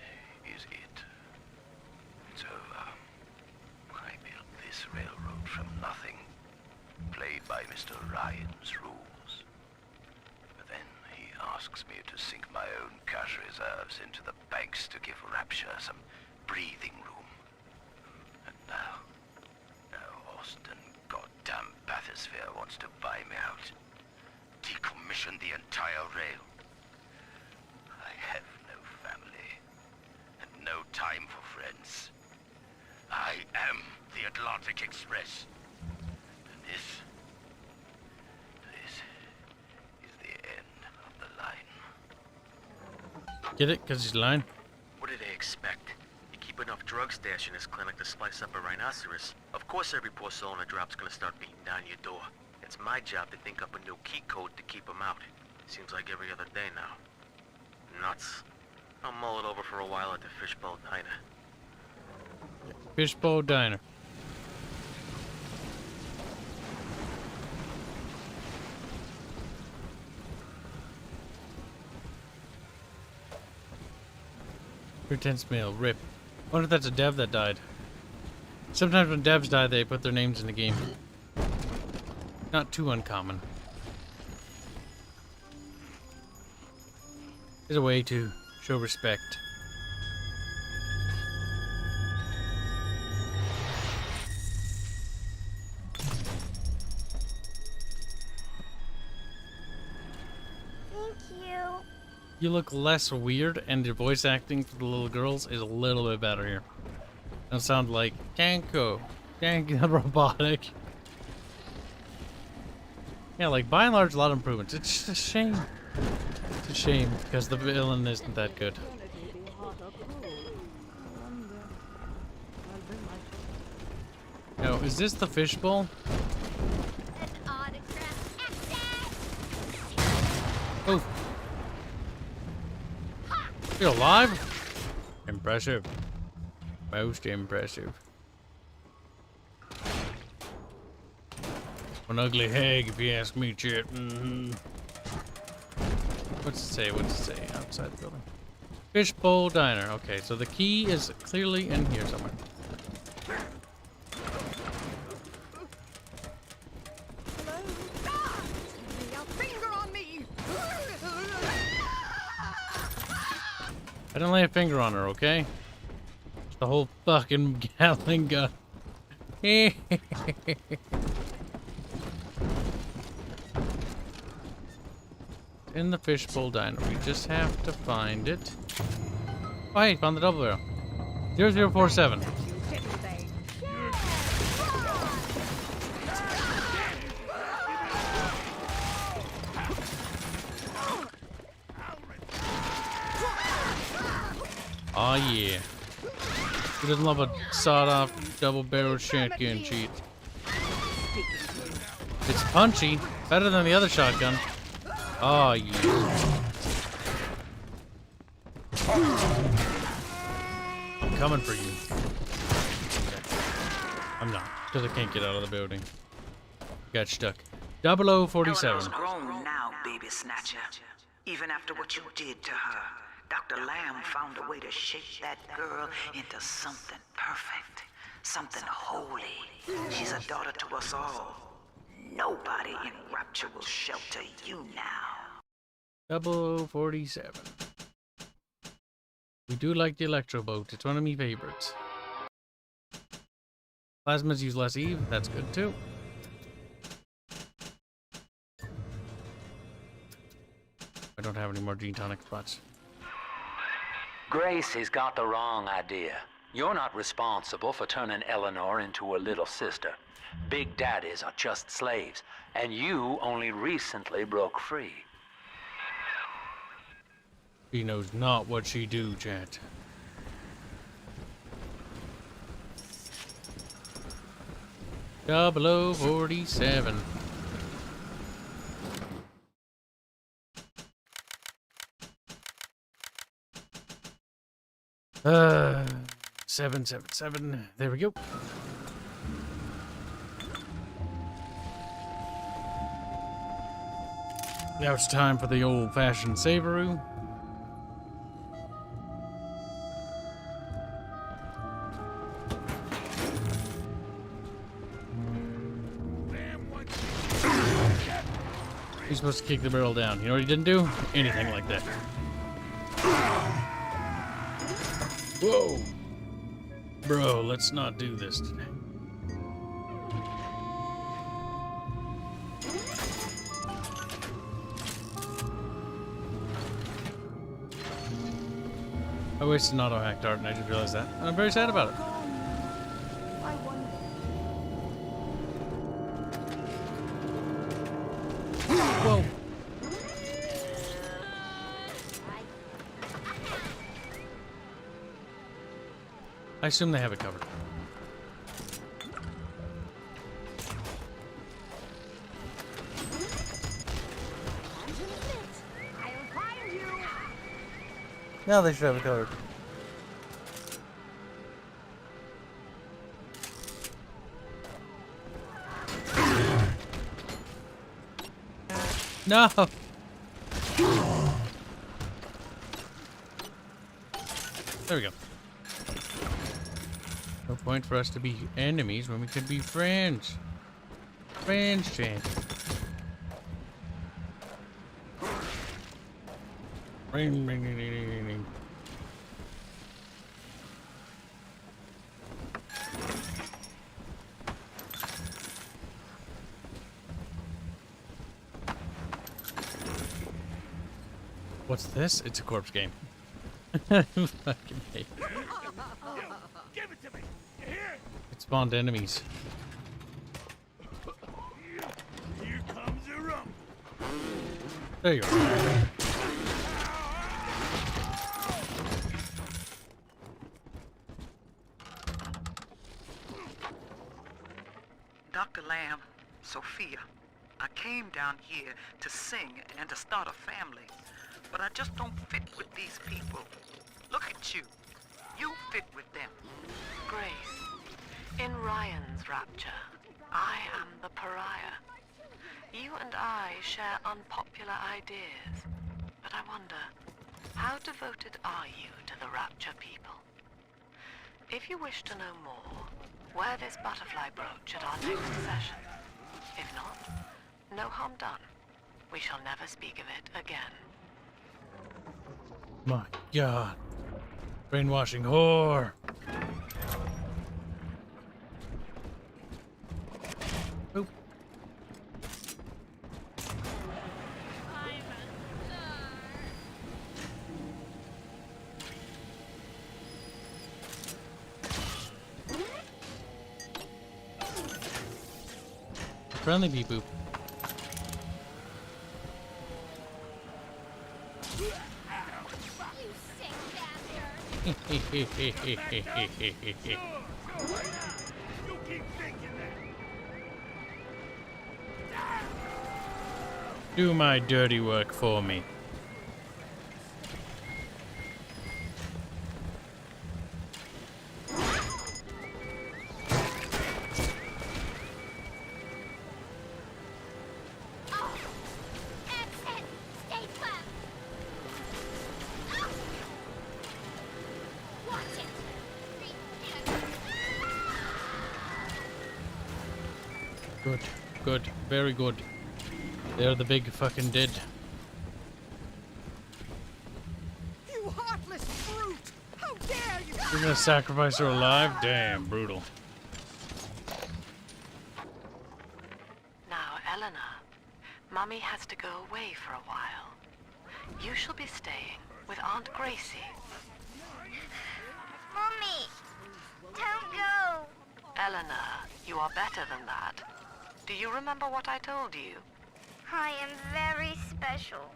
Speaker 16: is it. So, I built this railroad from nothing, played by Mr. Ryan's rules. But then he asks me to sink my own cash reserves into the banks to give Rapture some breathing room. And now Austin goddamn Bathysphere wants to buy me out. Decommission the entire rail. I have no family, and no time for friends. I am the Atlantic Express. And this is the end of the line.
Speaker 1: Get it? Because he's lying?
Speaker 3: What do they expect? You keep enough drug stash in this clinic to slice up a rhinoceros. Of course every poor soul in a drop's gonna start beating down your door. It's my job to think up a new key code to keep them out. Seems like every other day now. Nuts. I'll mull it over for a while at the Fishbowl Diner.
Speaker 1: Fishbowl Diner. Intense meal. Rip. Wonder if that's a dev that died. Sometimes when devs die, they put their names in the game. Not too uncommon. It's a way to show respect.
Speaker 2: Thank you.
Speaker 1: You look less weird, and your voice acting for the little girls is a little bit better here. Don't sound like Kanko. Kanko robotic. Yeah, like by and large, a lot of improvements. It's just a shame. It's a shame because the villain isn't that good. Now, is this the fishbowl? Oh. You're alive? Impressive. Most impressive. An ugly hag, if you ask me, Chip. What's it say? What's it say? Outside the building. Fishbowl Diner. Okay, so the key is clearly in here somewhere. I didn't lay a finger on her, okay? It's the whole fucking Gatling gun. In the fishbowl diner. We just have to find it. Oh, hey, found the double barrel. 0047. Oh yeah. Who doesn't love a sawed-off double-barreled shotgun cheat? It's punchy, better than the other shotgun. Oh yeah. I'm coming for you. I'm not, because I can't get out of the building. Got stuck. 0047.
Speaker 4: Eleanor's grown now, baby snatcher. Even after what you did to her. Dr. Lamb found a way to shape that girl into something perfect, something holy. She's a daughter to us all. Nobody in Rapture will shelter you now.
Speaker 1: 0047. We do like the electro boat. It's one of my favorites. Plasmas use less Eve. That's good too. I don't have any more gene tonic spots.
Speaker 15: Grace has got the wrong idea. You're not responsible for turning Eleanor into a little sister. Big daddies are just slaves, and you only recently broke free.
Speaker 1: She knows not what she do, chat. 0047. Uh, 777. There we go. Now it's time for the old-fashioned Savoroo. He's supposed to kick the barrel down. You know what he didn't do? Anything like that. Whoa! Bro, let's not do this today. I wasted an auto-hack dart and I just realized that. And I'm very sad about it. Whoa! I assume they have it covered. Now they should have it covered. No! There we go. No point for us to be enemies when we could be friends. Friends, chat. Ring, ring, ring, ring, ring, ring. What's this? It's a corpse game. Fucking hate.
Speaker 9: Give it to me. You hear
Speaker 1: It spawned enemies.
Speaker 9: it? Here comes a rumble.
Speaker 1: There you go.
Speaker 6: Dr. Lamb, Sophia, I came down here to sing and to start a family, but I just don't fit with these people. Look at you. You fit with them.
Speaker 14: Grace, in Ryan's rapture, I am the pariah. You and I share unpopular ideas, but I wonder, how devoted are you to the rapture people? If you wish to know more, wear this butterfly brooch at our next session. If not, no harm done. We shall never speak of it again.
Speaker 1: My God. Brainwashing whore. Oop. Friendly beep boop. Do my dirty work for me. Good, good, very good. They're the big fucking dead.
Speaker 5: You heartless brute! How dare you!
Speaker 1: You're gonna sacrifice her alive? Damn, brutal.
Speaker 14: Now, Eleanor, Mummy has to go away for a while. You shall be staying with Aunt Gracie.
Speaker 2: Mommy, don't go.
Speaker 14: Eleanor, you are better than that. Do you remember what I told you?
Speaker 2: I am very special.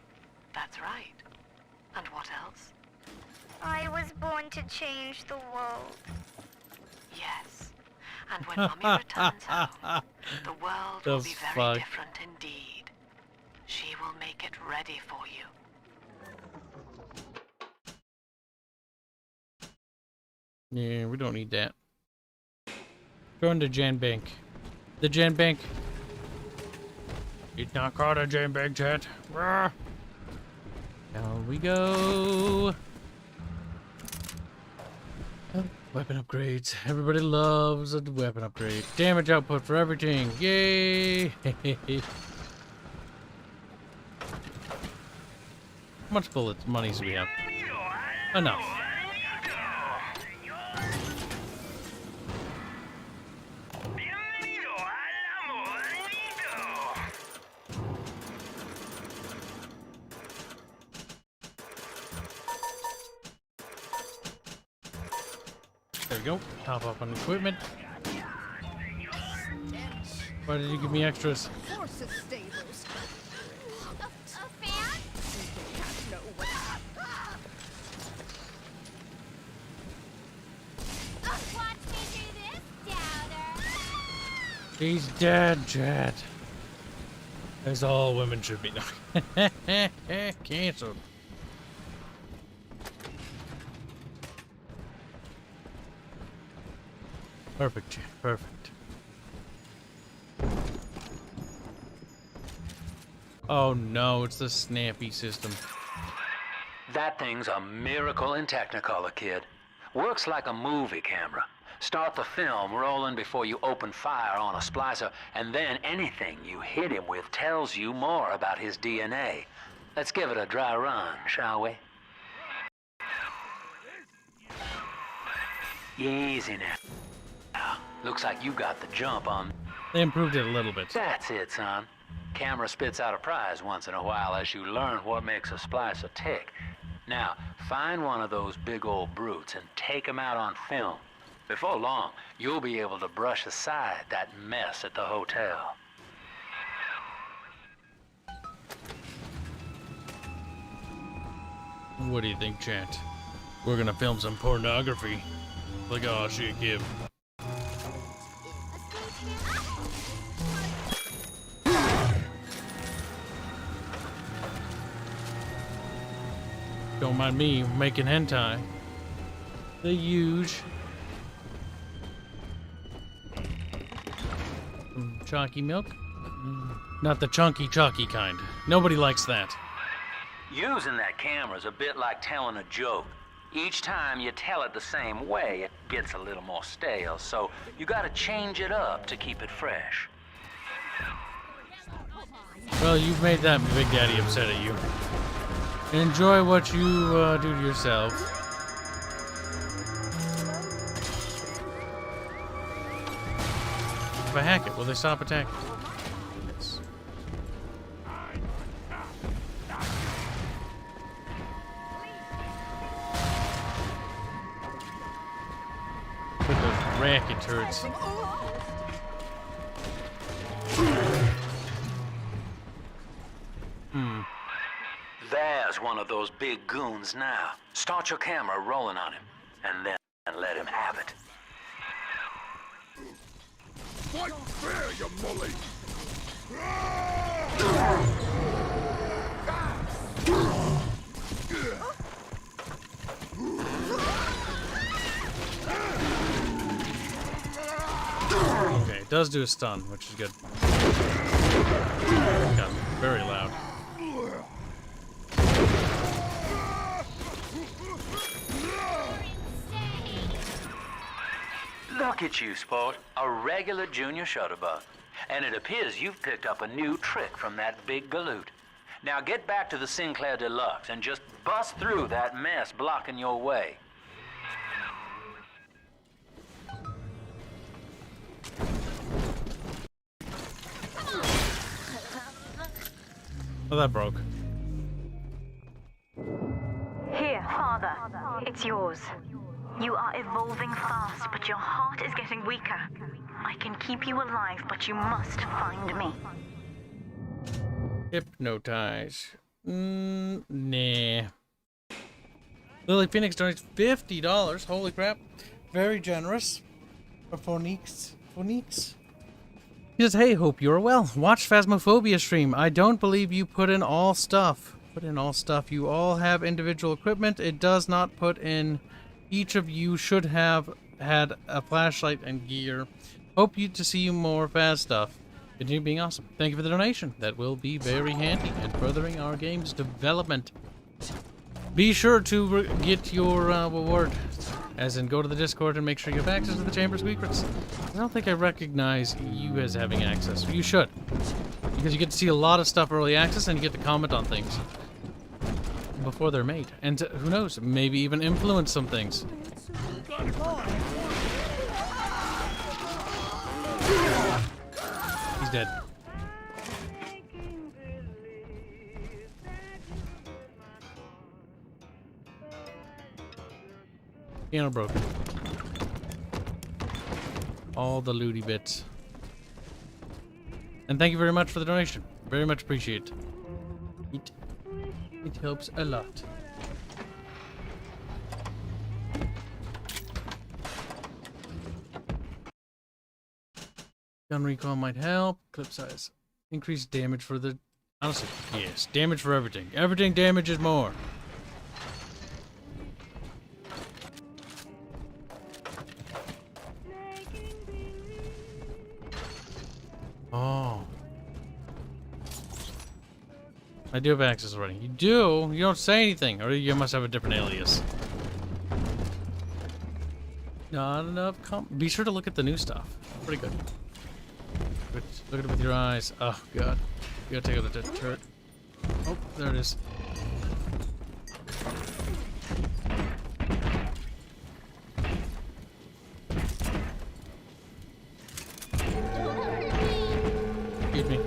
Speaker 14: That's right. And what else?
Speaker 2: I was born to change the world.
Speaker 14: Yes. And when Mummy returns home, the world will be very different indeed. She will make it ready for you.
Speaker 1: Yeah, we don't need that. Join the Gen Bank. The Gen Bank. It's not called a Gen Bank, chat. Rah. Down we go. Oh, weapon upgrades. Everybody loves a weapon upgrade. Damage output for everything. Yay! How much bullets, monies do we have? Enough. There we go. Top up on equipment. Why did you give me extras?
Speaker 5: Horses stables.
Speaker 2: A fan?
Speaker 5: No way.
Speaker 2: Watch me do this, doubter.
Speaker 1: He's dead, Chad. As all women should be. Cancelled. Perfect, Chad. Perfect. Oh no, it's the snappy system.
Speaker 15: That thing's a miracle in Technicolor, kid. Works like a movie camera. Start the film rolling before you open fire on a splicer, and then anything you hit him with tells you more about his DNA. Let's give it a dry run, shall we? Easy now. Looks like you got the jump on.
Speaker 1: They improved it a little bit.
Speaker 15: That's it, son. Camera spits out a prize once in a while as you learn what makes a splicer tick. Now, find one of those big old brutes and take him out on film. Before long, you'll be able to brush aside that mess at the hotel.
Speaker 1: What do you think, chat? We're gonna film some pornography. Like, oh shit, Kib. Don't mind me making hentai. The huge. Chalky milk? Not the chunky chalky kind. Nobody likes that.
Speaker 15: Using that camera is a bit like telling a joke. Each time you tell it the same way, it gets a little more stale, so you gotta change it up to keep it fresh.
Speaker 1: Well, you've made that Big Daddy upset at you. Enjoy what you do to yourself. If I hack it, will they stop attacking? Yes. Put those racket turrets.
Speaker 15: There's one of those big goons now. Start your camera rolling on him, and then let him have it.
Speaker 9: Fight fair, you mully!
Speaker 1: Okay, it does do a stun, which is good. Got very loud.
Speaker 15: Look at you, sport. A regular junior shutterbug. And it appears you've picked up a new trick from that big galoot. Now get back to the Sinclair Deluxe and just bust through that mess blocking your way.
Speaker 1: Oh, that broke.
Speaker 13: Here, Father. It's yours. You are evolving fast, but your heart is getting weaker. I can keep you alive, but you must find me.
Speaker 1: Hypnotize. Nah. Lily Phoenix donates $50. Holy crap. Very generous. For Phoniques. He says, hey, hope you're well. Watch Phasmophobia stream. I don't believe you put in all stuff. You all have individual equipment. It does not put in... Each of you should have had a flashlight and gear. Hope to see you more Phas stuff. Continue being awesome. Thank you for the donation. That will be very handy in furthering our game's development. Be sure to get your reward. As in, go to the Discord and make sure you have access to the Chamber Secrets. I don't think I recognize you as having access. You should. Because you get to see a lot of stuff early access and you get to comment on things before they're made. And who knows, maybe even influence some things. He's dead. Piano broken. All the looty bits. And thank you very much for the donation. Very much appreciate it. It helps a lot. Gun recall might help. Clip size. Increased damage for the... Honestly, yes. Damage for everything. Everything damages more. Oh. I do have access already. You do? You don't say anything. Or you must have a different alias. Not enough be sure to look at the new stuff. Pretty good. Look at it with your eyes. Oh god. You gotta take out the turret. Oh, there it is. Excuse me.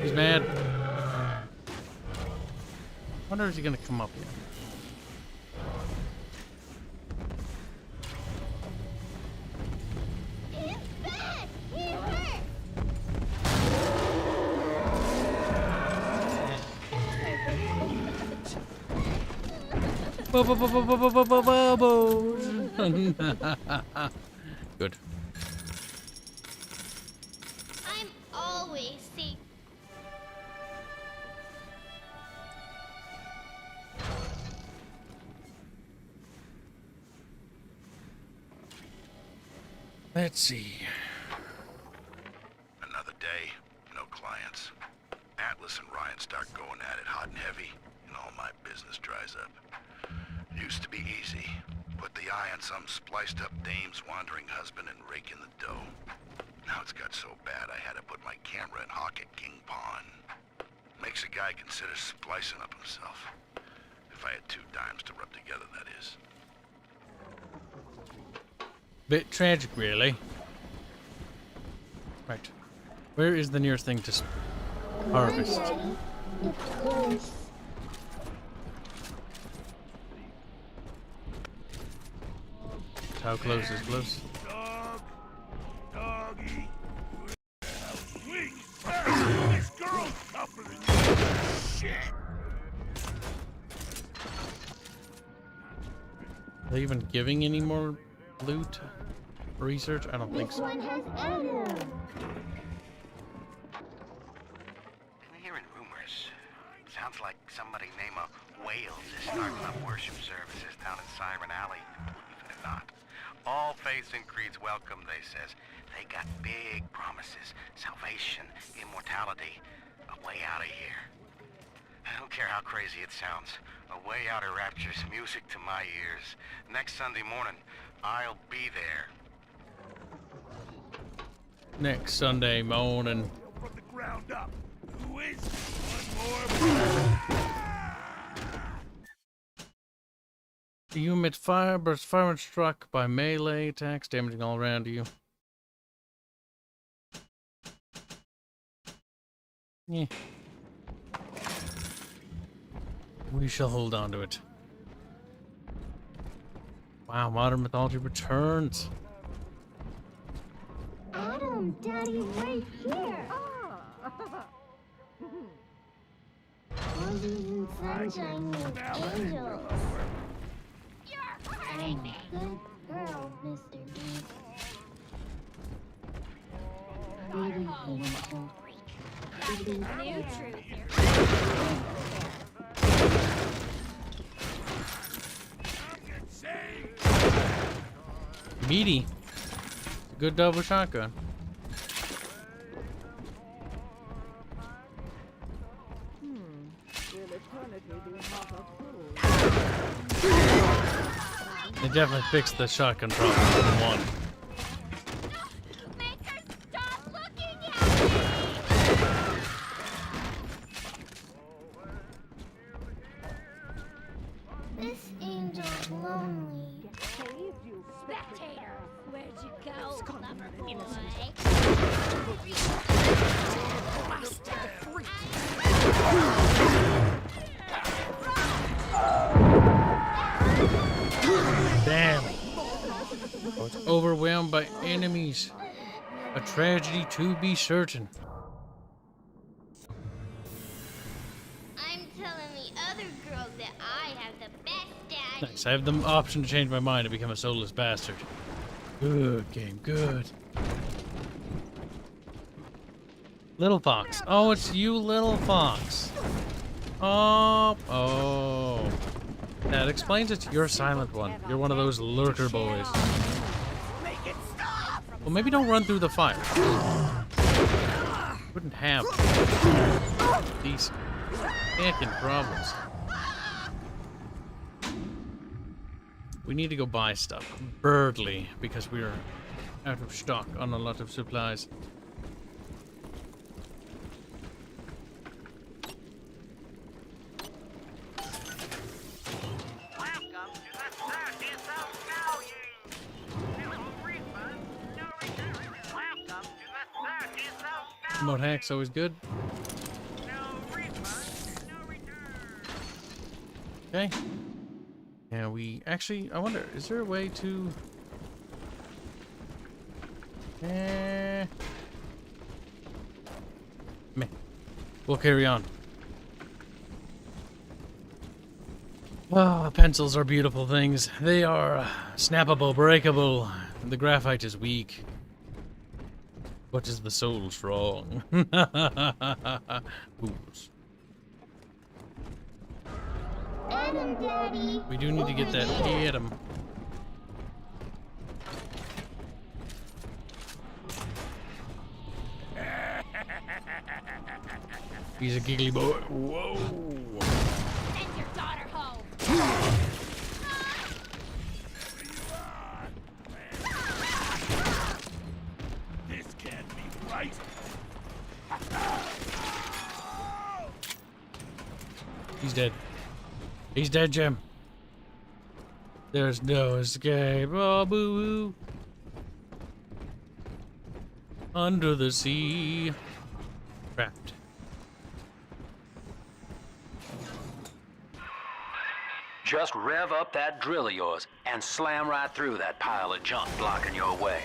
Speaker 1: He's mad. Wonder if he's gonna come up here. Good.
Speaker 8: I'm always safe.
Speaker 1: Let's see.
Speaker 10: Another day, no clients. Atlas and Ryan start going at it hot and heavy, and all my business dries up. Used to be easy. Put the eye on some spliced up dame's wandering husband and rake in the dough. Now it's got so bad I had to put my camera and hawk at King Pawn. Makes a guy consider splicing up himself. If I had 2 dimes to rub together, that is.
Speaker 1: Bit tragic, really. Right. Where is the nearest thing to harvest?
Speaker 8: It's close.
Speaker 1: How close is close?
Speaker 9: Doggy. Weak. This girl's tougher than you. Shit.
Speaker 1: Are they even giving any more loot? Research? I don't think
Speaker 8: This
Speaker 1: so.
Speaker 8: one has Adam.
Speaker 16: I'm hearing rumors. Sounds like somebody named Wales is starting up worship services down in Siren Alley. Believe it or not. All faiths and creeds welcome, they says. They got big promises. Salvation, immortality. A way out of here. I don't care how crazy it sounds. A way out of rapture's music to my ears. Next Sunday morning, I'll be there.
Speaker 1: Next Sunday morning.
Speaker 9: From the ground up. Who is one more?
Speaker 1: You emit fire, burst fire when struck by melee attacks, damaging all around you. Yeah. We shall hold on to it. Wow, modern mythology returns.
Speaker 8: Adam, Daddy's right here. Roses and sunshine with angels. You're hurting me. Good girl, Mr. D. Baby angel. New truth.
Speaker 1: Meaty. Good double shotgun. They definitely fixed the shotgun problem in 1.
Speaker 8: This angel's lonely. Spectator, where'd you go, lover boy?
Speaker 1: Damn. I was overwhelmed by enemies. A tragedy to be certain.
Speaker 8: the other girls that I have the best daddy.
Speaker 1: Nice. I have the option to change my mind and become a soulless bastard. Good game. Good. Little Fox. Oh, it's you, Little Fox. Oh. That explains it. You're a silent one. You're one of those lurker boys. Well, maybe don't run through the fire. Wouldn't have these fucking problems. We need to go buy stuff. Birdly, because we're out of stock on a lot of supplies. Remote hack's always good. Okay. Yeah, we actually, I wonder, is there a way to... Meh. We'll carry on. Oh, pencils are beautiful things. They are snappable, breakable. The graphite is weak. What is the soul strong? Fools.
Speaker 8: Adam, Daddy.
Speaker 1: We do need to get that Adam. He's a giggly boy. Whoa.
Speaker 8: Send your daughter home.
Speaker 9: This can't be right.
Speaker 1: He's dead. He's dead, Jim. There's no escape. Oh, boo-hoo. Under the sea. Trapped.
Speaker 15: Just rev up that drill of yours and slam right through that pile of junk blocking your way.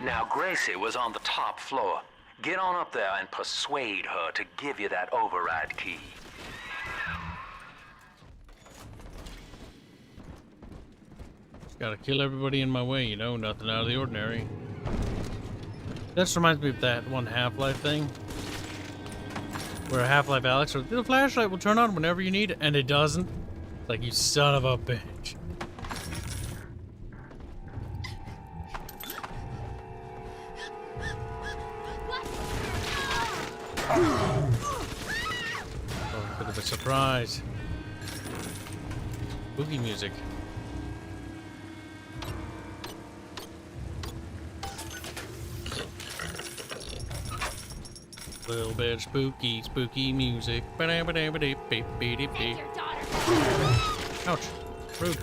Speaker 15: Now, Gracie was on the top floor. Get on up there and persuade her to give you that override key.
Speaker 1: Just gotta kill everybody in my way, you know, nothing out of the ordinary. That just reminds me of that one Half-Life thing. Where Half-Life Alex, the flashlight will turn on whenever you need it, and it doesn't. Like, you son of a bitch. Oh, a bit of a surprise. Spooky music. Little bit of spooky music. Ouch. Rude.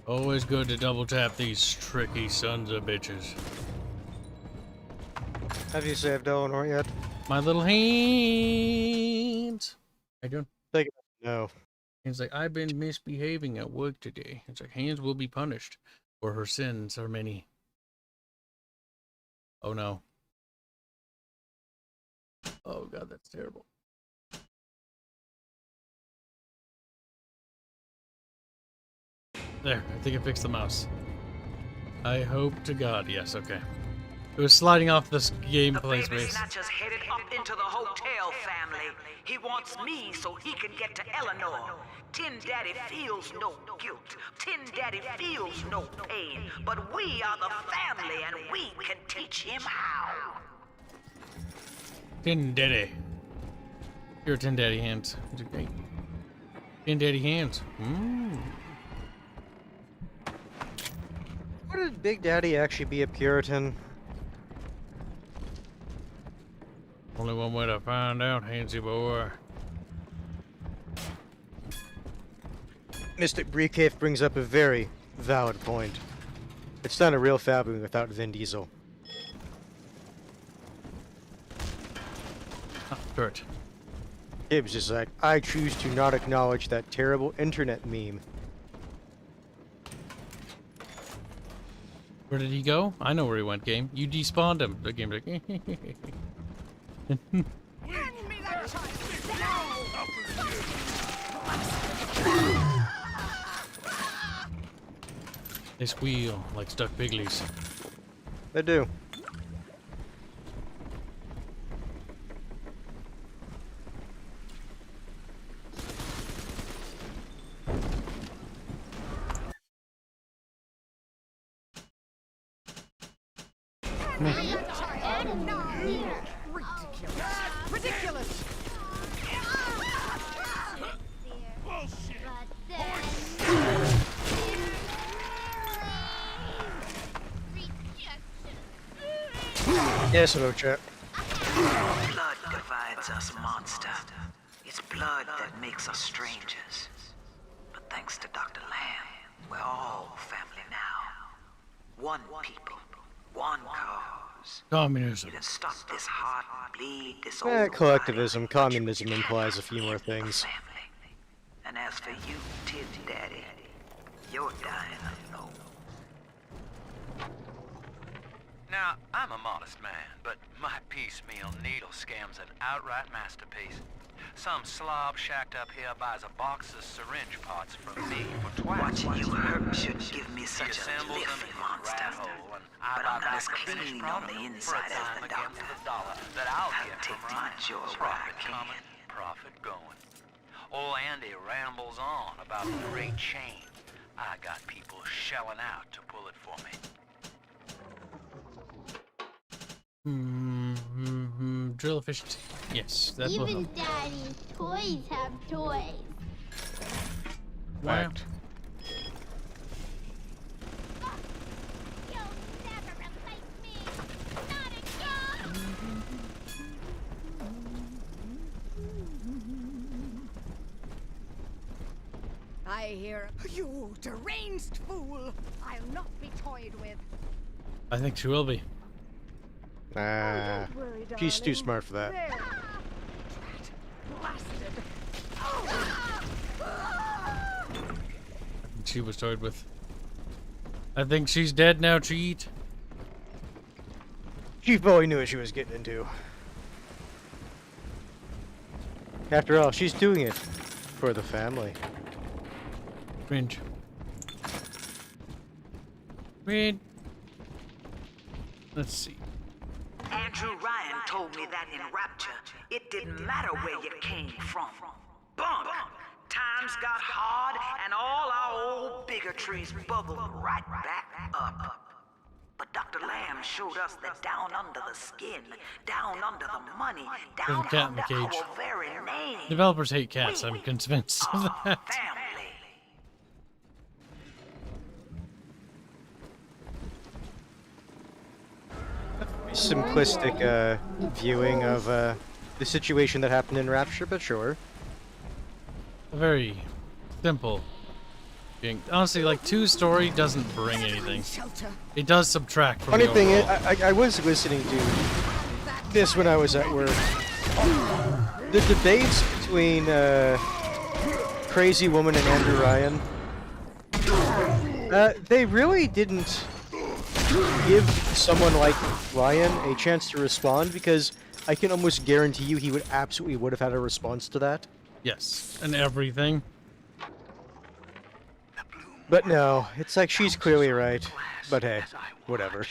Speaker 1: Always good to double tap these tricky sons of bitches.
Speaker 17: Have you saved Eleanor yet?
Speaker 1: My little hands. How you doing?
Speaker 17: Thank you. No.
Speaker 1: He's like, I've been misbehaving at work today. It's like, Hands will be punished, for her sins are many. Oh no. Oh god, that's terrible. There, I think I fixed the mouse. I hope to God, yes, okay. It was sliding off this gameplay space.
Speaker 4: Snatcher's headed up into the hotel family. He wants me so he can get to Eleanor. Tin Daddy feels no guilt. Tin Daddy feels no pain. But we are the family and we can teach him how.
Speaker 1: Tin Daddy. You're Tin Daddy Hands. Okay. Tin Daddy Hands.
Speaker 17: Why did Big Daddy actually be a Puritan?
Speaker 1: Only one way to find out, Handsy boy.
Speaker 17: Mystic Briefcase brings up a very valid point. It's not a real family without Vin Diesel.
Speaker 1: Ah, dirt.
Speaker 17: Kibs is like, I choose to not acknowledge that terrible internet meme.
Speaker 1: Where did he go? I know where he went, game. You despawned him. The game's like, they squeal like stuck piglies.
Speaker 17: They do.
Speaker 5: Ridiculous!
Speaker 17: Yes, hello, chat.
Speaker 4: Blood divides us, monster. It's blood that makes us strangers. But thanks to Dr. Lamb, we're all family now. One people, one cause.
Speaker 1: Communism.
Speaker 4: You can stop this heart bleed, this old
Speaker 17: Collectivism, communism implies a few more things.
Speaker 4: And as for you, Tid Daddy, you're dying alone.
Speaker 11: Now, I'm a modest man, but my piecemeal needle scam's an outright masterpiece. Some slob shacked up here buys a box of syringe parts from me for twice.
Speaker 4: Watching you hurt should give me such a
Speaker 11: assembles them
Speaker 4: lift,
Speaker 11: in a
Speaker 4: monster.
Speaker 11: rat hole, and I
Speaker 4: But
Speaker 11: buy
Speaker 4: I'm not
Speaker 11: back
Speaker 4: as
Speaker 11: a finished
Speaker 4: clean on
Speaker 11: product
Speaker 4: the
Speaker 11: for a
Speaker 4: inside as
Speaker 11: dime
Speaker 4: the
Speaker 11: against
Speaker 4: doctor.
Speaker 11: the dollar that I'll
Speaker 4: I'll
Speaker 11: get
Speaker 4: take
Speaker 11: from
Speaker 4: my
Speaker 11: Ryan.
Speaker 4: jaw where I
Speaker 11: Profit
Speaker 4: can.
Speaker 11: coming, profit going. Old Andy rambles on about the great chain. I got people shelling out to pull it for me.
Speaker 1: Drill fish. Yes, that will
Speaker 8: Even
Speaker 1: help.
Speaker 8: Daddy's toys have toys.
Speaker 1: Wow.
Speaker 17: Fact.
Speaker 5: I hear you deranged fool. I'll not be toyed with.
Speaker 1: I think she will be.
Speaker 17: Ah, she's too smart for that.
Speaker 5: There. Blasted.
Speaker 1: She was toyed with. I think she's dead now, cheat.
Speaker 17: She probably knew what she was getting into. After all, she's doing it for the family.
Speaker 1: Cringe. Read. Let's see.
Speaker 4: Andrew Ryan told me that in Rapture, it didn't matter where you came from. Bump! Times got hard and all our old bigotries bubbled right back up. But Dr. Lamb showed us that down under the skin, down under the money,
Speaker 1: There's
Speaker 4: down
Speaker 1: a cat in
Speaker 4: under
Speaker 1: the cage.
Speaker 4: our very name,
Speaker 1: Developers hate cats, I'm convinced of that.
Speaker 4: family.
Speaker 17: Simplistic viewing of the situation that happened in Rapture, but sure.
Speaker 1: A very simple thing. Honestly, like, 2 story doesn't bring anything. It does subtract from
Speaker 17: Funny
Speaker 1: the
Speaker 17: thing is,
Speaker 1: overall.
Speaker 17: I was listening to this when I was at work. The debates between Crazy Woman and Andrew Ryan, they really didn't give someone like Ryan a chance to respond, because I can almost guarantee you he would have had a response to that.
Speaker 1: Yes, and everything.
Speaker 17: But no, it's like she's clearly right. But hey, whatever.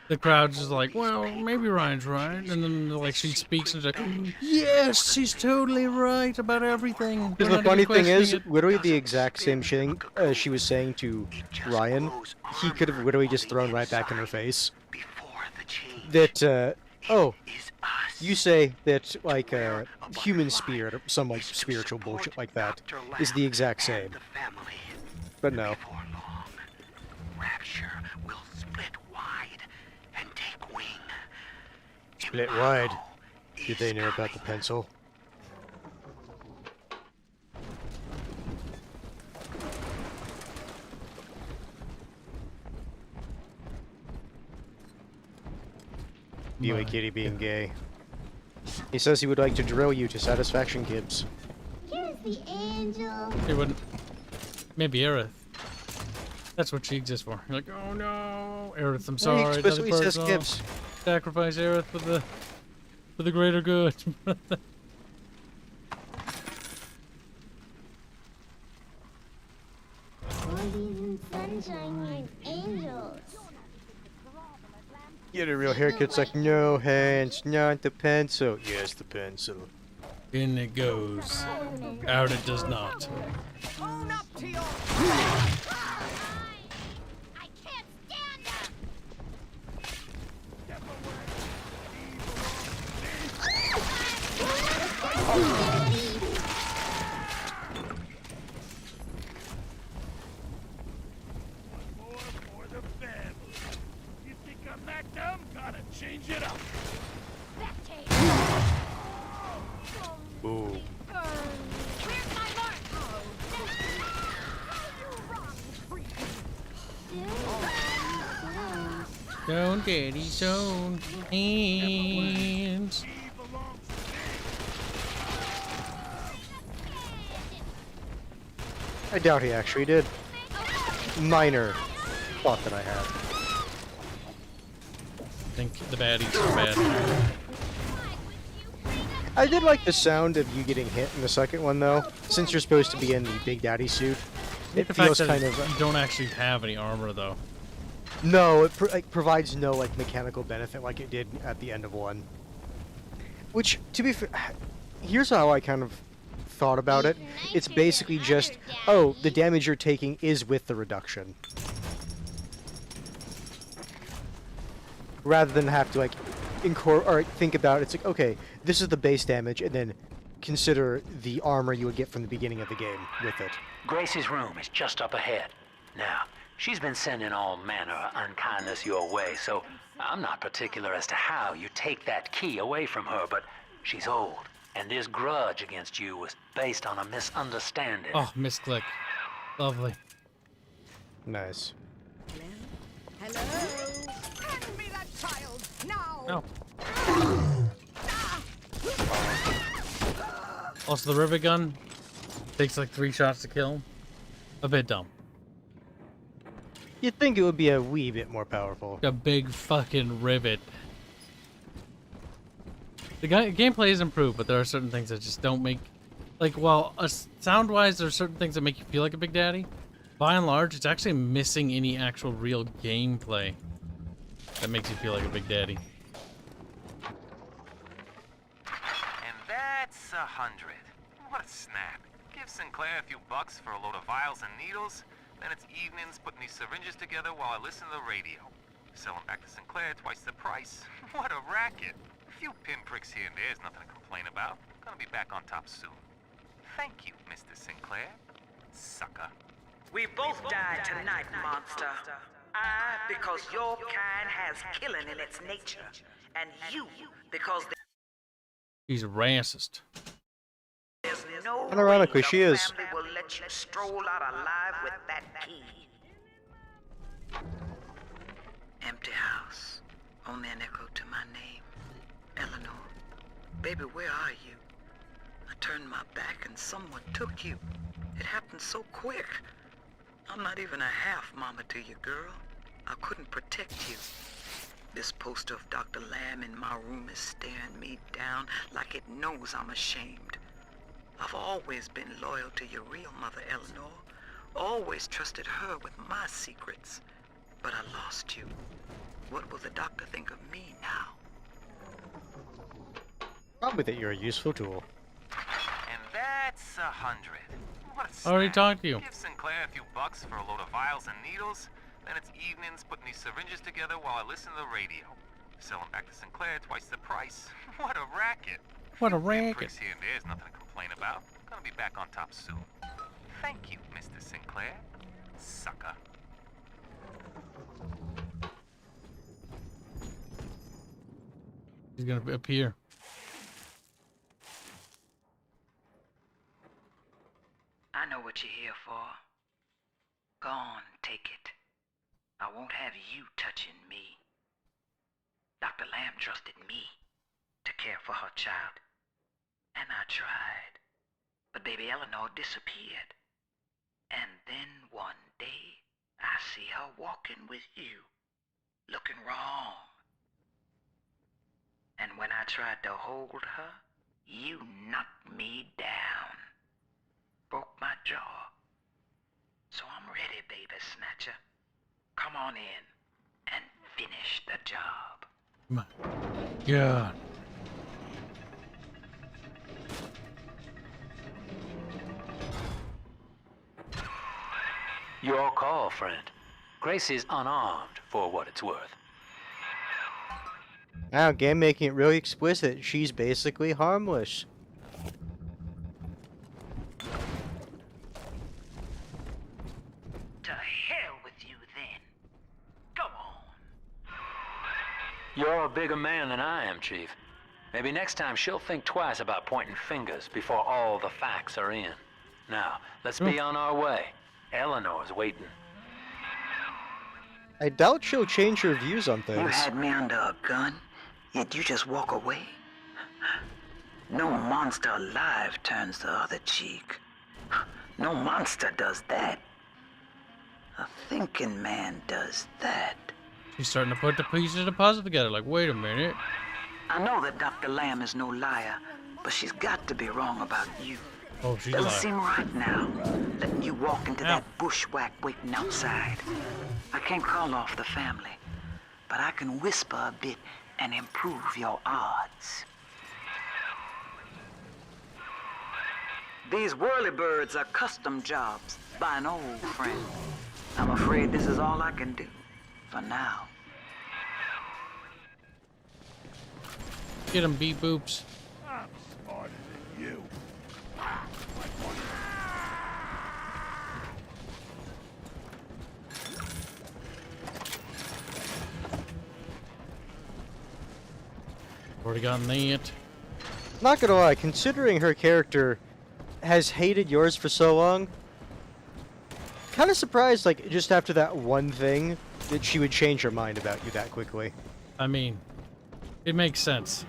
Speaker 1: The crowd's just like, well, maybe Ryan's right. And then, like, she speaks and she's like, yes, she's totally right about everything.
Speaker 17: Because the funny thing is, literally the exact same thing she was saying to Ryan, he could have literally just thrown right back in her face. That, oh, you say that, like, human spirit, or some, like, spiritual bullshit like that, is the exact same. But no.
Speaker 3: Rapture will split wide and take wing.
Speaker 17: Split wide. Did they know about the pencil? You and Kitty being gay. He says he would like to drill you to satisfaction, Kibs.
Speaker 8: Here's the angel.
Speaker 1: He wouldn't. Maybe Aerith. That's what she exists for. You're like, oh no, Aerith, I'm sorry.
Speaker 17: He explicitly says
Speaker 1: personal.
Speaker 17: Kibs.
Speaker 1: Sacrifice Aerith for the greater good.
Speaker 8: Ladies and sunshine mean angels.
Speaker 17: Get a real haircut's like, no hands, not the pencil. Yes, the pencil.
Speaker 1: In it goes. Out it does not.
Speaker 5: Own up to your...
Speaker 9: Change it up.
Speaker 17: Boom.
Speaker 1: Don't daddy's own hands.
Speaker 17: I doubt he actually did. Minor thought that I had.
Speaker 1: I think the baddies are bad.
Speaker 17: I did like the sound of you getting hit in the second one, though. Since you're supposed to be in the Big Daddy suit, it
Speaker 1: The
Speaker 17: feels
Speaker 1: fact
Speaker 17: kind
Speaker 1: that
Speaker 17: of...
Speaker 1: you don't actually have any armor, though.
Speaker 17: No, it provides no like mechanical benefit like it did at the end of 1. Which, to be fair, here's how I kind of thought about it. It's basically just, oh, the damage you're taking is with the reduction. Rather than have to like or think about it, it's like, okay, this is the base damage, and then consider the armor you would get from the beginning of the game with it.
Speaker 15: Grace's room is just up ahead. Now, she's been sending all manner of unkindness your way, so I'm not particular as to how you take that key away from her, but she's old, and this grudge against you was based on a misunderstanding.
Speaker 1: Oh, misclick. Lovely.
Speaker 17: Nice.
Speaker 5: Hello? Hand me that child, now!
Speaker 1: No. Also, the rivet gun takes like 3 shots to kill him. A bit dumb.
Speaker 17: You'd think it would be a wee bit more powerful.
Speaker 1: A big fucking rivet. The gameplay is improved, but there are certain things that just don't make... Like, while sound-wise, there are certain things that make you feel like a Big Daddy. By and large, it's actually missing any actual real gameplay that makes you feel like a Big Daddy.
Speaker 11: And that's 100. What a snap. Give Sinclair a few bucks for a load of vials and needles, then it's evenings putting these syringes together while I listen to the radio. Sell them back to Sinclair twice the price. What a racket. A few pinpricks here and there is nothing to complain about. Gonna be back on top soon. Thank you, Mr. Sinclair. Sucker.
Speaker 4: We both died tonight, monster. I, because your kind has killing in its nature. And you, because
Speaker 1: He's racist.
Speaker 4: there's no
Speaker 17: And ironically,
Speaker 4: way
Speaker 17: she
Speaker 4: your
Speaker 17: is.
Speaker 4: family will let you stroll out alive with that key. Empty house. Only an echo to my name. Eleanor. Baby, where are you? I turned my back and someone took you. It happened so quick. I'm not even a half mama to you, girl. I couldn't protect you. This poster of Dr. Lamb in my room is staring me down like it knows I'm ashamed. I've always been loyal to your real mother, Eleanor. Always trusted her with my secrets. But I lost you. What will the doctor think of me now?
Speaker 17: Probably that you're a useful tool.
Speaker 11: And that's 100. What a
Speaker 1: I already
Speaker 11: snap.
Speaker 1: talked to you.
Speaker 11: Give Sinclair a few bucks for a load of vials and needles, then it's evenings putting these syringes together while I listen to the radio. Sell them back to Sinclair twice the price. What a racket.
Speaker 1: What a
Speaker 11: Few
Speaker 1: racket.
Speaker 11: pinpricks here and there is nothing to complain about. Gonna be back on top soon. Thank you, Mr. Sinclair. Sucker.
Speaker 1: He's gonna appear.
Speaker 4: I know what you're here for. Go on, take it. I won't have you touching me. Dr. Lamb trusted me. to care for her child. And I tried. But baby Eleanor disappeared. And then one day, I see her walking with you, looking wrong. And when I tried to hold her, you knocked me down. Broke my jaw. So I'm ready, baby snatcher. Come on in and finish the job.
Speaker 1: My God.
Speaker 15: Your call, friend. Gracie's unarmed, for what it's worth.
Speaker 17: Wow, game making it really explicit. She's basically harmless.
Speaker 4: To hell with you then. Go on.
Speaker 15: You're a bigger man than I am, Chief. Maybe next time she'll think twice about pointing fingers before all the facts are in. Now, let's be on our way. Eleanor's waiting.
Speaker 17: I doubt she'll change her views on things.
Speaker 4: You had me under a gun, yet you just walk away? No monster alive turns the other cheek. No monster does that. A thinking man does that.
Speaker 1: She's starting to put the pieces of the puzzle together. Like, wait a minute.
Speaker 4: I know that Dr. Lamb is no liar, but she's got to be wrong about you.
Speaker 1: Oh, she's
Speaker 4: Doesn't
Speaker 1: lying.
Speaker 4: seem right now, letting you walk into that bushwhack waiting outside. I can't call off the family, but I can whisper a bit and improve your odds. These whirlybirds are custom jobs by an old friend. I'm afraid this is all I can do for now.
Speaker 1: Get him, beep boops.
Speaker 9: I'm smarter than you.
Speaker 1: Already gotten that.
Speaker 17: Not gonna lie, considering her character has hated yours for so long, kind of surprised, like, just after that one thing, that she would change her mind about you that quickly.
Speaker 1: I mean, it makes sense.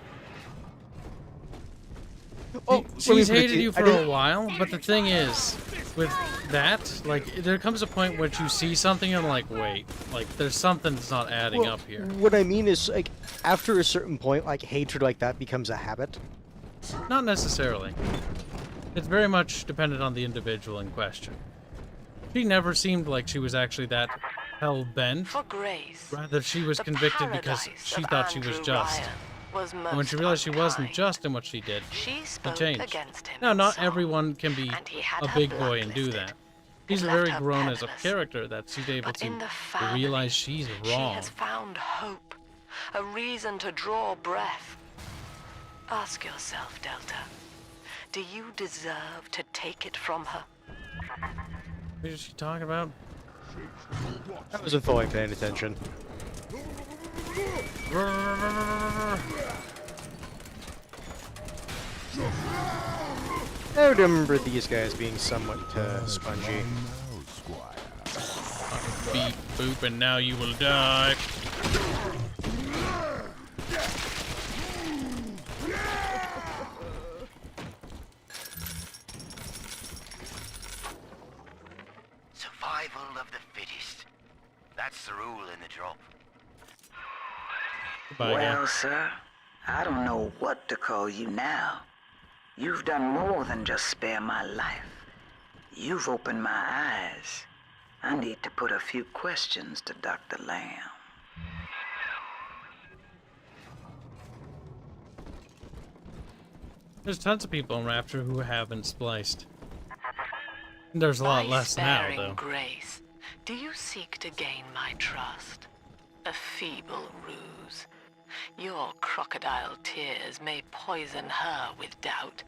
Speaker 17: Oh,
Speaker 1: She's hated you for a while, but the thing is, with that, like, there comes a point when you see something and I'm like, wait, like, there's something that's not adding up here.
Speaker 17: What I mean is, like, after a certain point, like, hatred like that becomes a habit.
Speaker 1: Not necessarily. It's very much dependent on the individual in question. She never seemed like she was actually that hell-bent.
Speaker 14: For Grace,
Speaker 1: Rather, she was convicted because she thought she was just. And when she realized she wasn't just in what she did, she changed. Now, not everyone can be a big boy and do that. She's very grown as a character that she's able to realize she's wrong.
Speaker 14: She has found hope, a reason to draw breath. Ask yourself, Delta, do you deserve to take it from her?
Speaker 1: What is she talking about?
Speaker 17: I wasn't fully paying attention. I remember these guys being somewhat spongy.
Speaker 1: Beep boop, and now you will die.
Speaker 3: Survival of the fittest. That's the rule in the drop.
Speaker 4: Well, sir, I don't know what to call you now. You've done more than just spare my life. You've opened my eyes. I need to put a few questions to Dr. Lamb.
Speaker 1: There's tons of people in Rapture who haven't spliced. There's a lot less now, though.
Speaker 14: Grace, do you seek to gain my trust? A feeble ruse. Your crocodile tears may poison her with doubt,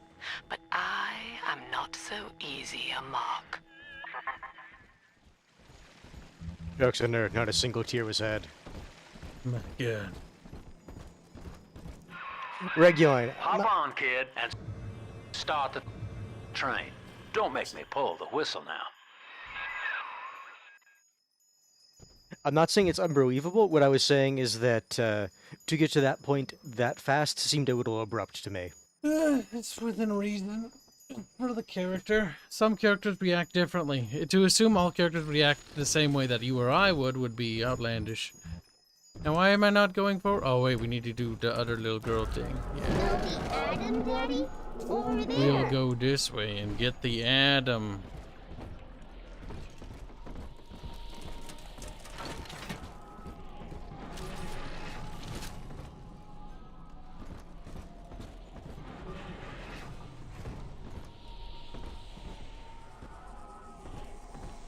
Speaker 14: but I am not so easy a mark.
Speaker 17: Joke's on her, not a single tear was had.
Speaker 1: My God.
Speaker 17: Reguline.
Speaker 15: Hop on, kid, and start the train. Don't make me pull the whistle now.
Speaker 17: I'm not saying it's unbelievable. What I was saying is that to get to that point that fast seemed a little abrupt to me.
Speaker 1: It's within reason for the character. Some characters react differently. To assume all characters react the same way that you or I would be outlandish. Now, why am I not going for? Oh wait, we need to do the other little girl thing. Yeah.
Speaker 8: Adam, Daddy? Over there.
Speaker 1: We'll go this way and get the Adam.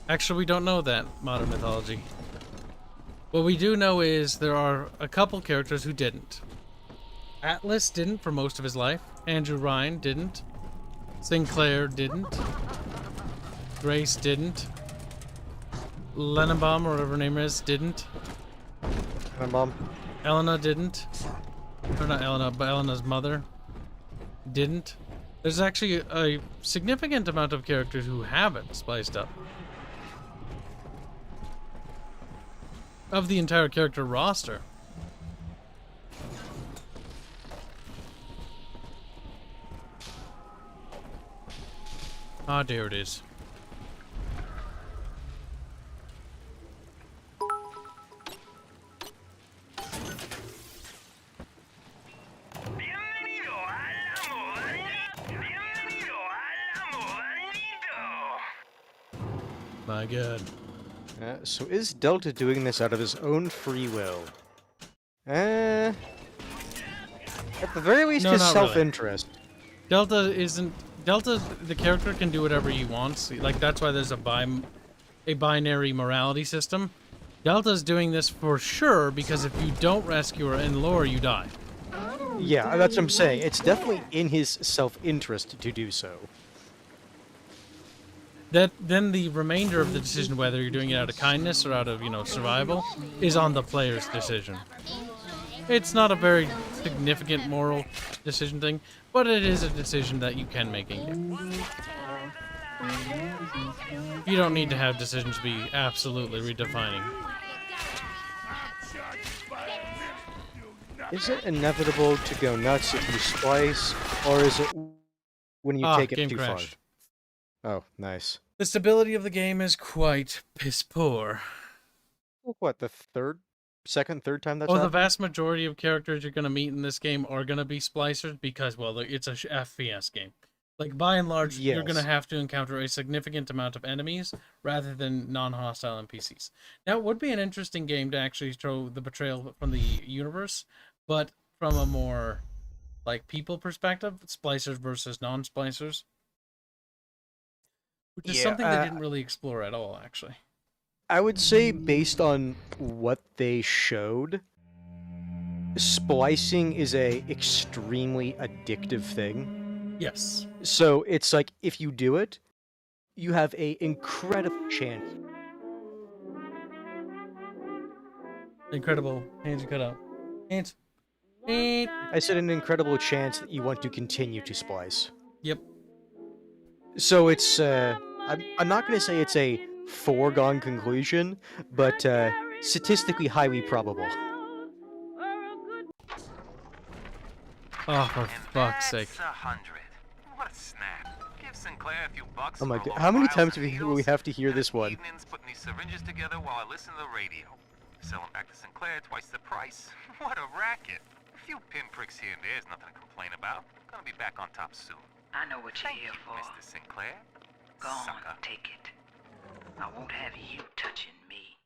Speaker 1: Actually, we don't know that, modern mythology. What we do know is there are a couple characters who didn't. Atlas didn't for most of his life. Andrew Ryan didn't. Sinclair didn't. Grace didn't. Lenenbaum, or whatever her name is, didn't.
Speaker 17: Lenenbaum.
Speaker 1: Elena didn't. Or not Elena, but Elena's mother didn't. There's actually a significant amount of characters who haven't spliced up. Of the entire character roster. Ah, there it is. My god.
Speaker 17: So is Delta doing this out of his own free will? At the very least,
Speaker 1: No,
Speaker 17: his
Speaker 1: not really.
Speaker 17: self-interest.
Speaker 1: Delta isn't... Delta, the character can do whatever he wants. Like, that's why there's a binary morality system. Delta's doing this for sure, because if you don't rescue her in lore, you die.
Speaker 17: Yeah, that's what I'm saying. It's definitely in his self-interest to do so.
Speaker 1: Then the remainder of the decision, whether you're doing it out of kindness or out of, survival, is on the player's decision. It's not a very significant moral decision thing, but it is a decision that you can make in game. You don't need to have decisions be absolutely redefining.
Speaker 17: Is it inevitable to go nuts if you splice, or is it when you take it
Speaker 1: game
Speaker 17: too
Speaker 1: crashed.
Speaker 17: far? Oh, nice.
Speaker 1: The stability of the game is quite piss poor.
Speaker 17: What, the third time that's
Speaker 1: the
Speaker 17: happened?
Speaker 1: vast majority of characters you're going to meet in this game are going to be splicers because, well, it's a FPS game. Like, by and large, you're going to have to encounter a significant amount of enemies rather than non-hostile NPCs. Now, it would be an interesting game to actually show the betrayal from the universe, but from a more, like, people perspective, splicers versus non-splicers. Which is something they didn't really explore at all, actually.
Speaker 17: I would say, based on what they showed, splicing is a extremely addictive thing.
Speaker 1: Yes.
Speaker 17: So it's like, if you do it, you have a incredible chance.
Speaker 1: Incredible. Hands are cut out. Hands.
Speaker 17: I said an incredible chance that you want to continue to splice.
Speaker 1: Yep.
Speaker 17: So it's, I'm not going to say it's a foregone conclusion, but statistically highly probable.
Speaker 1: Oh, for fuck's sake.
Speaker 11: That's 100. What a snap. Give Sinclair a few bucks.
Speaker 17: Oh my
Speaker 11: for a
Speaker 17: god, how many
Speaker 11: little
Speaker 17: times
Speaker 11: miles
Speaker 17: do we have to hear this one?
Speaker 11: Evenings putting these syringes together while I listen to the radio. Sell them back to Sinclair twice the price. What a racket. A few pinpricks here and there is nothing to complain about. Gonna be back on top soon.
Speaker 4: I know what you're
Speaker 11: Thank
Speaker 4: here
Speaker 11: you,
Speaker 4: for.
Speaker 11: Mr. Sinclair.
Speaker 4: Go on,
Speaker 11: Sucker.
Speaker 4: take it. I won't have you touching me.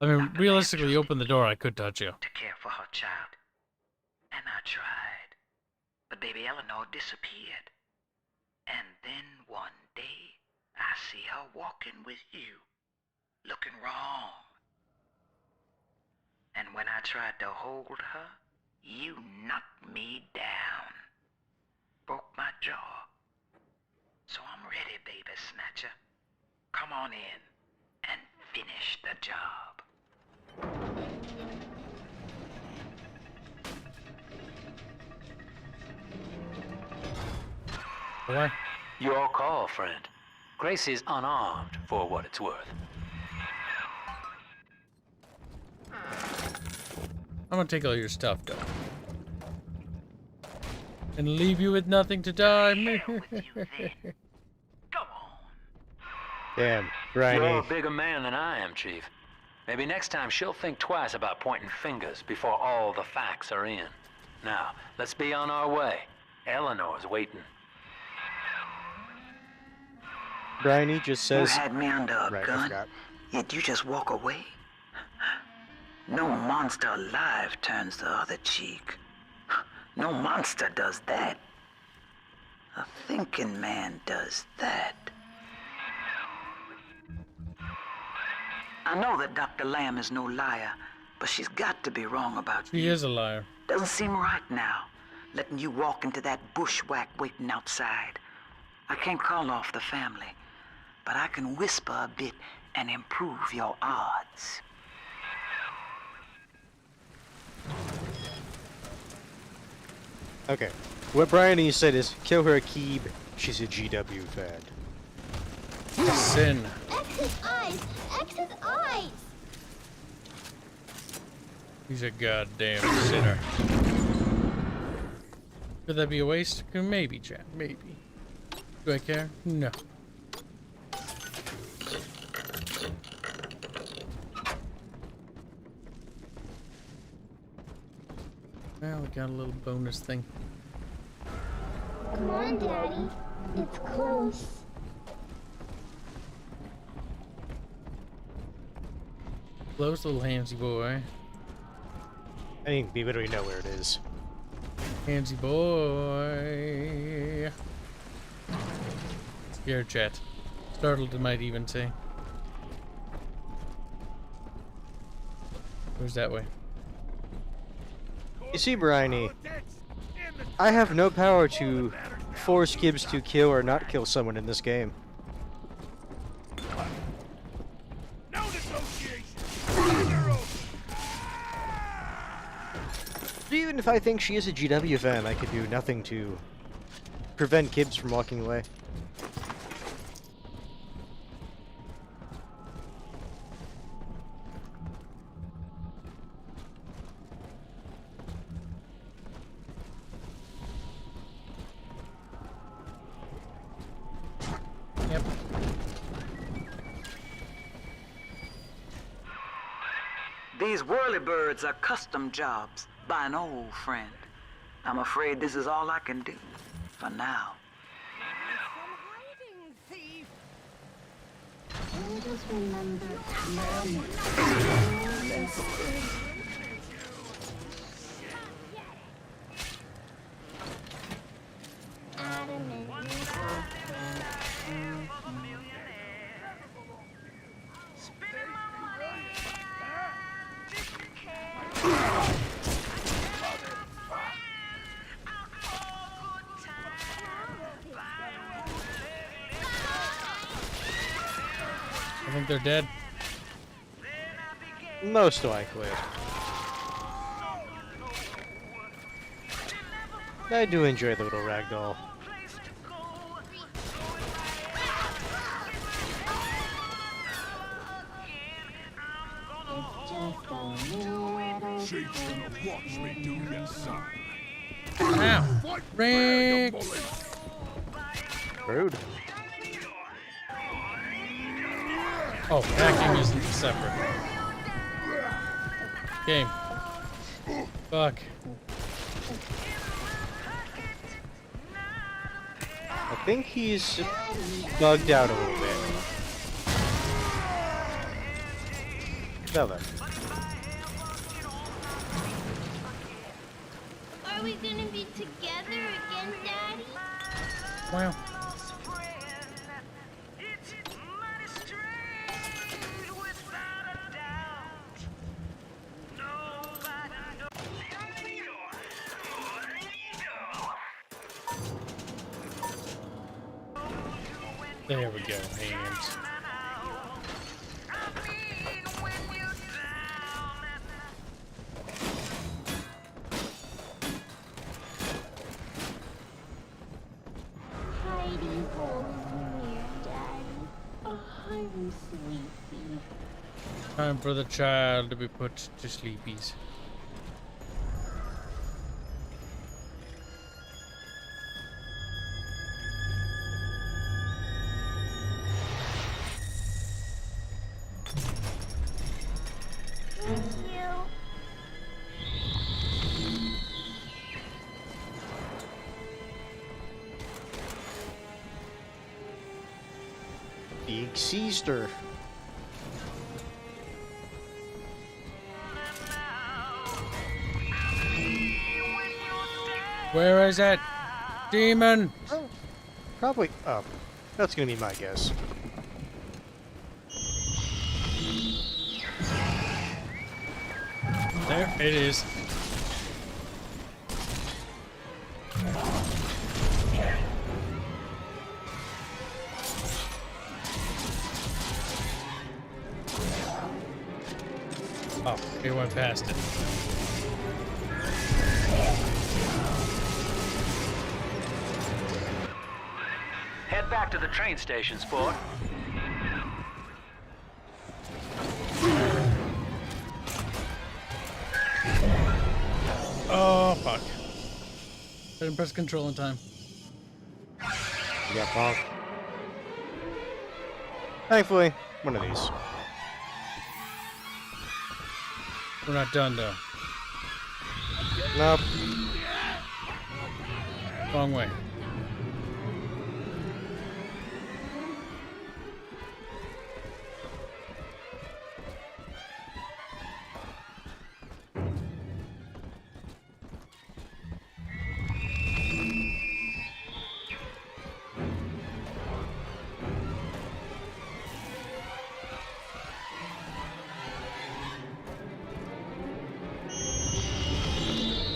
Speaker 1: I mean, realistically, you open the door, I could touch you.
Speaker 4: To care for her child. And I tried. But baby Eleanor disappeared. And then one day, I see her walking with you. Looking wrong. And when I tried to hold her, you knocked me down. Broke my jaw. So I'm ready, baby snatcher. Come on in and finish the job.
Speaker 1: Boy.
Speaker 15: Your call, friend. Grace is unarmed, for what it's worth.
Speaker 1: I'm gonna take all your stuff, though. And leave you with nothing to die.
Speaker 17: Damn, Briny.
Speaker 15: You're a bigger man than I am, Chief. Maybe next time she'll think twice about pointing fingers before all the facts are in. Now, let's be on our way. Eleanor's waiting.
Speaker 17: Briny just says...
Speaker 4: You had me under a gun, yet you just walk away? No monster alive turns the other cheek. No monster does that. A thinking man does that. I know that Dr. Lamb is no liar, but she's got to be wrong about you.
Speaker 1: She is a liar.
Speaker 4: Doesn't seem right now, letting you walk into that bushwhack waiting outside. I can't call off the family, but I can whisper a bit and improve your odds.
Speaker 17: Okay. What Briny said is, kill her, Kib. She's a GW fan.
Speaker 1: Sin.
Speaker 8: X's eyes! X's eyes!
Speaker 1: He's a goddamn sinner. Could that be a waste? Maybe, chat. Maybe. Do I care? No. Well, we got a little bonus thing.
Speaker 8: Come on, Daddy. It's close.
Speaker 1: Close, little Hanse boy.
Speaker 17: I think we literally know where it is.
Speaker 1: Hanse boy. Scared, chat. Startled, it might even say. Where's that way?
Speaker 17: You see, Briny, I have no power to force Kibs to kill or not kill someone in this game. Even if I think she is a GW fan, I could do nothing to prevent Kibs from walking away.
Speaker 1: Yep.
Speaker 4: These whirlybirds are custom jobs by an old friend. I'm afraid this is all I can do for now.
Speaker 8: Just remember,
Speaker 1: I think they're dead.
Speaker 17: Most likely. I do enjoy the little ragdoll.
Speaker 9: She's gonna watch me do this, son.
Speaker 1: Ow! Rick!
Speaker 17: Rude.
Speaker 1: Oh, hacking isn't separate. Game. Fuck.
Speaker 17: I think he's bugged out a little bit. Now then.
Speaker 8: are we gonna be together again, Daddy?
Speaker 1: Wow. There we go, hands.
Speaker 8: Hidey hole here, Daddy. Oh, I'm sleepy.
Speaker 1: Time for the child to be put to sleepies.
Speaker 17: Big sister.
Speaker 1: Where is it? Demon!
Speaker 17: Oh, probably up. That's gonna be my guess.
Speaker 1: There it is. Oh, it went past it.
Speaker 15: Head back to the train station, sport.
Speaker 1: Oh, fuck. Didn't press control in time.
Speaker 17: You got bonk. Thankfully, one of these.
Speaker 1: We're not done, though.
Speaker 17: Nope.
Speaker 1: Wrong way.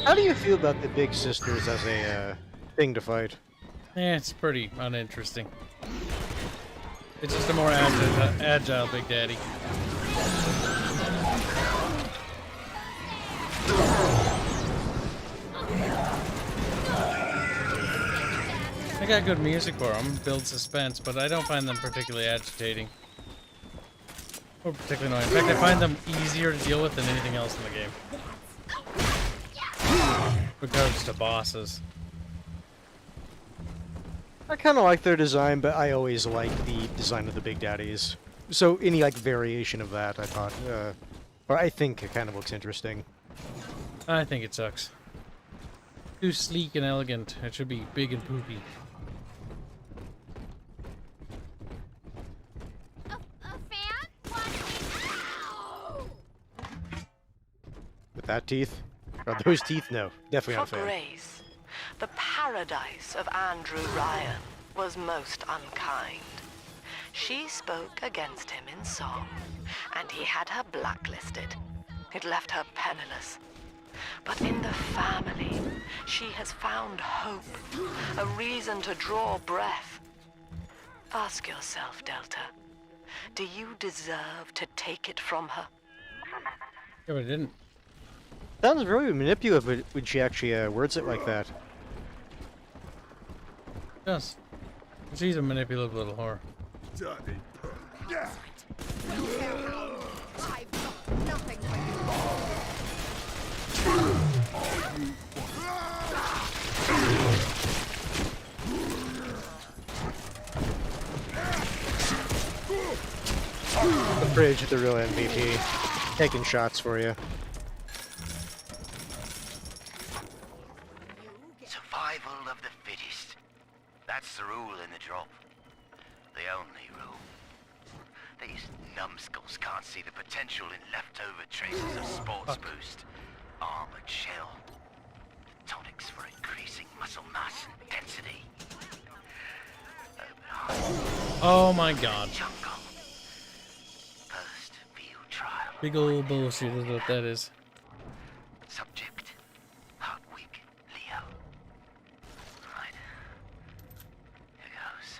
Speaker 17: How do you feel about the Big Sisters as a thing to fight?
Speaker 1: Yeah, it's pretty uninteresting. It's just a more agile Big Daddy. They got good music for them, build suspense, but I don't find them particularly agitating. Or particularly annoying. In fact, I find them easier to deal with than anything else in the game. Regards to bosses.
Speaker 17: I kind of like their design, but I always like the design of the Big Daddies. So any like variation of that, I thought, or I think it kind of looks interesting.
Speaker 1: I think it sucks. Too sleek and elegant. It should be big and poopy.
Speaker 17: With that teeth? Are those teeth? No, definitely not a
Speaker 14: For
Speaker 17: fan.
Speaker 14: Grace, the paradise of Andrew Ryan was most unkind. She spoke against him in song, and he had her blacklisted. It left her penniless. But in the family, she has found hope, a reason to draw breath. Ask yourself, Delta, do you deserve to take it from her?
Speaker 1: Yeah, but it didn't.
Speaker 17: Sounds very manipulative when she actually words it like that.
Speaker 1: Yes. She's a manipulative little whore.
Speaker 9: Dirty pig.
Speaker 5: I've got nothing for
Speaker 17: The bridge with the real MVP. Taking shots for you.
Speaker 3: Survival of the fittest. That's the rule in the drop. The only rule. These numbskulls can't see the potential in leftover traces of sports boost, armored shell, tonics for increasing muscle mass and density.
Speaker 1: Oh my god.
Speaker 3: Jungle. First field trial.
Speaker 1: Big old bullshit is what that is.
Speaker 3: Subject. Hardwick Leo. Right. Here goes.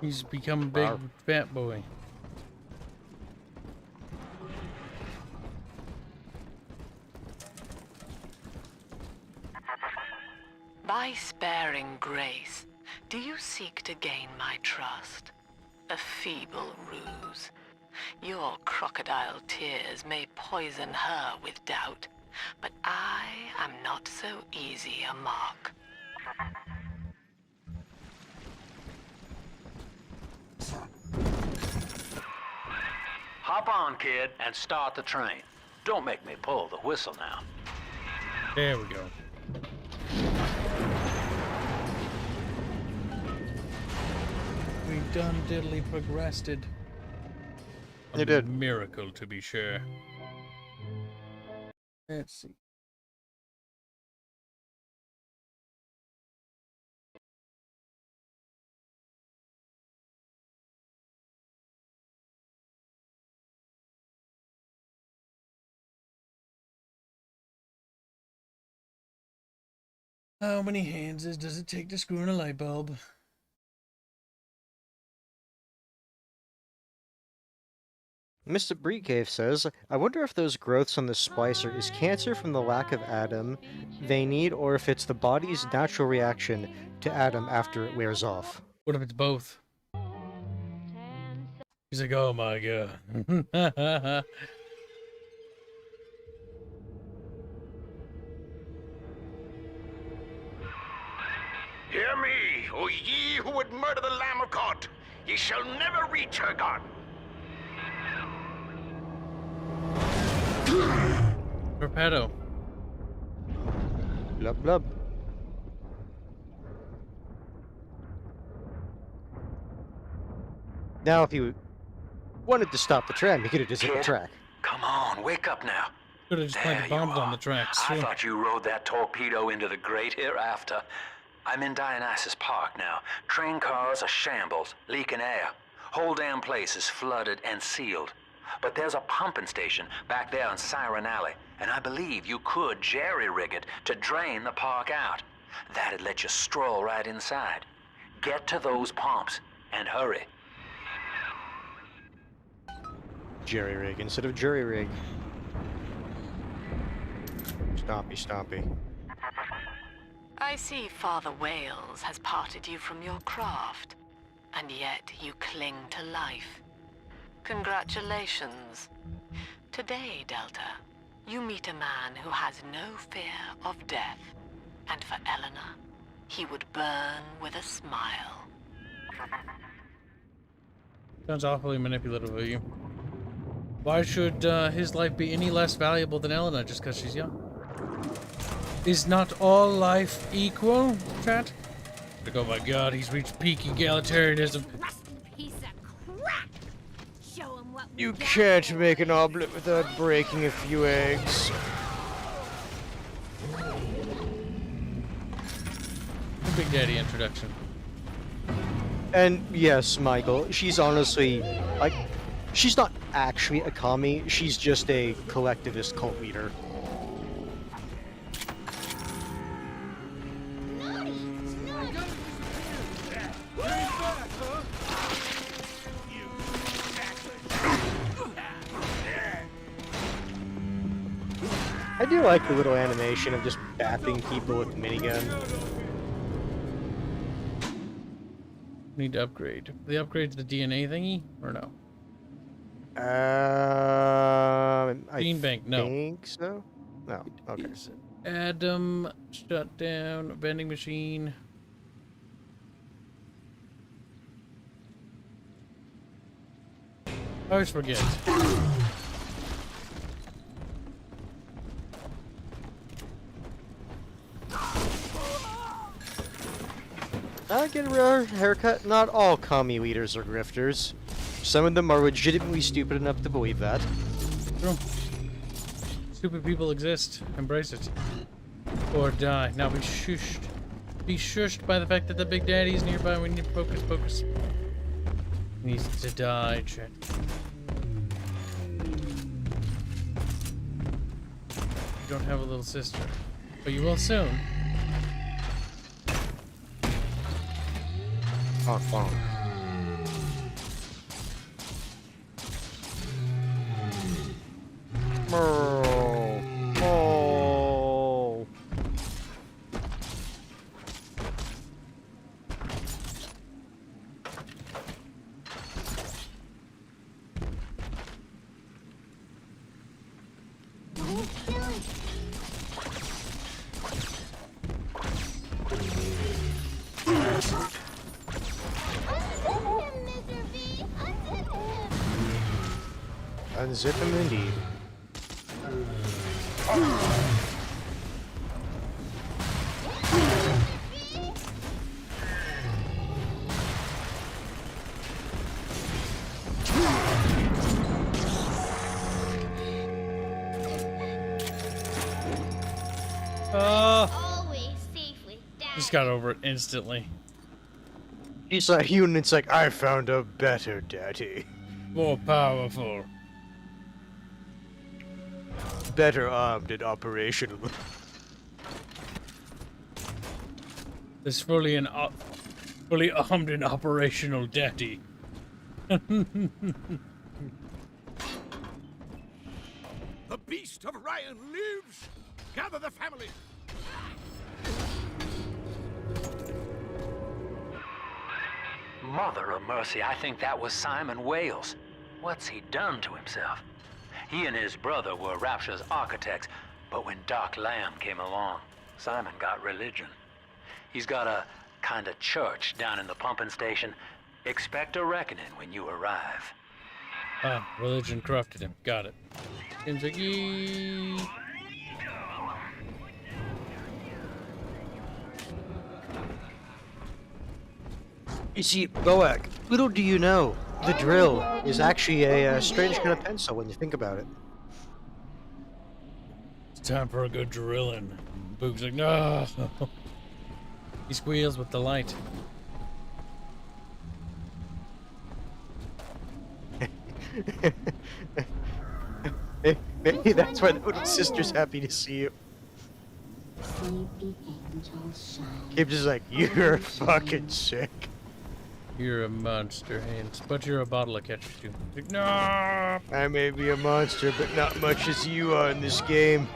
Speaker 1: He's become a big fat boy.
Speaker 14: By sparing Grace, do you seek to gain my trust? A feeble ruse. Your crocodile tears may poison her with doubt, but I am not so easy a mark.
Speaker 15: Hop on, kid, and start the train. Don't make me pull the whistle now.
Speaker 1: There we go. We done diddly progressed it.
Speaker 17: You did.
Speaker 1: Miracle, to be sure. Let's see. How many Hanses does it take to screw in a light bulb?
Speaker 17: Mr. Breecave says, I wonder if those growths on the splicer is cancer from the lack of Adam they need, or if it's the body's natural reaction to Adam after it wears off.
Speaker 1: What if it's both? He's like, oh my god.
Speaker 12: Hear me, O ye who would murder the Lamb of God! Ye shall never reach her God!
Speaker 1: Torpedo.
Speaker 17: Blub blub. Now, if you wanted to stop the tram, you could have just hit the track.
Speaker 15: Come on, wake up now.
Speaker 1: Could have just planted bombs on the tracks.
Speaker 15: I thought you rode that torpedo into the great hereafter. I'm in Dionysus Park now. Train cars are shambles, leaking air. Whole damn place is flooded and sealed. But there's a pumping station back there in Siren Alley, and I believe you could jerry-rig it to drain the park out. That'd let you stroll right inside. Get to those pumps, and hurry.
Speaker 17: Jerry-rig instead of jury-rig. Stompy, stompy.
Speaker 14: I see Father Wales has parted you from your craft, and yet you cling to life. Congratulations. Today, Delta, you meet a man who has no fear of death, and for Eleanor, he would burn with a smile.
Speaker 1: Sounds awfully manipulative of you. Why should his life be any less valuable than Eleanor just because she's young? Is not all life equal, chat? Like, oh my god, he's reached peak egalitarianism.
Speaker 5: Piece of crap. Show him what
Speaker 17: You can't make an omelet without breaking a few eggs.
Speaker 1: The Big Daddy introduction.
Speaker 17: And yes, Michael, she's honestly, like, she's not actually a commie, she's just a collectivist cult leader. I do like the little animation of just bapping people with the minigun.
Speaker 1: Need to upgrade. The upgrade to the DNA thingy or no?
Speaker 17: Gene
Speaker 1: bank, no.
Speaker 17: Think so? No. Okay.
Speaker 1: Adam, shut down, vending machine. I always forget.
Speaker 17: I get a rare haircut. Not all commie leaders are grifters. Some of them are legitimately stupid enough to believe that.
Speaker 1: True. Stupid people exist. Embrace it. Or die. Now be shushed. Be shushed by the fact that the Big Daddy is nearby. We need to focus, focus. He needs to die, chat. You don't have a little sister. But you will soon.
Speaker 17: Bonk, bonk. Oh. Oh. Unzip him indeed.
Speaker 8: Always safe with Dad.
Speaker 1: Just got over it instantly.
Speaker 17: He's like you, and it's like, I found a better daddy.
Speaker 1: More powerful.
Speaker 17: Better armed and operational.
Speaker 1: This fully armed and operational daddy.
Speaker 9: The beast of Ryan lives! Gather the family!
Speaker 15: Mother of mercy, I think that was Simon Wales. What's he done to himself? He and his brother were Rapture's architects, but when Doc Lamb came along, Simon got religion. He's got a kind of church down in the pumping station. Expect a reckoning when you arrive.
Speaker 1: Ah, religion corrupted him. Got it. Seems like he...
Speaker 17: You see, Boak, little do you know, the drill is actually a strange kind of pencil when you think about it.
Speaker 1: It's time for a good drilling. Boog's like, no. He squeals with delight.
Speaker 17: Maybe that's why the little sister's happy to see you. Kibs is like, you're fucking sick.
Speaker 1: You're a monster, Hanse, but you're a bottle of ketchup too. Like, no.
Speaker 17: I may be a monster, but not much as you are in this game.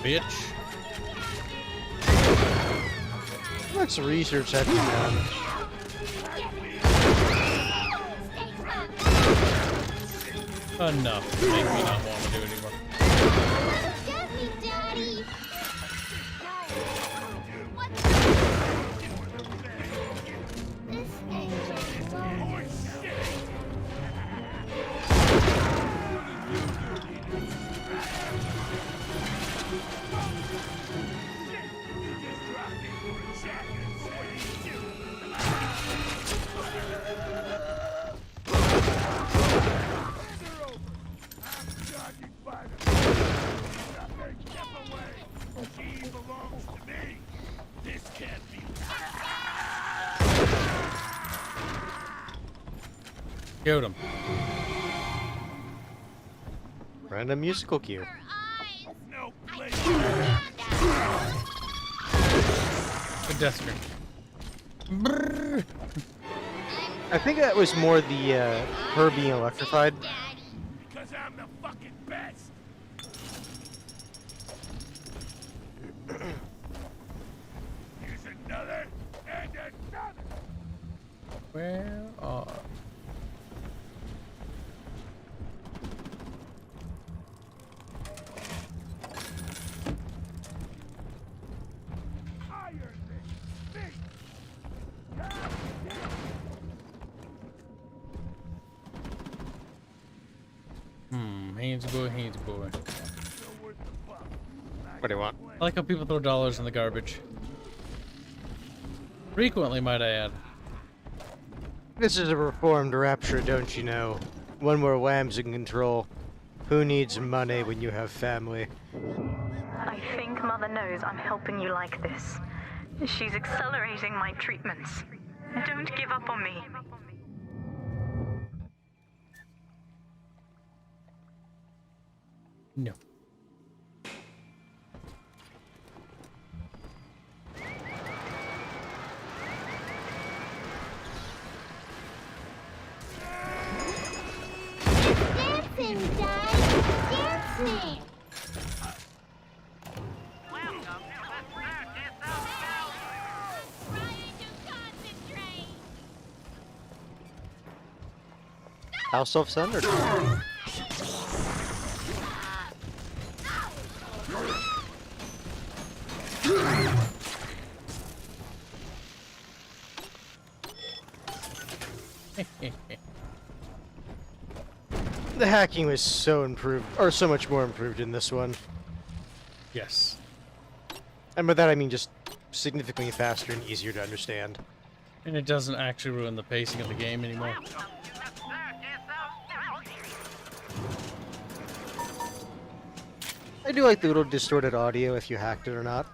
Speaker 1: Bitch.
Speaker 17: Let's research that down.
Speaker 1: Enough to make me not want to do anymore.
Speaker 8: Get me, Daddy! This angel's so...
Speaker 1: Killed him.
Speaker 17: Random musical cue.
Speaker 1: Good death screen. Brrr.
Speaker 17: I think that was more the her being electrified.
Speaker 9: Because I'm the fucking best! Here's another and another!
Speaker 1: Where are... Hanse boy, Hanse boy.
Speaker 17: What do you want?
Speaker 1: I like how people throw dollars in the garbage. Frequently, might I add.
Speaker 17: This is a reformed Rapture, don't you know? One where Lamb's in control. Who needs money when you have family?
Speaker 13: I think Mother knows I'm helping you like this. She's accelerating my treatments. Don't give up on me.
Speaker 1: No.
Speaker 8: Dancing, Dad! Dancing!
Speaker 17: House of Thunder. The hacking was so improved, or so much more improved in this one.
Speaker 1: Yes.
Speaker 17: And by that I mean just significantly faster and easier to understand.
Speaker 1: And it doesn't actually ruin the pacing of the game anymore.
Speaker 17: I do like the little distorted audio if you hacked it or not.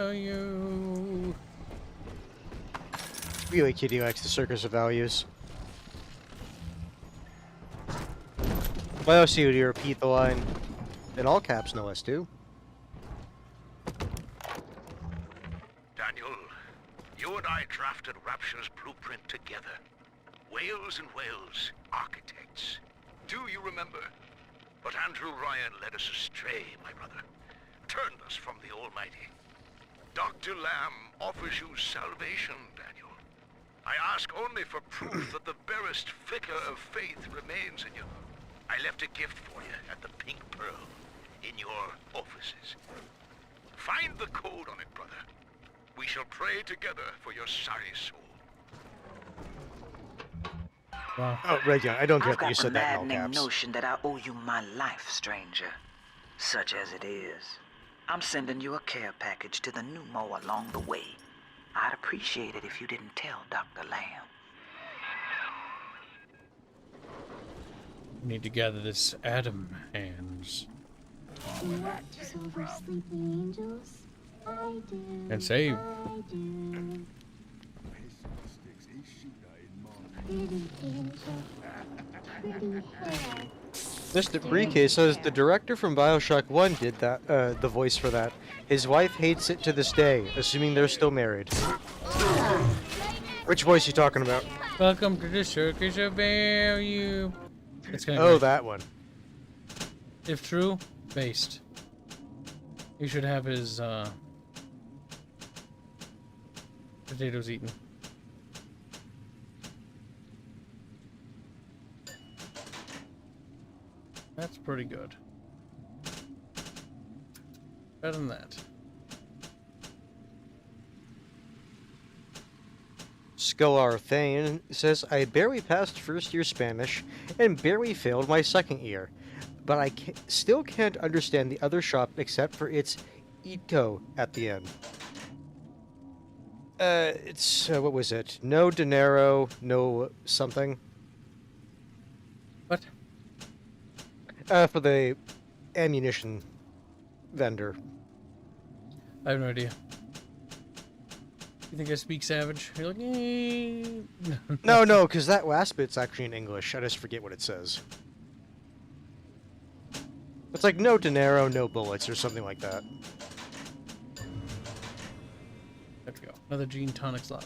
Speaker 1: Value.
Speaker 17: Really, Kitty likes the Circus of Values. I also need to repeat the line in all caps, no less, too.
Speaker 20: Daniel, you and I drafted Rapture's blueprint together. Wales and Wales, architects. Do you remember? But Andrew Ryan led us astray, my brother. Turned us from the Almighty. Dr. Lamb offers you salvation, Daniel. I ask only for proof that the barest flicker of faith remains in you. I left a gift for you at the Pink Pearl, in your offices. Find the code on it, brother. We shall pray together for your sorry soul.
Speaker 1: Wow.
Speaker 17: Oh, right, yeah, I don't get that you
Speaker 4: I've got the
Speaker 17: said that in all
Speaker 4: maddening
Speaker 17: caps.
Speaker 4: notion that I owe you my life, stranger. Such as it is. I'm sending you a care package to the pneumo along the way. I'd appreciate it if you didn't tell Dr. Lamb.
Speaker 1: We need to gather this Adam hands.
Speaker 8: Watches over sleeping angels. I do.
Speaker 1: And save.
Speaker 8: I do. Pretty angel. Pretty hair.
Speaker 17: Mr. Briquet says the director from BioShock 1 did that, the voice for that. His wife hates it to this day, assuming they're still married. Which voice you talking about?
Speaker 1: Welcome to the Circus of Value. It's gonna
Speaker 17: Oh,
Speaker 1: go.
Speaker 17: that one.
Speaker 1: If true, based. He should have his potatoes eaten. That's pretty good. Better than that.
Speaker 17: Scalar Thane says, I barely passed first year Spanish and barely failed my second year, but I still can't understand the other shop except for its ito at the end. It's, what was it? No dinero, no something.
Speaker 1: What?
Speaker 17: For the ammunition vendor.
Speaker 1: I have no idea. You think I speak Savage? You're like, eh.
Speaker 17: No, because that last bit's actually in English. I just forget what it says. It's like no dinero, no bullets, or something like that.
Speaker 1: There we go. Another gene tonic slot.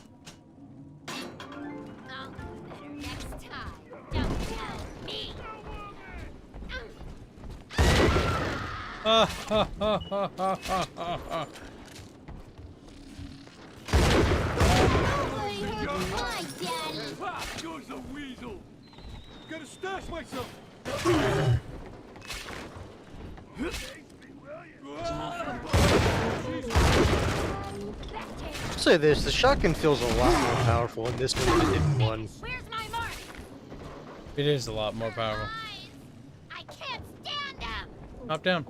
Speaker 1: Ha ha ha ha ha ha ha.
Speaker 8: My daddy.
Speaker 9: Ah, yours a weasel. Gotta stash myself.
Speaker 17: I'll say this, the shotgun feels a lot more powerful in this one than it did in one.
Speaker 8: Where's my mark?
Speaker 1: It is a lot more powerful.
Speaker 8: I can't stand them.
Speaker 1: Hop down.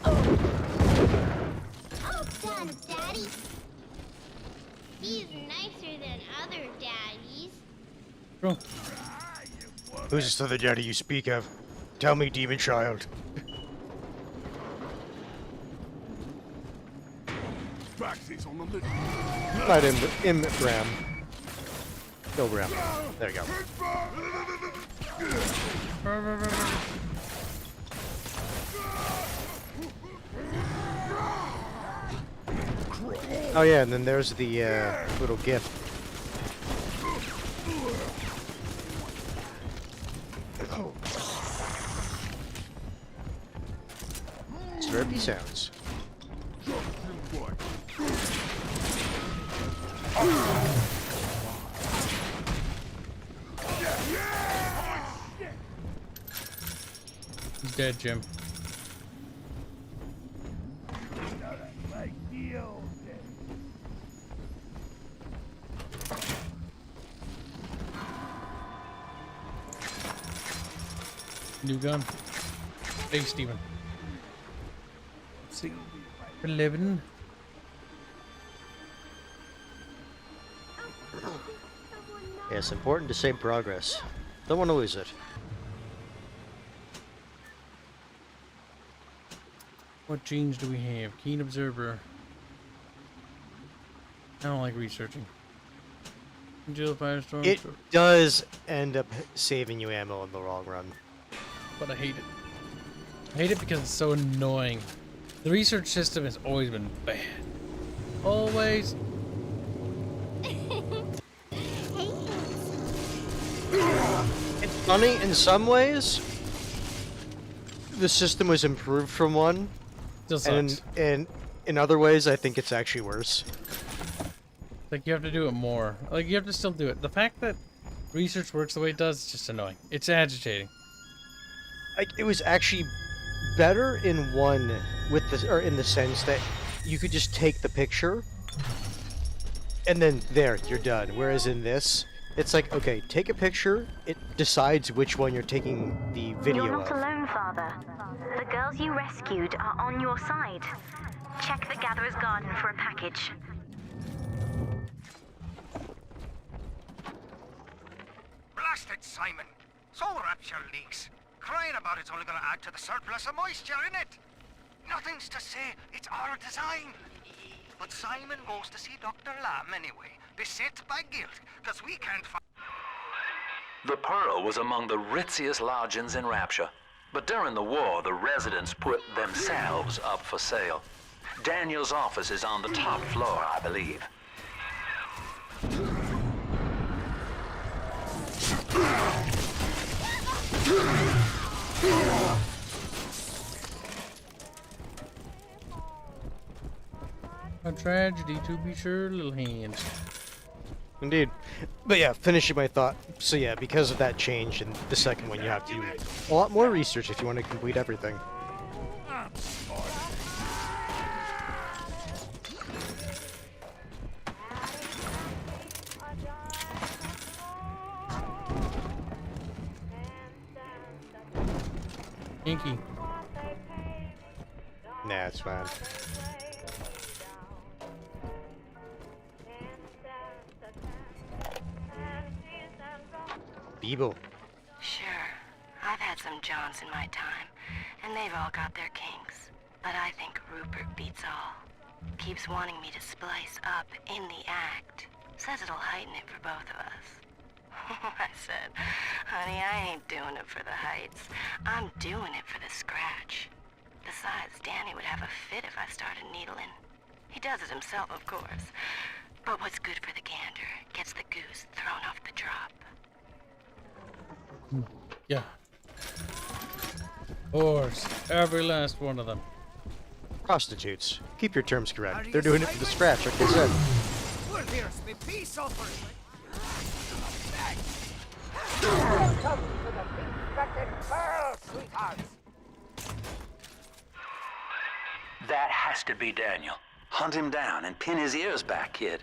Speaker 8: Oh, done, Daddy. He's nicer than other daddies.
Speaker 1: Bro.
Speaker 17: Who's this other daddy you speak of? Tell me, demon child.
Speaker 9: Baxy's on the lid.
Speaker 17: Not in Ram. Go Ram. There you go. Oh yeah, and then there's the little gift. Slurpy sounds.
Speaker 1: He's dead, Jim. New gun. Hey, Steven. Let's see. 11.
Speaker 17: Yeah, it's important to save progress. Don't want to lose it.
Speaker 1: What genes do we have? Keen observer. I don't like researching. Congeal firestorm.
Speaker 17: It does end up saving you ammo in the long run.
Speaker 1: But I hate it. I hate it because it's so annoying. The research system has always been bad. Always.
Speaker 17: It's funny in some ways. The system was improved from one.
Speaker 1: Still sucks.
Speaker 17: And in other ways, I think it's actually worse.
Speaker 1: Like, you have to do it more. Like, you have to still do it. The fact that research works the way it does is just annoying. It's agitating.
Speaker 17: Like, it was actually better in one with the, or in the sense that you could just take the picture and then there, you're done. Whereas in this, it's like, okay, take a picture, it decides which one you're taking the video
Speaker 13: You're not
Speaker 17: of.
Speaker 13: alone, Father. The girls you rescued are on your side. Check the Gatherer's Garden for a package.
Speaker 16: Blasted Simon! So rapture leaks. Crying about it's only gonna add to the surplus of moisture, innit? Nothing's to say, it's our design. But Simon goes to see Dr. Lamb anyway, beset by guilt, because we can't find...
Speaker 15: The Pearl was among the ritziest lodgings in Rapture. But during the war, the residents put themselves up for sale. Daniel's office is on the top floor, I believe.
Speaker 1: A tragedy, to be sure, little hands.
Speaker 17: Indeed. But yeah, finishing my thought. So yeah, because of that change in the second one, you have to do a lot more research if you want to complete everything.
Speaker 1: Inky.
Speaker 17: Nah, it's fine. Beeble.
Speaker 18: Sure, I've had some Johns in my time, and they've all got their kinks. But I think Rupert beats all. Keeps wanting me to splice up in the act. Says it'll heighten it for both of us. I said, honey, I ain't doing it for the heights. I'm doing it for the scratch. Besides, Danny would have a fit if I started needling. He does it himself, of course. But what's good for the gander gets the goose thrown off the drop.
Speaker 1: Yeah. Whores. Every last one of them.
Speaker 17: Prostitutes. Keep your terms correct. They're doing it for the scratch, like I said.
Speaker 5: Well, here's the peace offering.
Speaker 19: Welcome to the big-fetted pearl, sweethearts.
Speaker 15: That has to be Daniel. Hunt him down and pin his ears back, kid.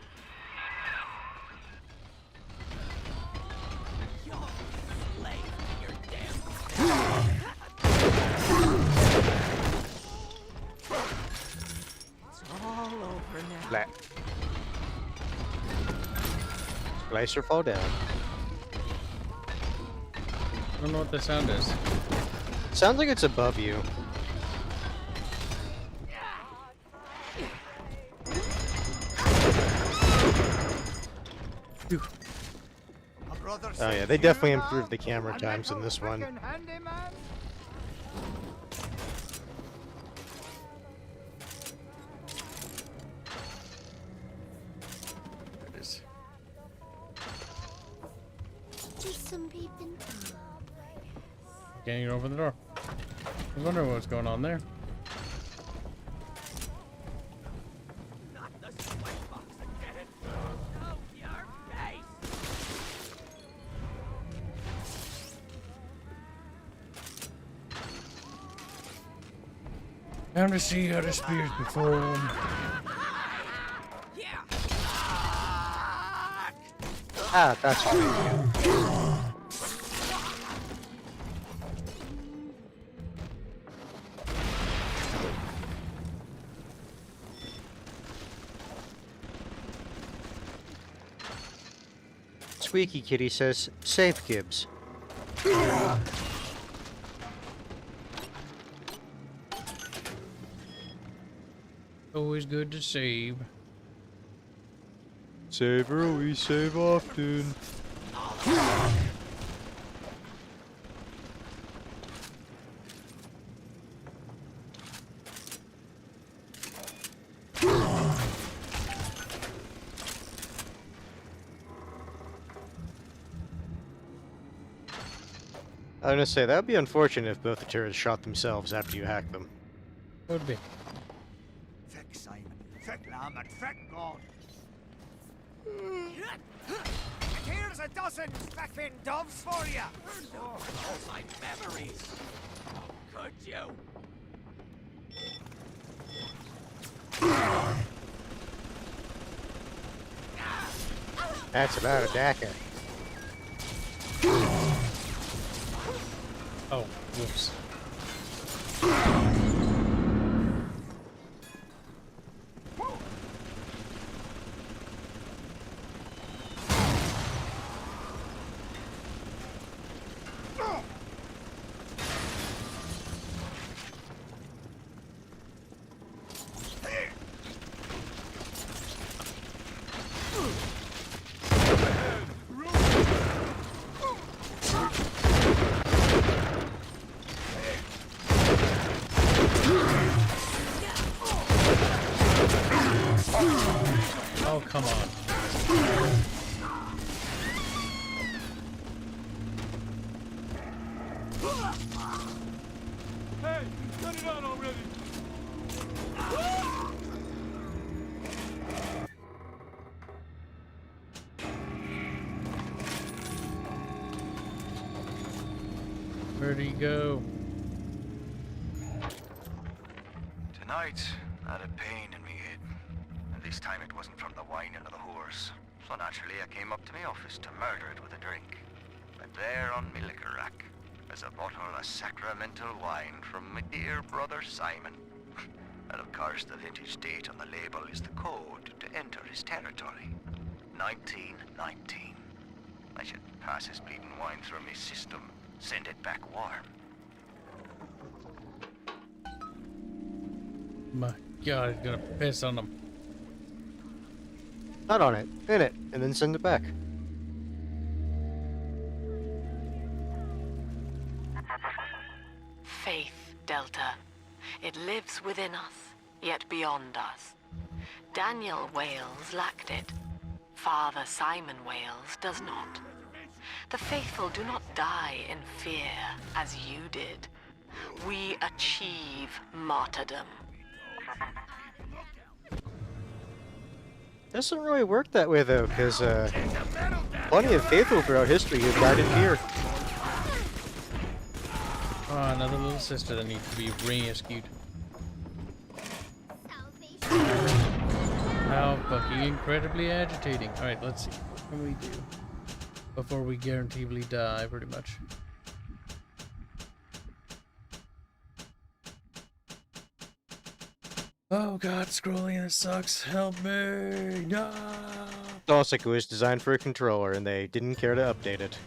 Speaker 5: It's all over now.
Speaker 17: Flat. Slice or fall down.
Speaker 1: I don't know what the sound is.
Speaker 17: Sounds like it's above you. Oh yeah, they definitely improved the camera times in this one.
Speaker 1: It is.
Speaker 8: Just some peeping.
Speaker 1: Can't even open the door. I was wondering what's going on there. Time to see how the spirits perform.
Speaker 17: Ah, that's right. Squeaky Kitty says, save Kibs.
Speaker 1: Always good to save.
Speaker 17: Save early, save often. I was gonna say, that would be unfortunate if both the turrets shot themselves after you hacked them.
Speaker 1: Would be.
Speaker 9: Feck Simon, feck Lamb, and feck God. Here's a dozen feckin' doves for you. Oh, all my memories. Oh, could you?
Speaker 17: That's about a Daka.
Speaker 1: Oh, whoops. Oh, come on.
Speaker 9: Hey, cut it out already.
Speaker 1: Where'd he go?
Speaker 16: Tonight, I had a pain in me head. And this time it wasn't from the whining of the horse. So naturally I came up to my office to murder it with a drink. And there on me liquor rack is a bottle of sacramental wine from my dear brother Simon. And of course the vintage date on the label is the code to enter his territory. 1919. I should pass his bleeding wine through my system, send it back warm.
Speaker 1: My God, he's gonna piss on them.
Speaker 17: Not on it, in it, and then send it back.
Speaker 14: Faith, Delta. It lives within us, yet beyond us. Daniel Wales lacked it. Father Simon Wales does not. The faithful do not die in fear, as you did. We achieve martyrdom.
Speaker 17: Doesn't really work that way though, because plenty of faithful throughout history have died in fear.
Speaker 1: Oh, another little sister that needs to be rescued. How fucking incredibly agitating. Alright, let's see. What can we do before we guaranteedly die, pretty much? Oh god, scrolling, this sucks. Help me! No!
Speaker 17: It's almost like it was designed for a controller and they didn't care to update it.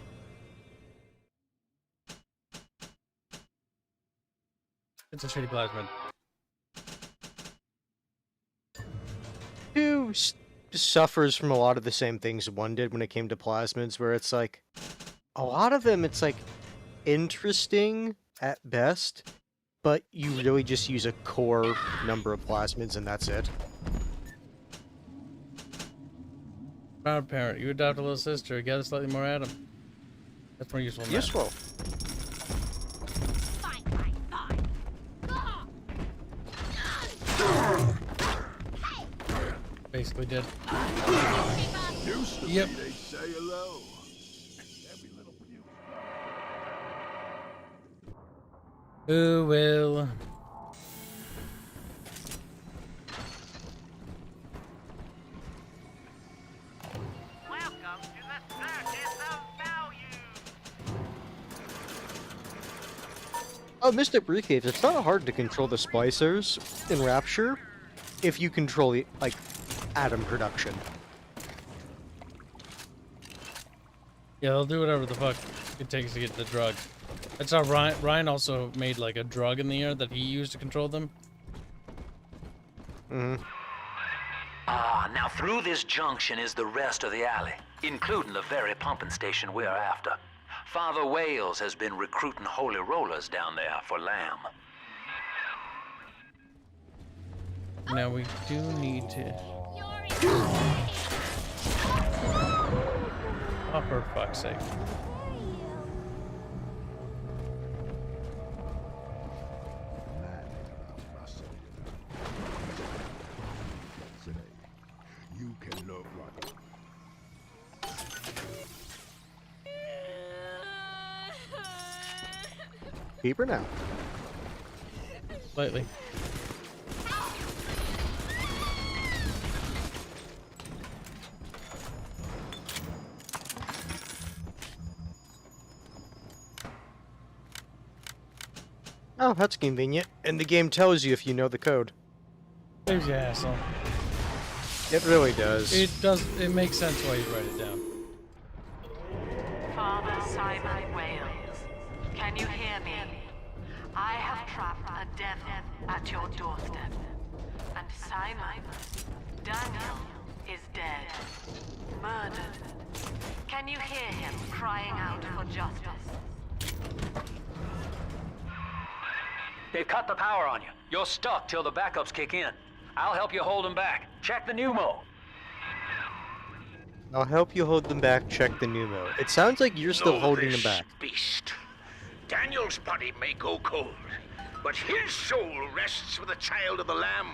Speaker 1: It's a shitty plasmid.
Speaker 17: 2 suffers from a lot of the same things 1 did when it came to plasmids, where it's like, a lot of them, it's like, interesting at best, but you really just use a core number of plasmids and that's it.
Speaker 1: Proud parent, you adopt a little sister, gather slightly more atom. That's more useful than that.
Speaker 17: Useful.
Speaker 1: Basically did.
Speaker 9: Yep.
Speaker 1: Yep.
Speaker 9: They say hello.
Speaker 1: Who will?
Speaker 11: Welcome to the Circus of Value.
Speaker 17: Oh, Mystic Briefcase, it's not hard to control the splicers in Rapture if you control, like, atom production.
Speaker 1: Yeah, they'll do whatever the fuck it takes to get the drug. That's how Ryan also made like a drug in the air that he used to control them.
Speaker 15: Ah, now through this junction is the rest of the alley, including the very pumping station we're after. Father Wales has been recruiting holy rollers down there for Lamb.
Speaker 1: Now we do need to... Oh, for fuck's sake.
Speaker 9: You can love like
Speaker 17: Keep her now.
Speaker 1: Slightly.
Speaker 17: Oh, that's convenient. And the game tells you if you know the code.
Speaker 1: There's your asshole.
Speaker 17: It really does.
Speaker 1: It does. It makes sense why you write it down.
Speaker 14: Father Simon Wales, can you hear me? I have trapped a devil at your doorstep. And Simon, Daniel, is dead. Murdered. Can you hear him crying out for justice?
Speaker 15: They've cut the power on you. You're stuck till the backups kick in. I'll help you hold them back. Check the pneumo.
Speaker 17: I'll help you hold them back. Check the pneumo. It sounds like you're still holding them back.
Speaker 20: Beast. Daniel's body may go cold, but his soul rests with the child of the Lamb.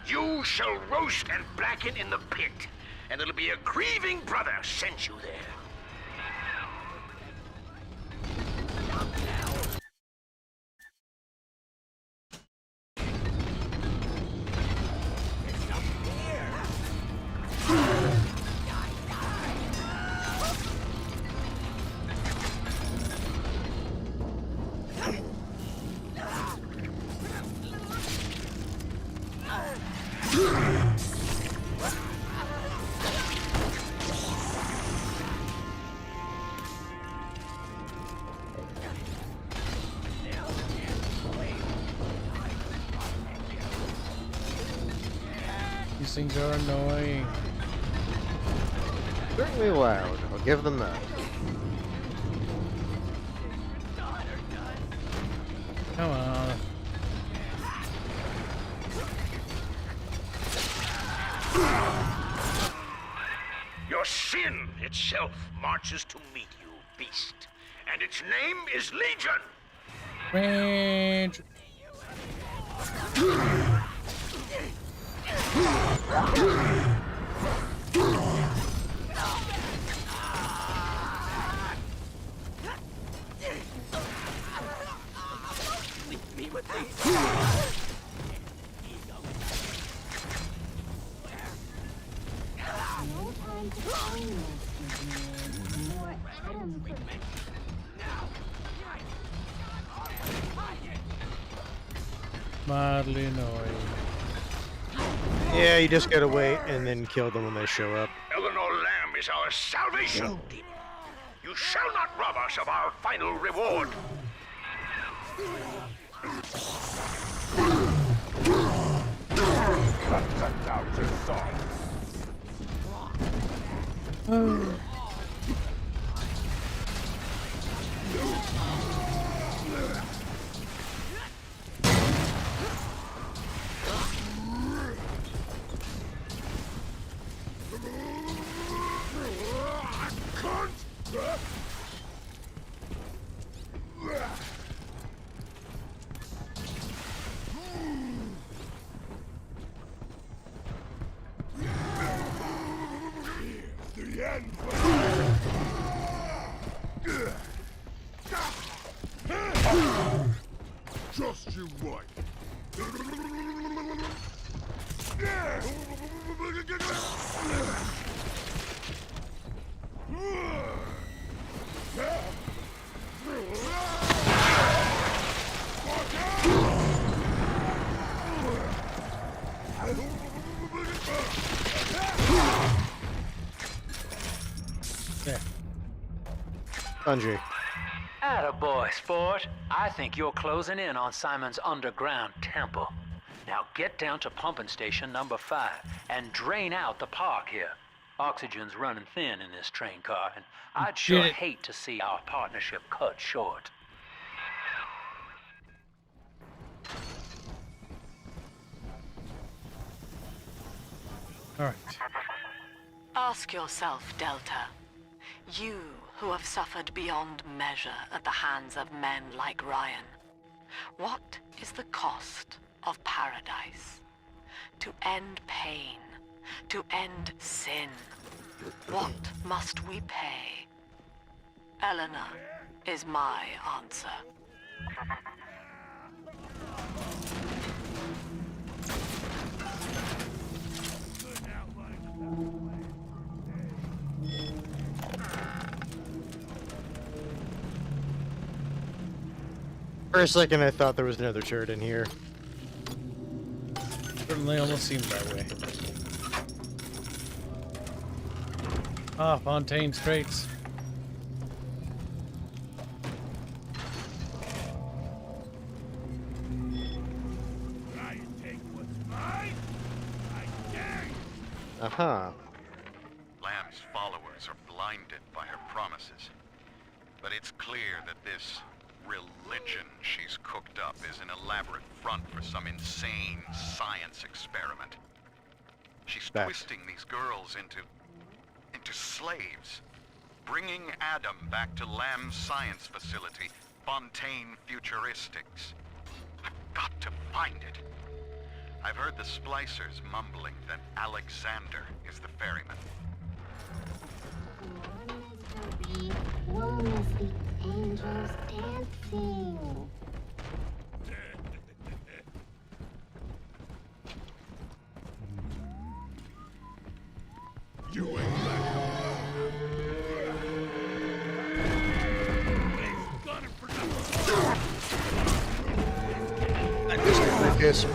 Speaker 20: You shall roast and blacken in the pit, and it'll be a grieving brother sent you there.
Speaker 1: These things are annoying.
Speaker 17: Certainly loud. I'll give them that.
Speaker 1: Come on.
Speaker 20: Your sin itself marches to meet you, beast, and its name is Legion.
Speaker 1: Range.
Speaker 20: Leave me with
Speaker 1: Mildly annoying.
Speaker 17: Yeah, you just gotta wait and then kill them when they show up.
Speaker 20: Eleanor Lamb is our salvation, demon. You shall not rob us of our final reward.
Speaker 9: Just you what?
Speaker 1: There.
Speaker 17: Andre.
Speaker 15: Attaboy, sport. I think you're closing in on Simon's underground temple. Now get down to pumping station number 5 and drain out the park here. Oxygen's running thin in this train car, and I'd sure hate to see our partnership cut short.
Speaker 1: Alright.
Speaker 14: Ask yourself, Delta. You who have suffered beyond measure at the hands of men like Ryan. What is the cost of paradise? To end pain, to end sin, what must we pay? Eleanor is my answer.
Speaker 17: For a second, I thought there was another turret in here.
Speaker 1: Certainly almost seemed that way. Ah, Fontaine Straits.
Speaker 17: Uh-huh.
Speaker 10: Lamb's followers are blinded by her promises. But it's clear that this religion she's cooked up is an elaborate front for some insane science experiment. She's twisting these girls into slaves, bringing Adam back to Lamb's science facility, Fontaine Futuristics. I've got to find it. I've heard the splicers mumbling that Alexander is the ferryman.
Speaker 8: Warm as the angels dancing.
Speaker 9: You ain't back.
Speaker 17: I missed it like this.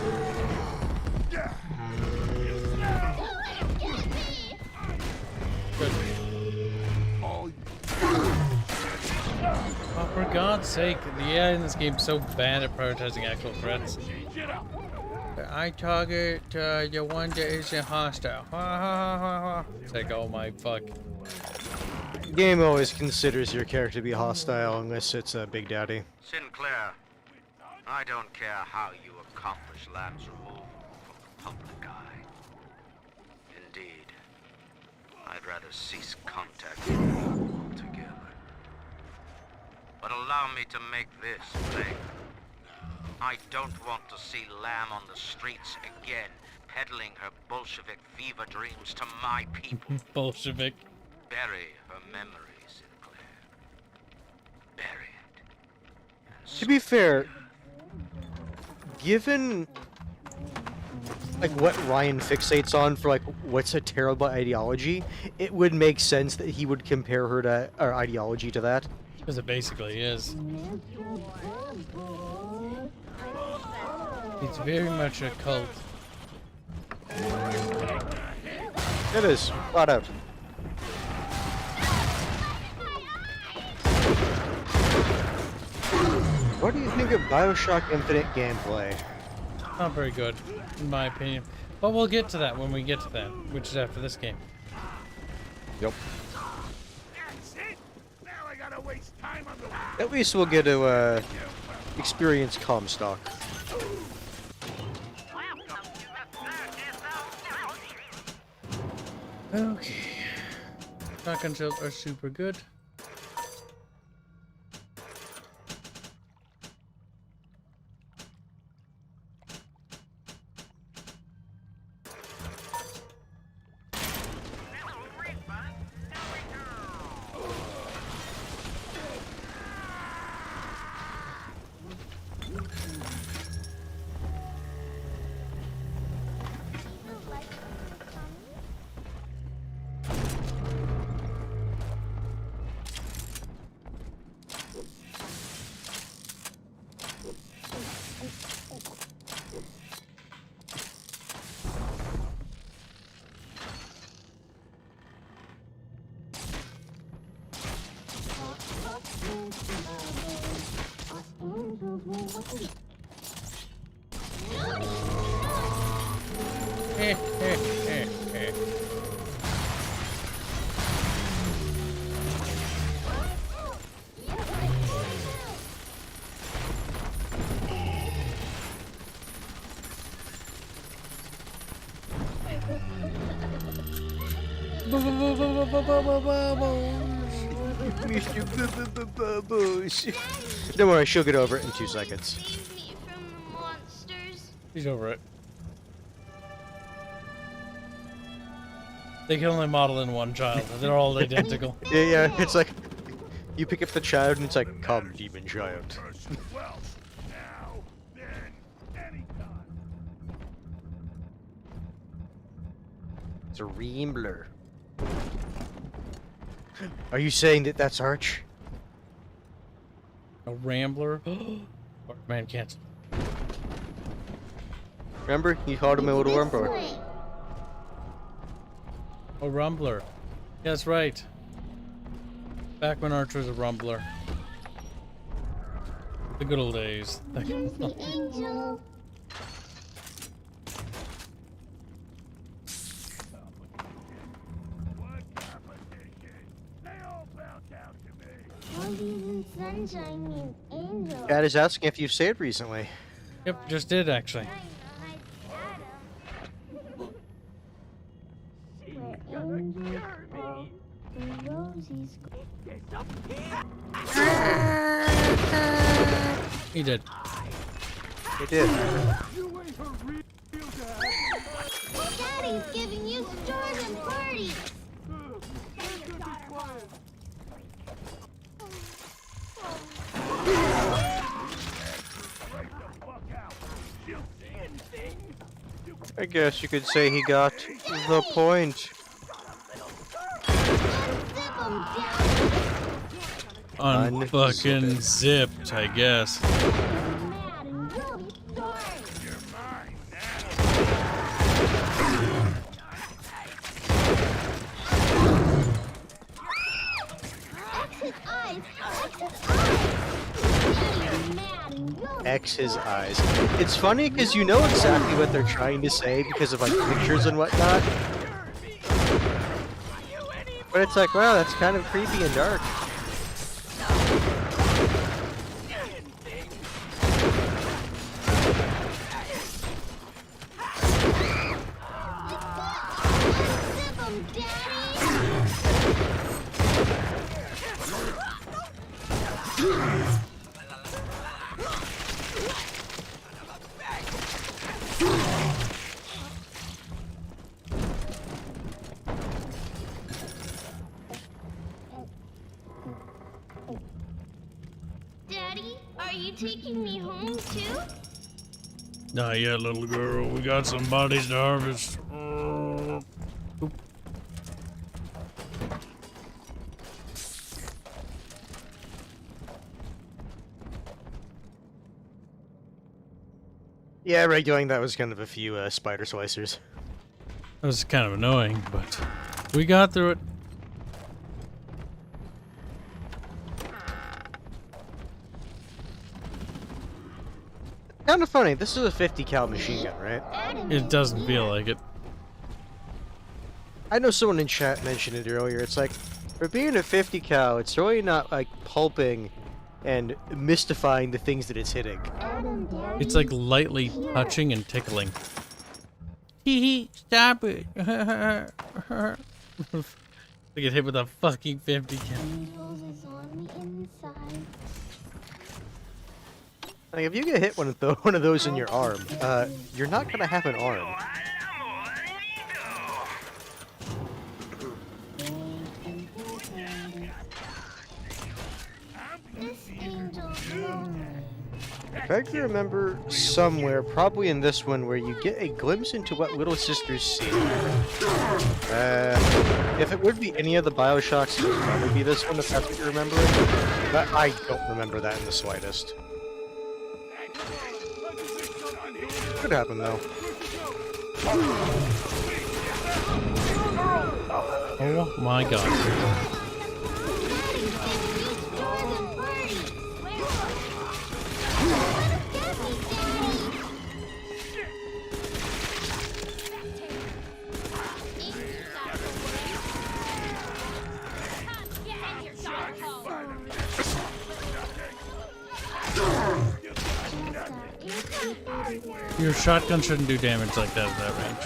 Speaker 1: Oh, for God's sake, the AI in this game is so bad at prioritizing actual threats. I target the one that isn't hostile. It's like, oh my fuck.
Speaker 17: The game always considers your character to be hostile unless it's a Big Daddy.
Speaker 12: Sinclair, I don't care how you accomplish Lamb's removal from the public eye. Indeed, I'd rather cease contact with you altogether. But allow me to make this plain. I don't want to see Lamb on the streets again, peddling her Bolshevik fever dreams to my people.
Speaker 1: Bolshevik.
Speaker 12: Bury her memory, Sinclair. Bury it.
Speaker 17: To be fair, given like what Ryan fixates on for like what's a terrible ideology, it would make sense that he would compare her to our ideology to that.
Speaker 1: Because it basically is. It's very much a cult.
Speaker 17: It is. Flat out. What do you think of BioShock Infinite gameplay?
Speaker 1: Not very good, in my opinion. But we'll get to that when we get to that, which is after this game.
Speaker 17: Yep.
Speaker 9: Now I gotta waste time on the
Speaker 17: At least we'll get to experience Comstock.
Speaker 1: Okay. Shotgun shells are super good.
Speaker 17: Don't worry, she'll get over it in 2 seconds.
Speaker 1: She's over it. They can only model in one child. They're all identical.
Speaker 17: Yeah, it's like you pick up the child and it's like, come, demon child. It's a Rambler. Are you saying that that's Arch?
Speaker 1: A Rambler? Man, can't.
Speaker 17: Remember? You called him a little Rambler.
Speaker 1: A Rumbler. Yeah, that's right. Back when Arch was a Rumbler. The good old days.
Speaker 8: Here's the angel. Sunshine means angel.
Speaker 17: Dad is asking if you've saved recently.
Speaker 1: Yep, just did actually. He did.
Speaker 17: He did.
Speaker 8: Daddy's giving you stores and parties.
Speaker 17: I guess you could say he got the point.
Speaker 1: Unfucking zipped, I guess.
Speaker 17: X his eyes. It's funny because you know exactly what they're trying to say because of like pictures and whatnot. But it's like, wow, that's kind of creepy and dark.
Speaker 8: Daddy, are you taking me home too?
Speaker 1: Not yet, little girl. We got some bodies to harvest. Oop.
Speaker 17: Yeah, regularly that was kind of a few spider slicers.
Speaker 1: That was kind of annoying, but we got through it.
Speaker 17: Kind of funny. This is a 50 cal machine gun, right?
Speaker 1: It doesn't feel like it.
Speaker 17: I know someone in chat mentioned it earlier. It's like, for being a 50 cal, it's really not like pulping and mystifying the things that it's hitting.
Speaker 1: It's like lightly touching and tickling. Hee hee, stop it. They get hit with a fucking 50 cal.
Speaker 17: Like, if you get hit with one of those in your arm, you're not gonna have an arm. I can remember somewhere, probably in this one, where you get a glimpse into what little sisters see. If it would be any of the BioShocks, it would probably be this one, if that's what you're remembering. But I don't remember that in the slightest. Could happen, though.
Speaker 1: Oh my god. Your shotgun shouldn't do damage like that at that range.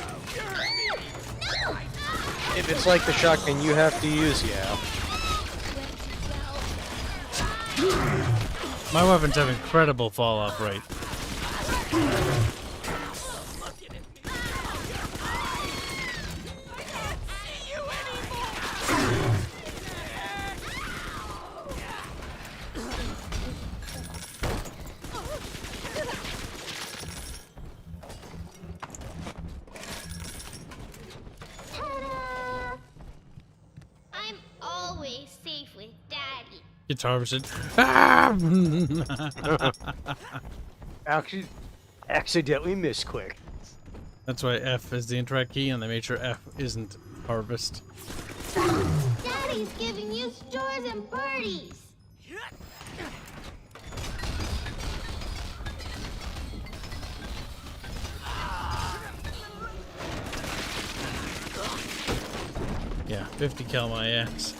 Speaker 17: If it's like the shotgun you have to use, yeah.
Speaker 1: My weapons have incredible fall off rate.
Speaker 8: I'm always safe with Daddy.
Speaker 1: It's harvested. Ah!
Speaker 17: Actually, accidentally misclick.
Speaker 1: That's why F is the interact key, and they made sure F isn't harvest.
Speaker 8: Daddy's giving you stores and birdies.
Speaker 1: Yeah, 50 cal my ass.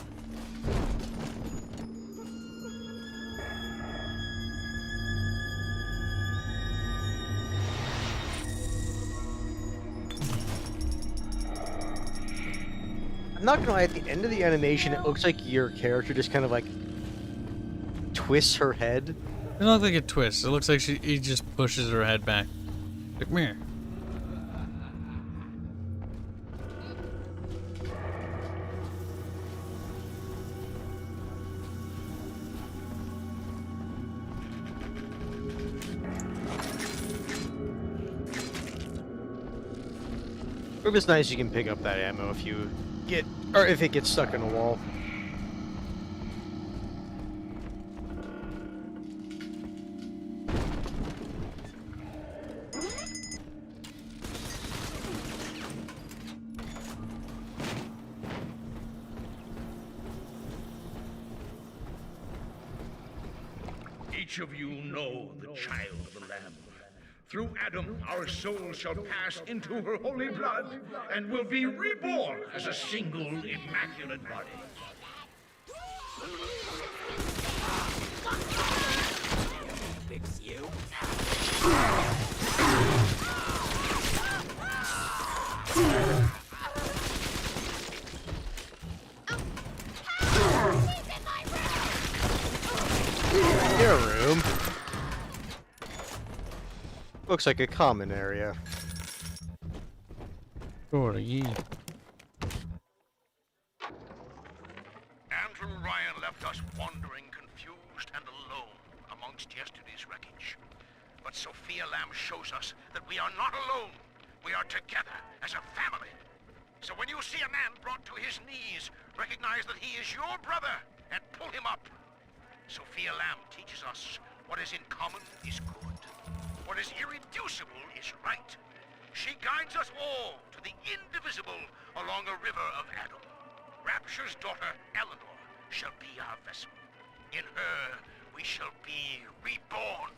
Speaker 17: I'm not gonna lie, at the end of the animation, it looks like your character just kind of like twists her head.
Speaker 1: It doesn't look like a twist. It looks like he just pushes her head back. Like, come here.
Speaker 17: It was nice you can pick up that ammo if you get, or if it gets stuck in a wall.
Speaker 20: Each of you know the child of the Lamb. Through Adam, our souls shall pass into her holy blood and will be reborn as a single immaculate body. Fix you.
Speaker 17: Your room. Looks like a common area.
Speaker 1: Sure, yeah.
Speaker 20: Andrew Ryan left us wandering, confused, and alone amongst yesterday's wreckage. But Sophia Lamb shows us that we are not alone. We are together as a family. So when you see a man brought to his knees, recognize that he is your brother and pull him up. Sophia Lamb teaches us what is in common is good. What is irreducible is right. She guides us all to the indivisible along a river of Adam. Rapture's daughter, Eleanor, shall be our vessel. In her, we shall be reborn.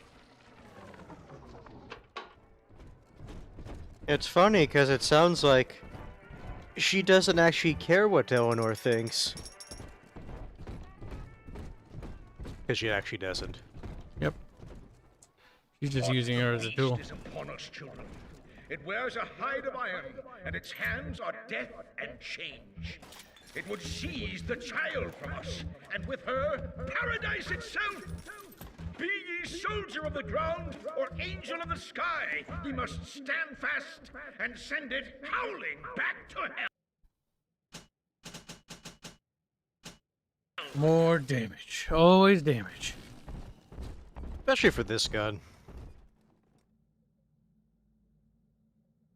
Speaker 17: It's funny because it sounds like she doesn't actually care what Eleanor thinks. Because she actually doesn't.
Speaker 1: Yep. She's just using her as a tool.
Speaker 20: Is upon us, children. It wears a hide of iron, and its hands are death and change. It would seize the child from us, and with her, paradise itself. Be ye soldier of the ground or angel of the sky, we must stand fast and send it howling back to hell.
Speaker 1: More damage. Always damage.
Speaker 17: Especially for this gun.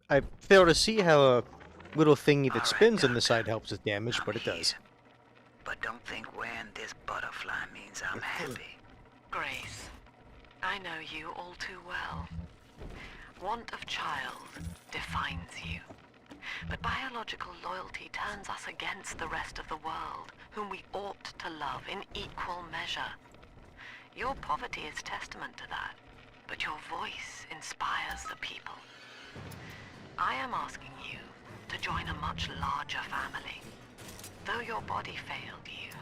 Speaker 17: I fail to see how a little thingy that spins on the side helps with damage, but it does.
Speaker 4: But don't think wearing this butterfly means I'm happy.
Speaker 14: Grace, I know you all too well. Want of child defines you. But biological loyalty turns us against the rest of the world, whom we ought to love in equal measure. Your poverty is testament to that, but your voice inspires the people. I am asking you to join a much larger family. Though your body failed you,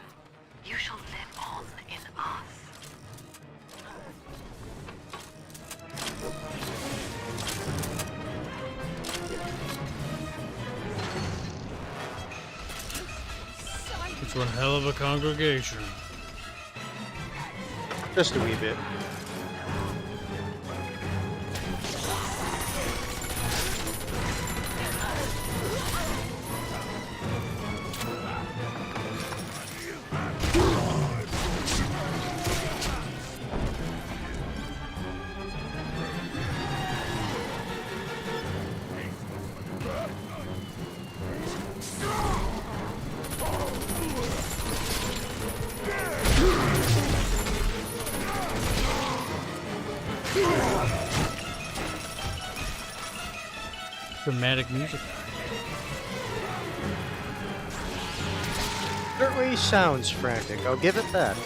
Speaker 14: you shall live on in us.
Speaker 1: That's one hell of a congregation.
Speaker 17: Just a wee bit.
Speaker 1: Dramatic music.
Speaker 17: Certainly sounds frantic, I'll give it that.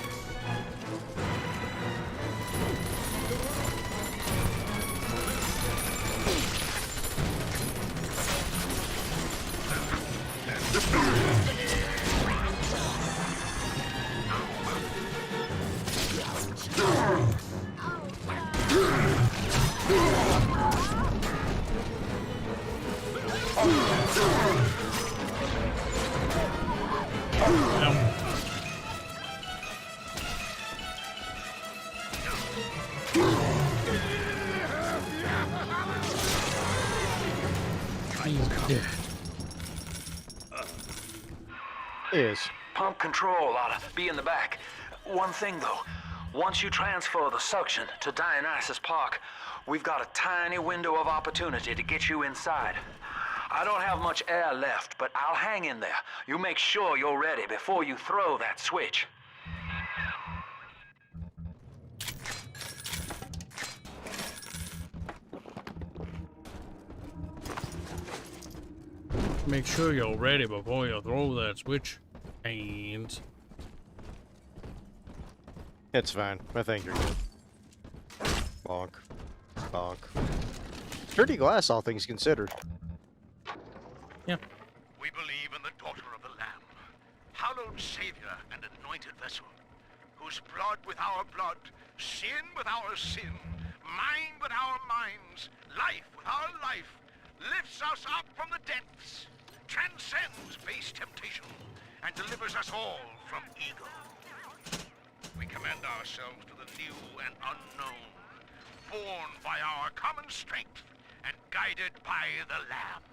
Speaker 15: Pump control ought to be in the back. One thing though, once you transfer the suction to Dionysus Park, we've got a tiny window of opportunity to get you inside. I don't have much air left, but I'll hang in there. You make sure you're ready before you throw that switch.
Speaker 1: Make sure you're ready before you throw that switch. And
Speaker 17: it's fine. I think you're good. Bonk. Bonk. Dirty glass, all things considered.
Speaker 1: Yeah.
Speaker 20: We believe in the daughter of the Lamb, hallowed Savior and anointed vessel, whose blood with our blood, sin with our sin, mind with our minds, life with our life, lifts us up from the depths, transcends base temptation, and delivers us all from ego. We commend ourselves to the new and unknown, born by our common strength and guided by the Lamb.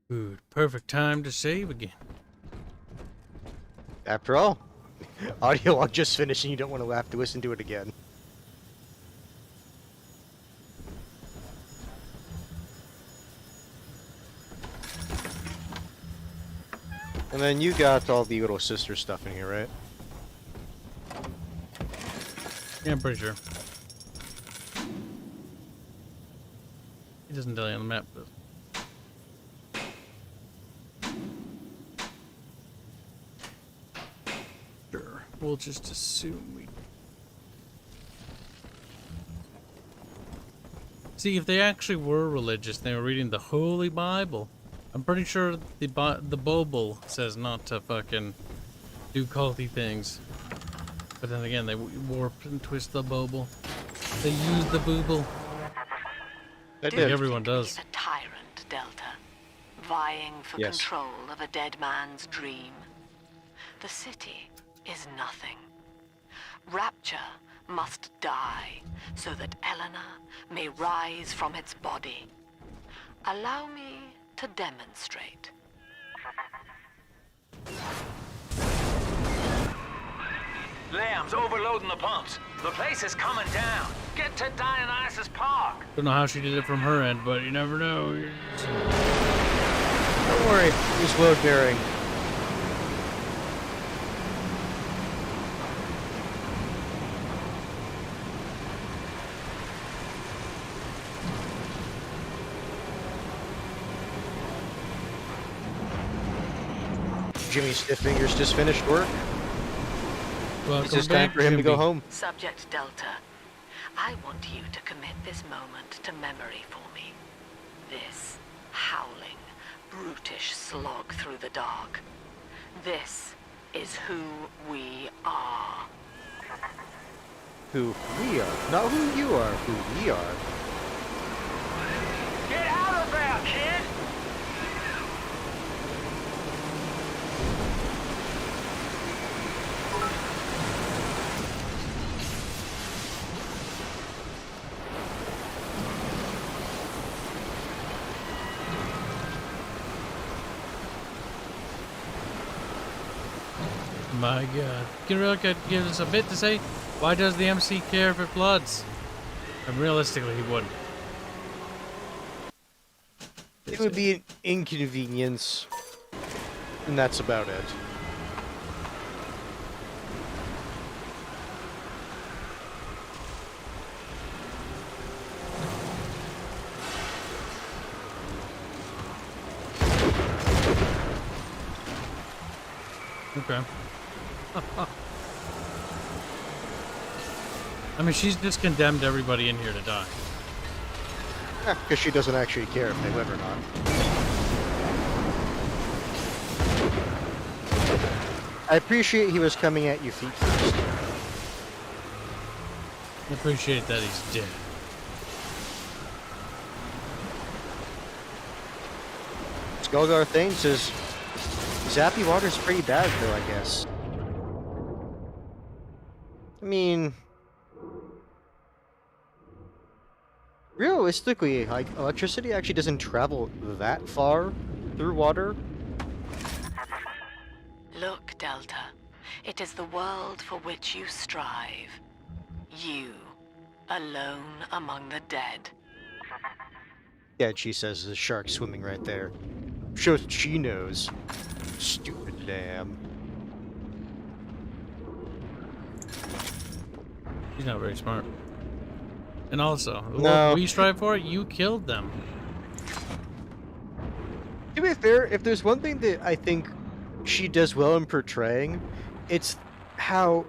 Speaker 1: Good. Perfect time to save again.
Speaker 17: After all, audio log just finished and you don't want to have to listen to it again. And then you got all the little sister stuff in here, right?
Speaker 1: Yeah, I'm pretty sure. It doesn't tell you on the map, but... Sure. We'll just assume we... See, if they actually were religious, they were reading the Holy Bible. I'm pretty sure the Bible says not to fucking do culty things. But then again, they warp and twist the Bible. They use the booble.
Speaker 17: They
Speaker 14: Do
Speaker 17: did.
Speaker 14: you
Speaker 1: Everyone
Speaker 14: think
Speaker 1: does.
Speaker 14: A tyrant, Delta, vying for
Speaker 17: Yes.
Speaker 14: control of a dead man's dream. The city is nothing. Rapture must die so that Eleanor may rise from its body. Allow me to demonstrate.
Speaker 15: Lamb's overloading the pumps. The place is coming down. Get to Dionysus Park.
Speaker 1: Don't know how she did it from her end, but you never know.
Speaker 17: Don't worry, he's load bearing. Jimmy Stiffingers just finished work. It's just time for him to go home.
Speaker 14: Subject Delta, I want you to commit this moment to memory for me. This howling, brutish slog through the dark. This is who we are.
Speaker 17: Who we are. Not who you are, who we are.
Speaker 15: Get out of there, kid!
Speaker 1: my god. Kirillka gives us a bit to say. Why does the MC care if it bloods? And realistically, he wouldn't.
Speaker 17: It would be an inconvenience. And that's about it.
Speaker 1: Okay. I mean, she's just condemned everybody in here to die.
Speaker 17: Yeah, because she doesn't actually care if they live or not. I appreciate he was coming at you feet first.
Speaker 1: I appreciate that he's dead.
Speaker 17: Skullgar Thane says, Zappy water's pretty bad though, I guess. I mean... realistically, like, electricity actually doesn't travel that far through water.
Speaker 14: Look, Delta. It is the world for which you strive. You, alone among the dead.
Speaker 17: Yeah, she says there's a shark swimming right there. Shows what she knows. Stupid lamb.
Speaker 1: He's not very smart. And also, the
Speaker 17: No.
Speaker 1: world we strive for, you killed them.
Speaker 17: To be fair, if there's one thing that I think she does well in portraying, it's how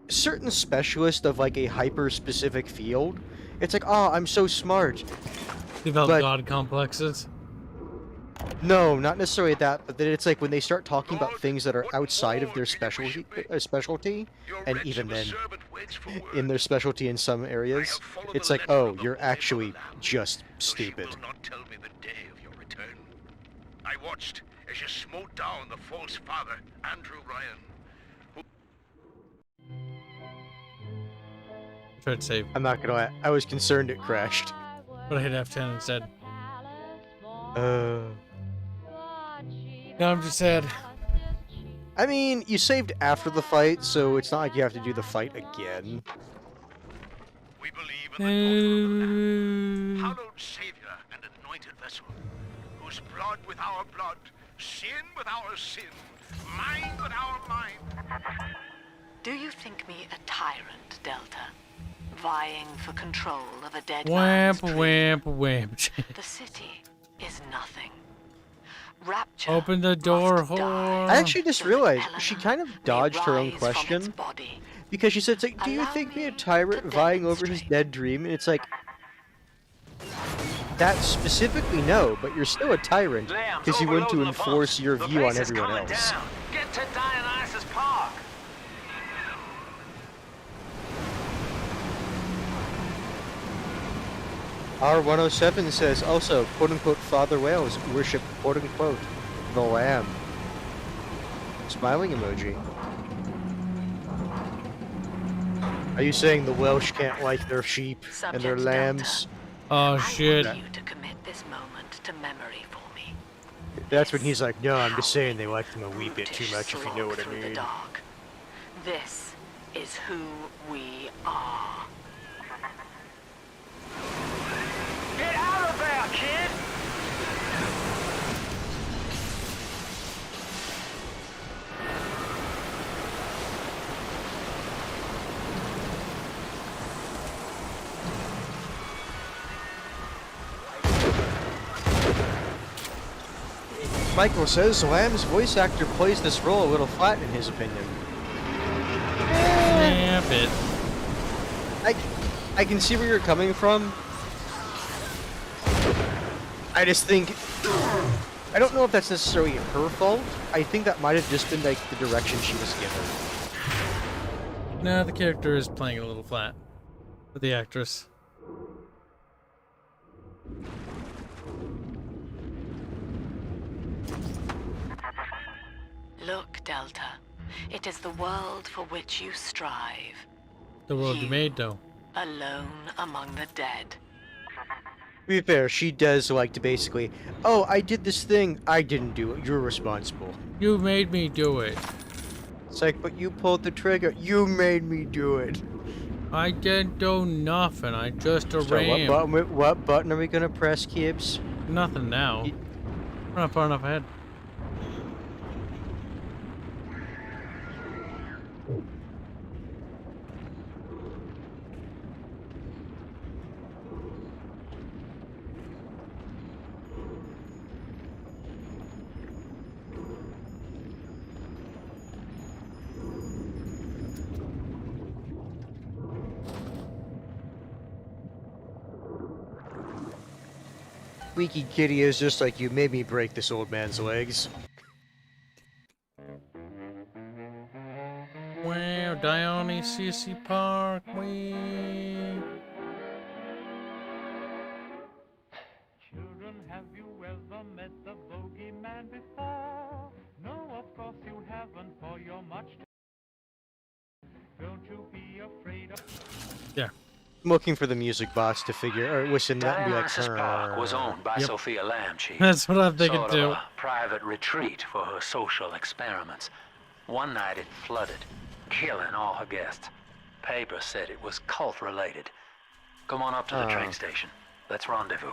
Speaker 17: certain specialists of like a hyper-specific field, it's like, oh, I'm so smart.
Speaker 1: Develop god complexes.
Speaker 17: No, not necessarily that, but then it's like when they start talking about things that are outside of their specialty, and even then, in their specialty in some areas, it's like, oh, you're actually just stupid.
Speaker 20: Will not tell me the day of your return. I watched as you smote down the false father, Andrew Ryan.
Speaker 1: Tried to save.
Speaker 17: I'm not gonna lie, I was concerned it crashed.
Speaker 1: But I hit F10 instead.
Speaker 17: No,
Speaker 1: I'm just sad.
Speaker 17: I mean, you saved after the fight, so it's not like you have to do the fight again.
Speaker 20: We believe in the hallowed Savior and anointed vessel, whose blood with our blood, sin with our sin, mind with our mind.
Speaker 14: Do you think me a tyrant, Delta? Vying for control of a dead
Speaker 1: Wamp,
Speaker 14: man's
Speaker 1: wamp, wamp.
Speaker 14: The city is nothing. Rapture.
Speaker 1: Open the door, whore.
Speaker 17: I actually just realized she kind of dodged her own question. Because she said, it's like, do you think me a tyrant vying over his dead dream? And it's like, that specifically no, but you're still a tyrant because you want to enforce your view on everyone else.
Speaker 11: Get to Dionysus Park.
Speaker 17: R107 says also, quote-unquote, Father Whales worship, quote-unquote, the lamb. Smiling emoji. Are you saying the Welsh can't like their sheep and their lambs?
Speaker 1: Oh shit.
Speaker 14: I want you to commit this moment to memory for me.
Speaker 17: That's when he's like, no, I'm just saying they like them a wee bit too much, if you know what I mean.
Speaker 14: This is who we are.
Speaker 11: Get out of there, kid!
Speaker 17: Michael says Lamb's voice actor plays this role a little flat in his opinion.
Speaker 1: Yeah, a bit.
Speaker 17: I can see where you're coming from. I just think, I don't know if that's necessarily her fault. I think that might have just been like the direction she was given.
Speaker 1: Nah, the character is playing it a little flat. With the actress.
Speaker 14: Look, Delta. It is the world for which you strive.
Speaker 1: The world you made, though.
Speaker 14: Alone among the dead.
Speaker 17: To be fair, she does like to basically, oh, I did this thing, I didn't do it, you're responsible.
Speaker 1: You made me do it.
Speaker 17: It's like, but you pulled the trigger. You made me do it.
Speaker 1: I didn't do nothing. I just
Speaker 17: So
Speaker 1: ran.
Speaker 17: what button are we gonna press, Kibs?
Speaker 1: Nothing now. We're not far enough ahead.
Speaker 17: Squeaky Kitty is just like, you made me break this old man's legs.
Speaker 1: Wow, Dionysus Park, we.
Speaker 21: Children, have you ever met the bogeyman before? No, of course you haven't, for you're much too... Don't you be afraid of...
Speaker 1: Yeah.
Speaker 17: I'm looking for the music box to figure, or listen to that and be like,
Speaker 15: Dionysus Park was owned by
Speaker 1: Yep.
Speaker 15: Sophia Lamb, Chief.
Speaker 1: That's what I'm thinking
Speaker 15: sort
Speaker 1: too.
Speaker 15: of a private retreat for her social experiments. One night it flooded, killing all her guests. Papers said it was cult-related. Come on up to the train station. Let's rendezvous.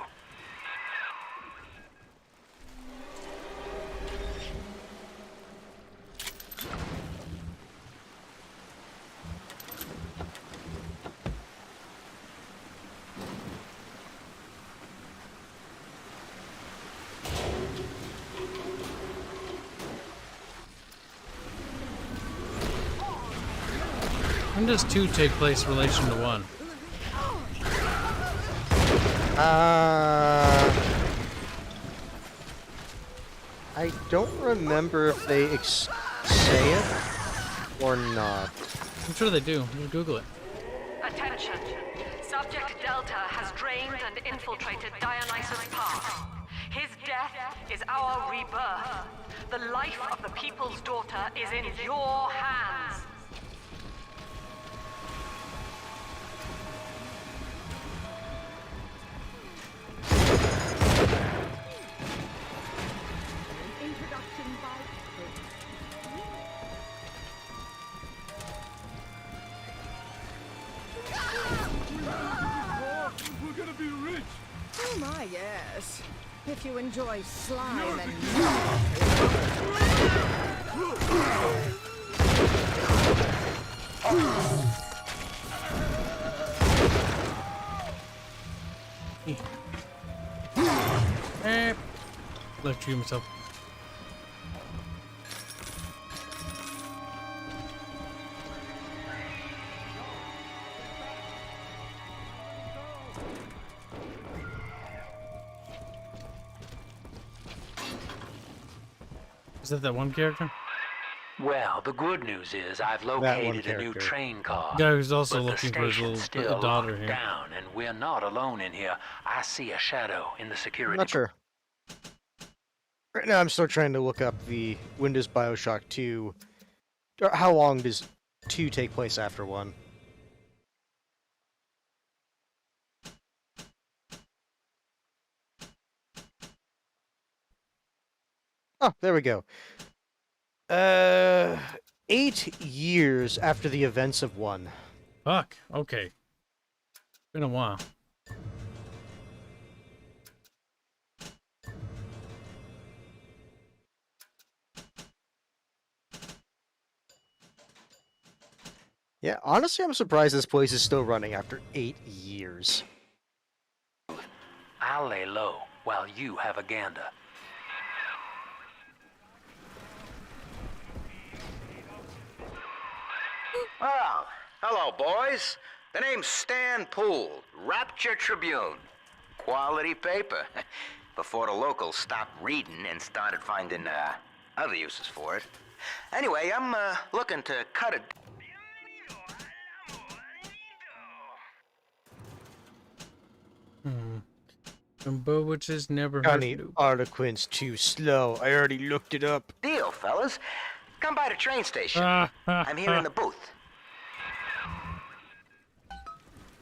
Speaker 1: When does 2 take place in relation to 1?
Speaker 17: I don't remember if they say it or not.
Speaker 1: I'm sure they do. We'll Google it.
Speaker 14: Attention. Subject Delta has drained and infiltrated Dionysus Park. His death is our rebirth. The life of the people's daughter is in your hands.
Speaker 5: Introduction by...
Speaker 9: We're gonna be rich.
Speaker 5: Oh my, yes. If you enjoy slime and...
Speaker 1: Let's shoot himself. Is that one character?
Speaker 15: Well, the good news is I've located a new train car.
Speaker 1: Guy who's also
Speaker 15: but
Speaker 1: looking
Speaker 15: the
Speaker 1: for his
Speaker 15: station's
Speaker 1: little
Speaker 15: still
Speaker 1: daughter
Speaker 15: locked
Speaker 1: here.
Speaker 15: down, and we're not alone in here. I see a shadow in the security.
Speaker 17: Not sure. Right now, I'm still trying to look up the when does BioShock 2. Or how long does 2 take place after 1? Oh, there we go. 8 years after the events of 1.
Speaker 1: Fuck. Okay. Been a while.
Speaker 17: Yeah, honestly, I'm surprised this place is still running after 8 years.
Speaker 15: I'll lay low while you have a gander.
Speaker 19: Well, hello, boys. The name's Stan Poole, Rapture Tribune. Quality paper. Before the locals stopped reading and started finding other uses for it. Anyway, I'm looking to cut it.
Speaker 1: Which is never
Speaker 17: Johnny Arlequin's too slow. I already looked it up.
Speaker 19: Deal, fellas. Come by the train station. I'm here in the booth.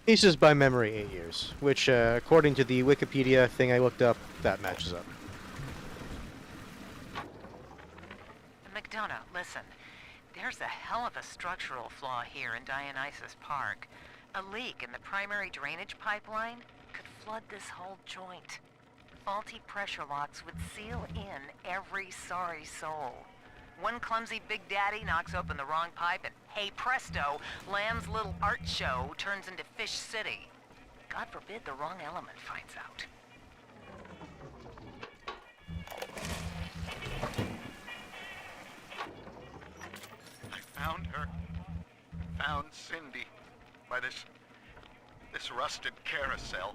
Speaker 17: He says by memory 8 years, which, according to the Wikipedia thing I looked up, that matches up.
Speaker 6: McDonough, listen. There's a hell of a structural flaw here in Dionysus Park. A leak in the primary drainage pipeline could flood this whole joint. Faulty pressure locks would seal in every sorry soul. One clumsy Big Daddy knocks open the wrong pipe and, hey presto, Lamb's little art show turns into Fish City. God forbid the wrong element finds out.
Speaker 10: I found her. Found Cindy by this rusted carousel.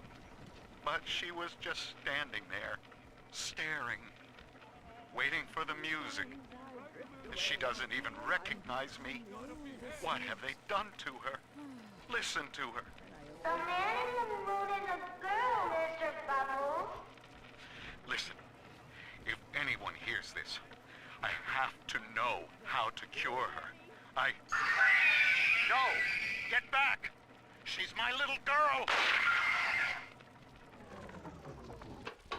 Speaker 10: But she was just standing there, staring, waiting for the music. She doesn't even recognize me. What have they done to her? Listen to her.
Speaker 2: The man in the moon is a girl, Mr. Bubbles.
Speaker 10: Listen, if anyone hears this, I have to know how to cure her. No! Get back! She's my little girl!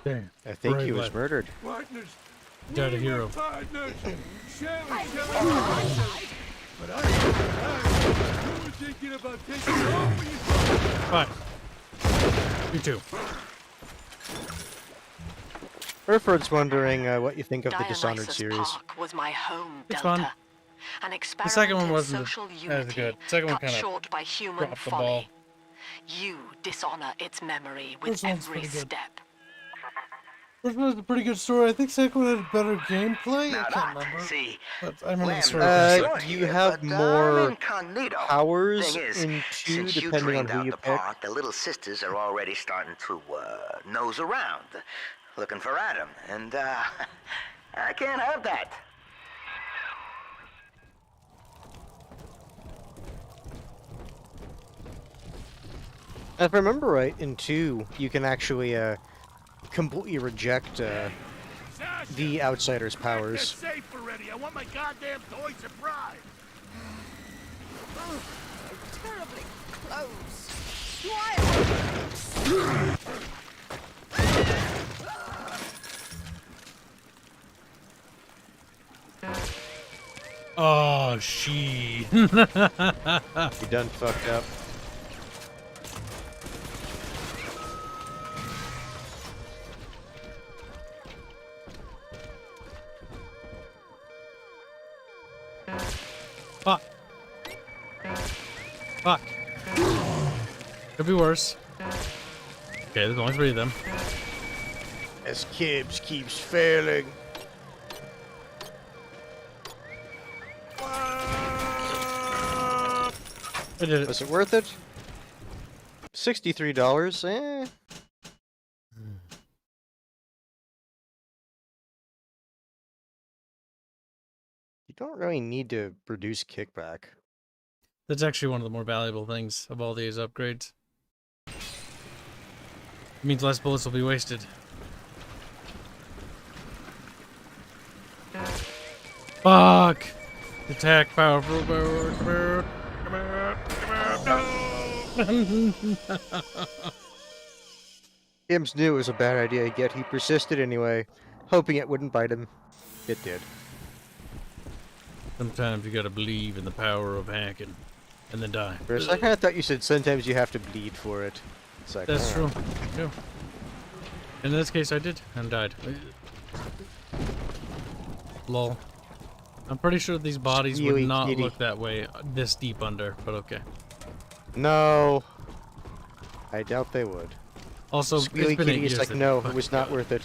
Speaker 1: Damn.
Speaker 17: I think
Speaker 1: Brave
Speaker 17: he was
Speaker 1: lad.
Speaker 17: murdered.
Speaker 9: Partners.
Speaker 1: Dead a hero.
Speaker 9: Partners. Share partners. But you were thinking about taking over your
Speaker 1: Fine. You too.
Speaker 17: Hereford's wondering what you think of the Dishonored
Speaker 14: Dionysus
Speaker 17: series.
Speaker 14: Park was my home,
Speaker 1: It's
Speaker 14: Delta.
Speaker 1: fun.
Speaker 14: An
Speaker 1: The
Speaker 14: experiment
Speaker 1: second one
Speaker 14: in
Speaker 1: wasn't
Speaker 14: social
Speaker 1: as
Speaker 14: unity,
Speaker 1: good. The second one
Speaker 14: cut
Speaker 1: kind
Speaker 14: short by
Speaker 1: of
Speaker 14: human
Speaker 1: dropped the
Speaker 14: folly.
Speaker 1: ball.
Speaker 14: You dishonor its memory with
Speaker 1: First one's
Speaker 14: every
Speaker 1: pretty good.
Speaker 14: step.
Speaker 1: First one was a pretty good story. I think second one had better gameplay. I can't remember.
Speaker 19: See,
Speaker 1: But I remember the story. from second.
Speaker 17: You have more
Speaker 19: incognito.
Speaker 17: powers
Speaker 19: Thing is,
Speaker 17: in 2
Speaker 19: since you
Speaker 17: depending on
Speaker 19: drained
Speaker 17: who
Speaker 19: out
Speaker 17: you
Speaker 19: the
Speaker 17: pick.
Speaker 19: park, the little sisters are already starting to nose around, looking for Adam, and I can't have that.
Speaker 17: If I remember right, in 2, you can actually completely reject the Outsider's powers.
Speaker 9: safe already. I want my goddamn toys and pride.
Speaker 5: Terribly close.
Speaker 1: Oh, she.
Speaker 17: You done fucked up.
Speaker 1: Fuck. Fuck. Could be worse. Okay, there's only 3 of them.
Speaker 17: As Kibs keeps failing.
Speaker 1: I did it.
Speaker 17: Was it worth it? $63, eh? You don't really need to reduce kickback.
Speaker 1: That's actually one of the more valuable things of all these upgrades. It means less bullets will be wasted. Fuck! Attack powerful. Come out. Come out. Come out. No!
Speaker 17: Kibs knew it was a bad idea, yet he persisted anyway, hoping it wouldn't bite him. It did.
Speaker 1: Sometimes you gotta believe in the power of hacking, and then die.
Speaker 17: For a second, I thought you said sometimes you have to bleed for it. It's like,
Speaker 1: That's true.
Speaker 17: oh.
Speaker 1: Yeah. In this case, I did, and died. Lol. I'm pretty sure these bodies would
Speaker 17: Squealy
Speaker 1: not
Speaker 17: kitty.
Speaker 1: look that way this deep under, but okay.
Speaker 17: No. I doubt they would.
Speaker 1: Also, it's
Speaker 17: Squealy
Speaker 1: been 8
Speaker 17: Kitty is
Speaker 1: years
Speaker 17: like,
Speaker 1: that-
Speaker 17: no, it
Speaker 1: fuck
Speaker 17: was not
Speaker 1: God.
Speaker 17: worth it.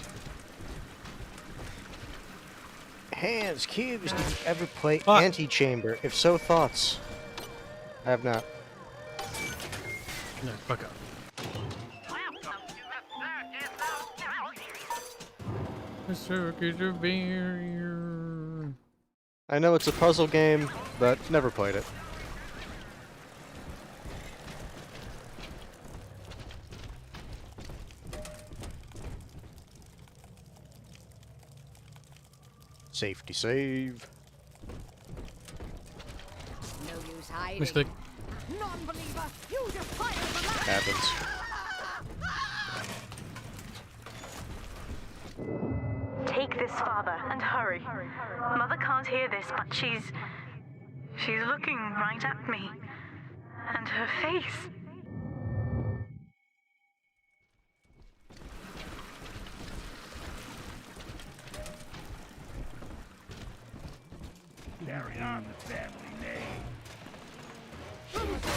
Speaker 17: Hanse, Kibs, did you ever play Antechamber? If so, thoughts? I have not.
Speaker 1: No, fuck up. The circuit of barrier.
Speaker 17: I know it's a puzzle game, but never played it. Safety save.
Speaker 5: No use hiding.
Speaker 1: Mistake.
Speaker 5: Non-believer, you just fired the last.
Speaker 17: Happens.
Speaker 13: Take this, Father, and hurry. Mother can't hear this, but She's looking right at me. And her face.
Speaker 9: Carry on the family name.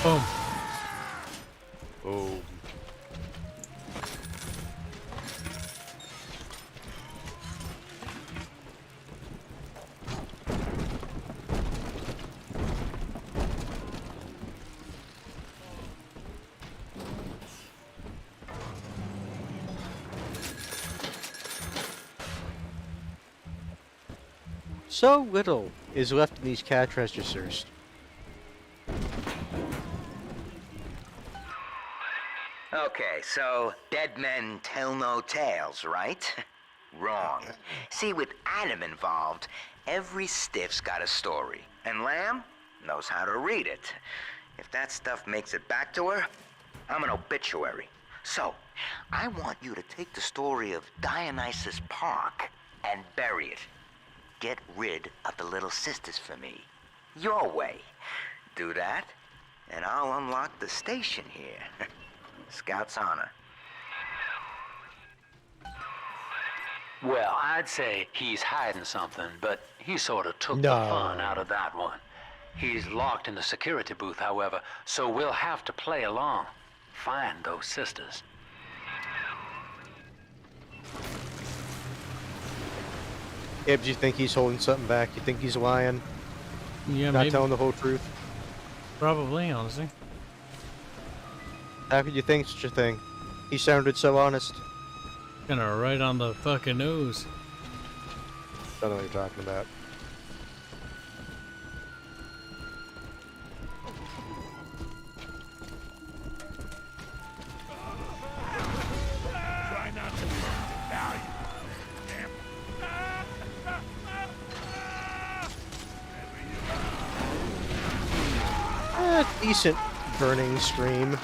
Speaker 1: Boom.
Speaker 17: Oh. So little is left in these cash registers.
Speaker 19: Okay, so dead men tell no tales, right? Wrong. See, with Adam involved, every stiff's got a story. And Lamb knows how to read it. If that stuff makes it back to her, I'm an obituary. So, I want you to take the story of Dionysus Park and bury it. Get rid of the little sisters for me. Your way. Do that, and I'll unlock the station here. Scout's honor.
Speaker 15: Well, I'd say he's hiding something, but he sort of took the
Speaker 17: No.
Speaker 15: fun out of that one. He's locked in the security booth, however, so we'll have to play along. Find those sisters.
Speaker 17: Kibs, you think he's holding something back? You think he's lying?
Speaker 1: Yeah,
Speaker 17: Not
Speaker 1: maybe.
Speaker 17: telling the whole truth?
Speaker 1: Probably, honestly.
Speaker 17: How could you think such a thing? He sounded so honest.
Speaker 1: Kinda right on the fucking nose.
Speaker 17: Don't know what you're talking about.
Speaker 9: Try not to lose the value.
Speaker 17: Decent burning scream.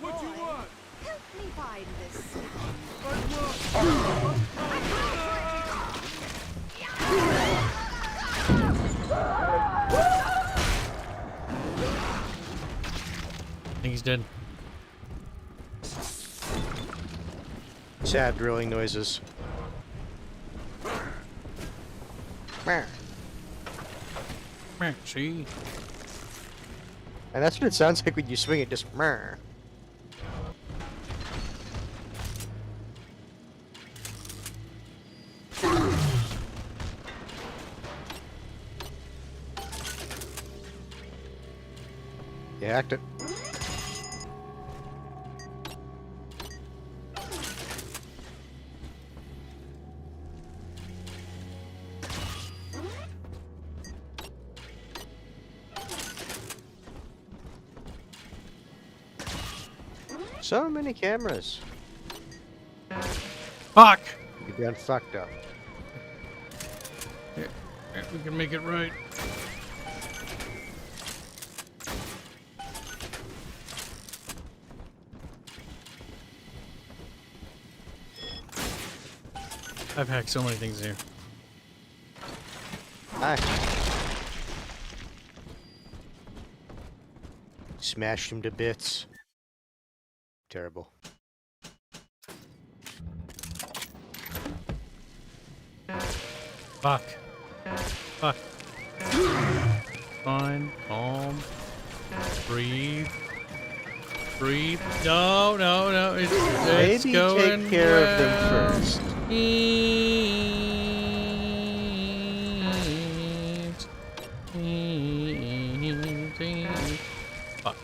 Speaker 9: What you want?
Speaker 5: Help me find this.
Speaker 1: I think he's dead.
Speaker 17: Sad drilling noises.
Speaker 1: See?
Speaker 17: And that's what it sounds like when you swing it, just meh. You hacked it. So many cameras.
Speaker 1: Fuck!
Speaker 17: You've been fucked up.
Speaker 1: Here, we can make it right. I've hacked so many things here.
Speaker 17: Hi. Smashed him to bits. Terrible.
Speaker 1: Fuck. Fuck. Fine. Calm. Breathe. Breathe. No, no, no. It's
Speaker 17: Maybe
Speaker 1: going
Speaker 17: take care
Speaker 1: well.
Speaker 17: of them first.
Speaker 1: Fuck.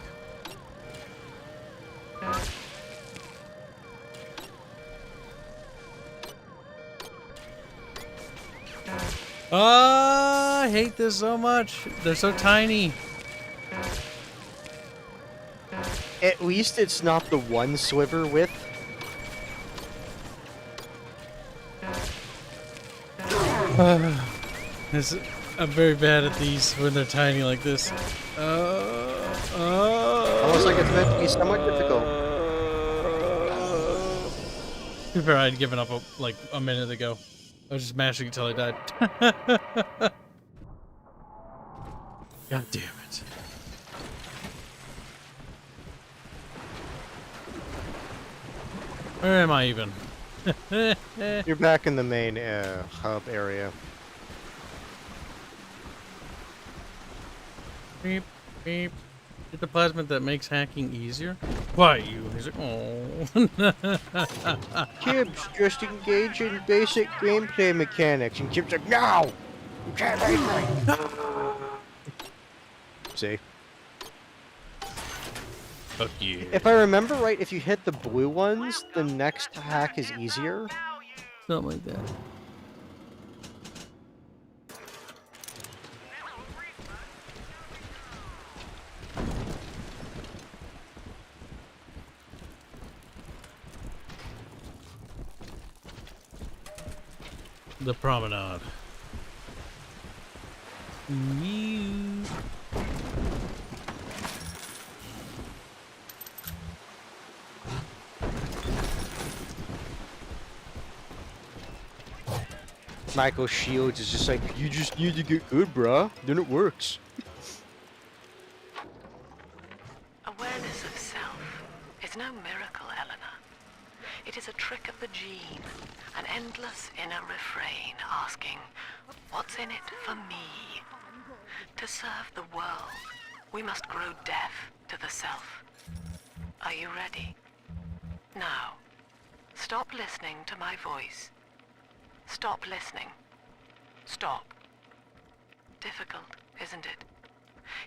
Speaker 1: Oh, I hate this so much. They're so tiny.
Speaker 17: At least it's not the one sliver width.
Speaker 1: I'm very bad at these when they're tiny like this.
Speaker 17: Almost like it's meant to be somewhat difficult.
Speaker 1: To be fair, I'd given up like a minute ago. I was just mashing until I died. God damn it. Where am I even?
Speaker 17: You're back in the main hub area.
Speaker 1: Beep, beep. Get the plasmid that makes hacking easier? Why, you? He's like, oh.
Speaker 17: Kibs, just engage in basic gameplay mechanics. And Kibs like, no! You can't raid me! See?
Speaker 1: Fuck you.
Speaker 17: If I remember right, if you hit the blue ones, the next hack is easier.
Speaker 1: Something like that. The promenade. Mew.
Speaker 17: Michael Shields is just like, you just need to get good, bruh. Then it works.
Speaker 14: Awareness of self is no miracle, Eleanor. It is a trick of the gene, an endless inner refrain asking, what's in it for me? To serve the world, we must grow deaf to the self. Are you ready? Now, stop listening to my voice. Stop listening. Stop. Difficult, isn't it?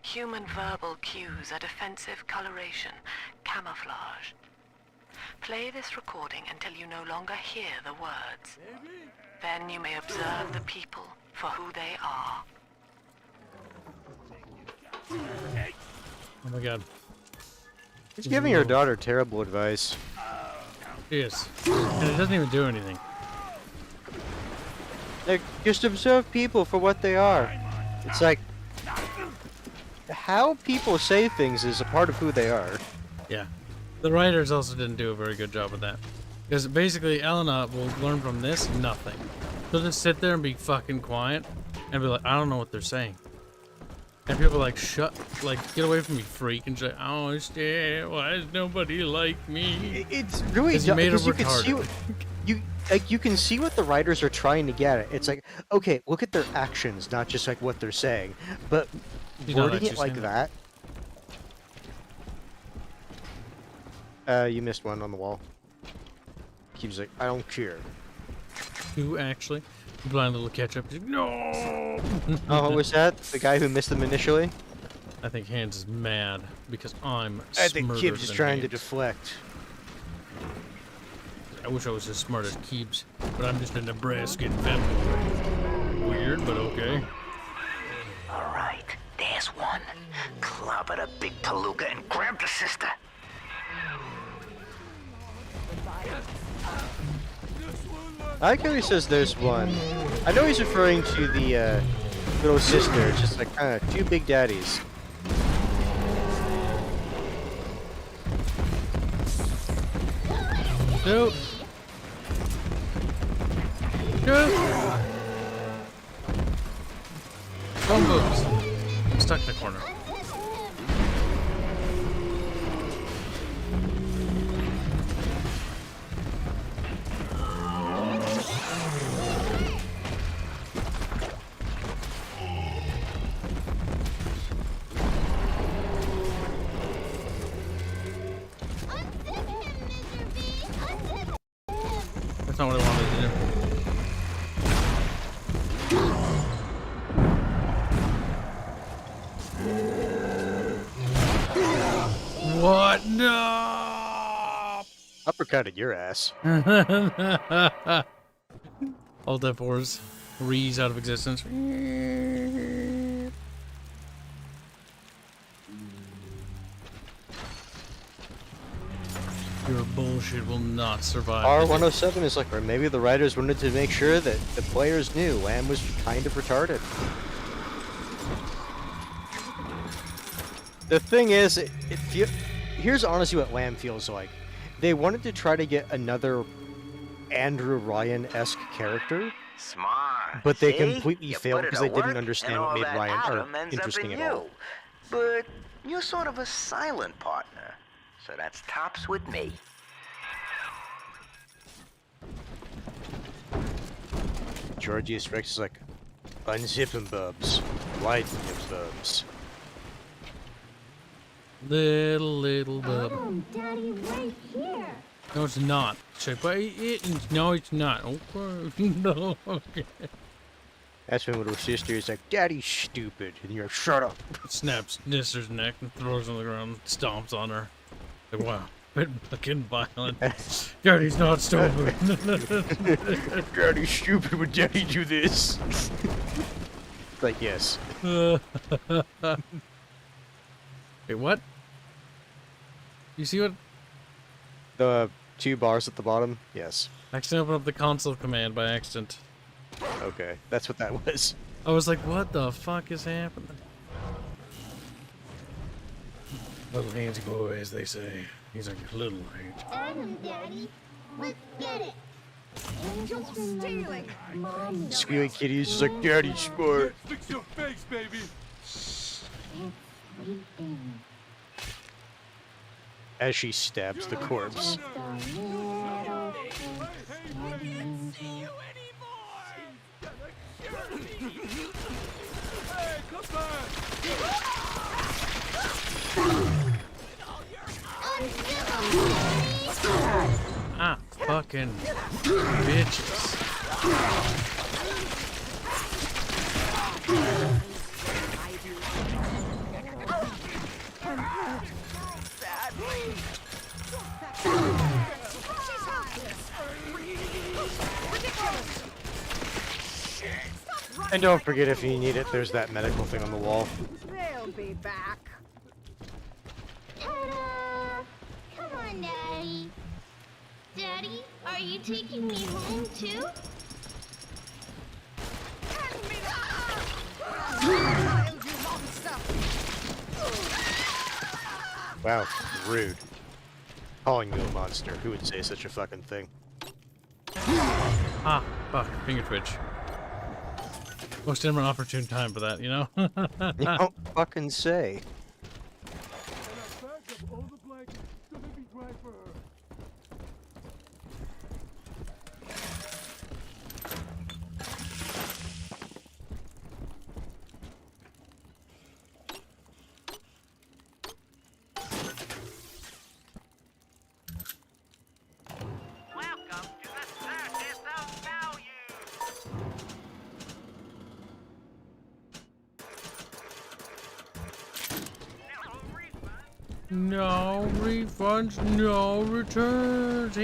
Speaker 14: Human verbal cues are defensive coloration, camouflage. Play this recording until you no longer hear the words. Then you may observe the people for who they are.
Speaker 1: Oh my god.
Speaker 17: He's giving your daughter terrible advice.
Speaker 1: She is. And it doesn't even do anything.
Speaker 17: Like, just observe people for what they are. It's like, how people say things is a part of who they are.
Speaker 1: Yeah. The writers also didn't do a very good job with that. Because basically, Elena will learn from this nothing. She'll just sit there and be fucking quiet and be like, I don't know what they're saying. And people are like, shut, like, get away from me, freak. And she's like, I don't understand. Why is nobody like me?
Speaker 17: It's really dumb because you can see what, you can see what the writers are trying to get at. It's like, okay, look at their actions, not just like what they're saying. But wording it like that. You missed one on the wall. Keeps like, I don't care.
Speaker 1: Who actually? Blind little ketchup. No.
Speaker 17: Oh, what was that? The guy who missed them initially?
Speaker 1: I think Hanse is mad because I'm
Speaker 17: I think
Speaker 1: smarter
Speaker 17: Kibs is
Speaker 1: than
Speaker 17: trying to
Speaker 1: Hanse.
Speaker 17: deflect.
Speaker 1: I wish I was as smart as Kibs, but I'm just a Nebraskan femboy. Weird, but okay.
Speaker 19: All right, there's one. Clobber the big palooka and grab the sister.
Speaker 17: I like how he says there's one. I know he's referring to the little sister. It's just like kind of two big daddies.
Speaker 1: Nope. Nope. Phone books. I'm stuck in the corner. That's not what I wanted to do. What? No!
Speaker 17: Uppercutted your ass.
Speaker 1: All F4s. Rees out of existence. Your bullshit will not survive.
Speaker 17: R107 is like, or maybe the writers wanted to make sure that the players knew Lamb was kind of retarded. The thing is, here's honestly what Lamb feels like. They wanted to try to get another Andrew Ryan-esque character.
Speaker 19: Smart.
Speaker 17: But they
Speaker 19: See?
Speaker 17: completely
Speaker 19: You
Speaker 17: failed
Speaker 19: put it
Speaker 17: because
Speaker 19: to
Speaker 17: they didn't
Speaker 19: work,
Speaker 17: understand
Speaker 19: and
Speaker 17: what
Speaker 19: all
Speaker 17: made
Speaker 19: that
Speaker 17: Ryan
Speaker 19: atom ends up
Speaker 17: interesting
Speaker 19: in
Speaker 17: at
Speaker 19: you.
Speaker 17: all.
Speaker 19: But you're sort of a silent partner, so that's tops with me.
Speaker 17: Georgius Rex is like, unzip him, bubs. Widen him, bubs.
Speaker 1: Little bub.
Speaker 8: Oh, Daddy, right here.
Speaker 1: No, it's not. No, it's not. Okay. No. Okay.
Speaker 17: That's when little sister is like, Daddy's stupid. And you're like, shut up.
Speaker 1: Snaps Nister's neck and throws her on the ground, stomps on her. Like, wow, bit fucking violent. Daddy's not stupid.
Speaker 17: Daddy's stupid. Would Daddy do this? Like, yes.
Speaker 1: Wait, what? You see what?
Speaker 17: The 2 bars at the bottom? Yes.
Speaker 1: I accidentally opened up the console command by accident.
Speaker 17: Okay, that's what that was.
Speaker 1: I was like, what the fuck is happening? Little Hanse boy, as they say. He's like a little Hanse.
Speaker 8: Adam, Daddy, let's get it.
Speaker 5: You're stealing.
Speaker 17: Squealy Kitty's just like, Daddy's smart.
Speaker 9: Fix your face, baby.
Speaker 17: As she stabs the corpse.
Speaker 9: Hey, come back.
Speaker 1: Ah, fucking bitches.
Speaker 17: And don't forget, if you need it, there's that medical thing on the wall.
Speaker 5: They'll be back.
Speaker 8: Ta-da! Come on, Daddy. Daddy, are you taking me home too?
Speaker 17: Wow, rude. Calling you a monster. Who would say such a fucking thing?
Speaker 1: Ah, fuck, finger twitch. Most inopportune time for that, you know?
Speaker 17: You don't fucking say.
Speaker 11: Welcome to the Circus of Value.
Speaker 1: No refunds, no returns.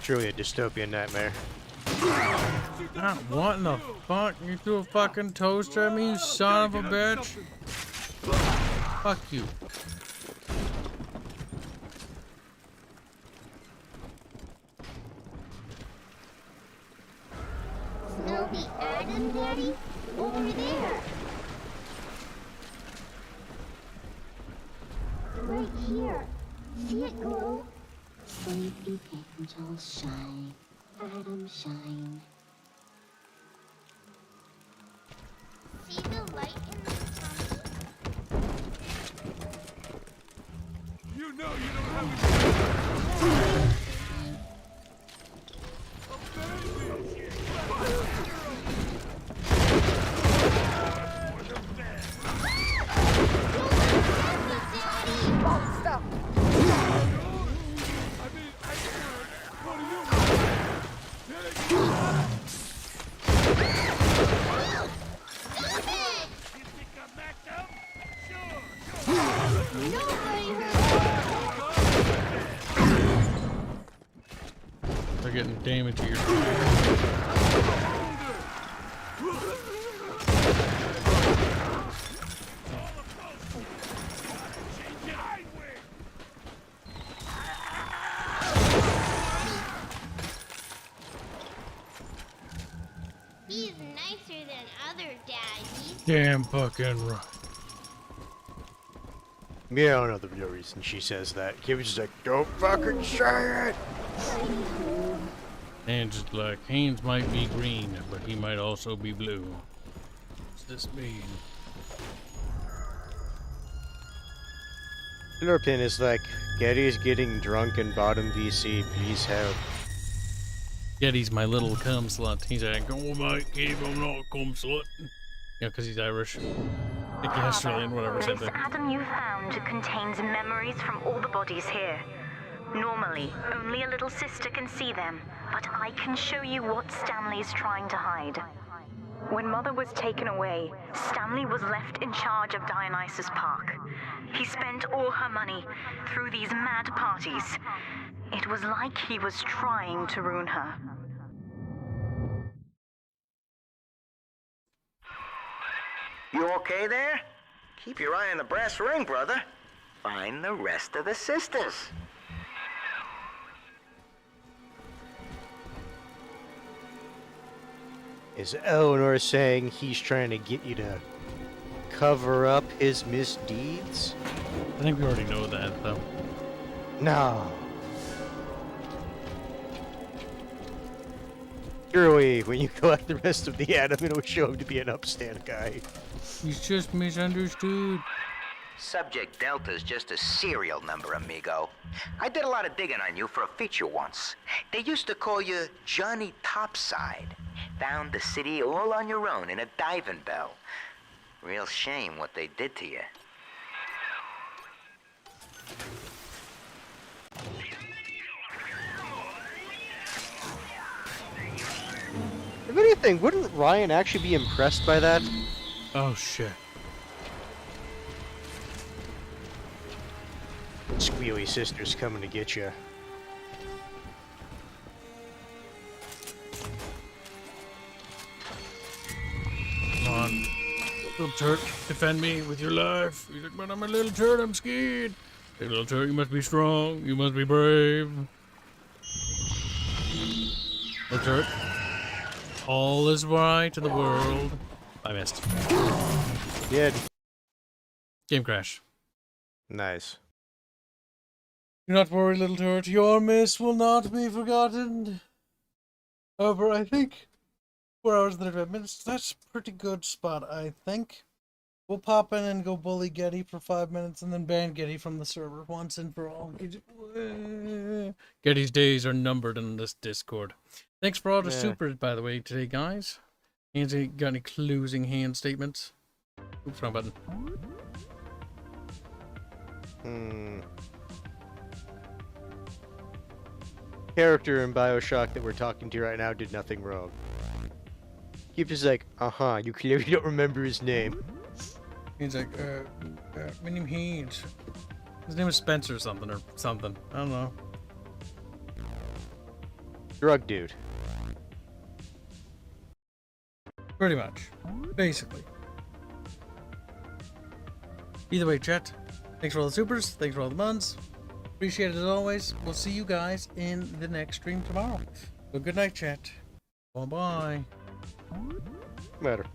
Speaker 17: Truly a dystopian nightmare.
Speaker 1: Ah, what in the fuck? You threw a fucking toaster at me, you son of a bitch? Fuck you.
Speaker 8: Snowy Adam, Daddy? Over there. Right here. See it glow? Sleepy angels shine. Adam shine. See the light in the tunnel?
Speaker 9: You know you don't have a
Speaker 5: Stop.
Speaker 1: They're getting damage here.
Speaker 8: He's nicer than other daddies.
Speaker 1: Damn fucking right.
Speaker 17: Yeah, I don't know the real reason she says that. Kibs is like, don't fucking say it!
Speaker 1: And just like, Hanse might be green, but he might also be blue. What's this mean?
Speaker 17: Flurpin is like, Getty's getting drunk in bottom VC, please help.
Speaker 1: Getty's my little cum slut. He's like, oh mate, Kib, I'm not a cum slut. Yeah, because he's Irish. Like Australian, whatever, same
Speaker 13: This
Speaker 1: thing.
Speaker 13: atom you found contains memories from all the bodies here. Normally, only a little sister can see them, but I can show you what Stanley's trying to hide. When Mother was taken away, Stanley was left in charge of Dionysus Park. He spent all her money through these mad parties. It was like he was trying to ruin her.
Speaker 19: You okay there? Keep your eye on the brass ring, brother. Find the rest of the sisters.
Speaker 17: Is Eleanor saying he's trying to get you to cover up his misdeeds?
Speaker 1: I think we already know that, though.
Speaker 17: No. Surely, when you collect the rest of the atom, it'll show him to be an upstand guy.
Speaker 1: He's just misunderstood.
Speaker 19: Subject Delta's just a serial number, amigo. I did a lot of digging on you for a feature once. They used to call you Johnny Topside. Found the city all on your own in a diving bell. Real shame what they did to you.
Speaker 17: If anything, wouldn't Ryan actually be impressed by that?
Speaker 1: Oh, shit.
Speaker 17: Squealy sister's coming to get you.
Speaker 1: Come on. Little turret, defend me with your life. He's like, but I'm a little turret, I'm scared. Hey, little turret, you must be strong. You must be brave. Little turret. All is right in the world. I missed.
Speaker 17: Good.
Speaker 1: Game crash.
Speaker 17: Nice.
Speaker 1: Do not worry, little turret. Your miss will not be forgotten. However, I think 4 hours and 35 minutes. That's a pretty good spot, I think. We'll pop in and go bully Getty for 5 minutes and then ban Getty from the server once and for all. Getty's days are numbered in this Discord. Thanks for all the supers, by the way, today, guys. Hanse, got any closing hand statements? Oops, wrong button.
Speaker 17: Character in BioShock that we're talking to right now did nothing wrong. Keeps just like, you clearly don't remember his name.
Speaker 1: He's like, my name Hanse. His name is Spencer or something. I don't know.
Speaker 17: Drug dude.
Speaker 1: Pretty much. Basically. Either way, chat. Thanks for all the supers. Thanks for all the buns. Appreciate it as always. We'll see you guys in the next stream tomorrow. So good night, chat. Bye-bye.
Speaker 17: Matter.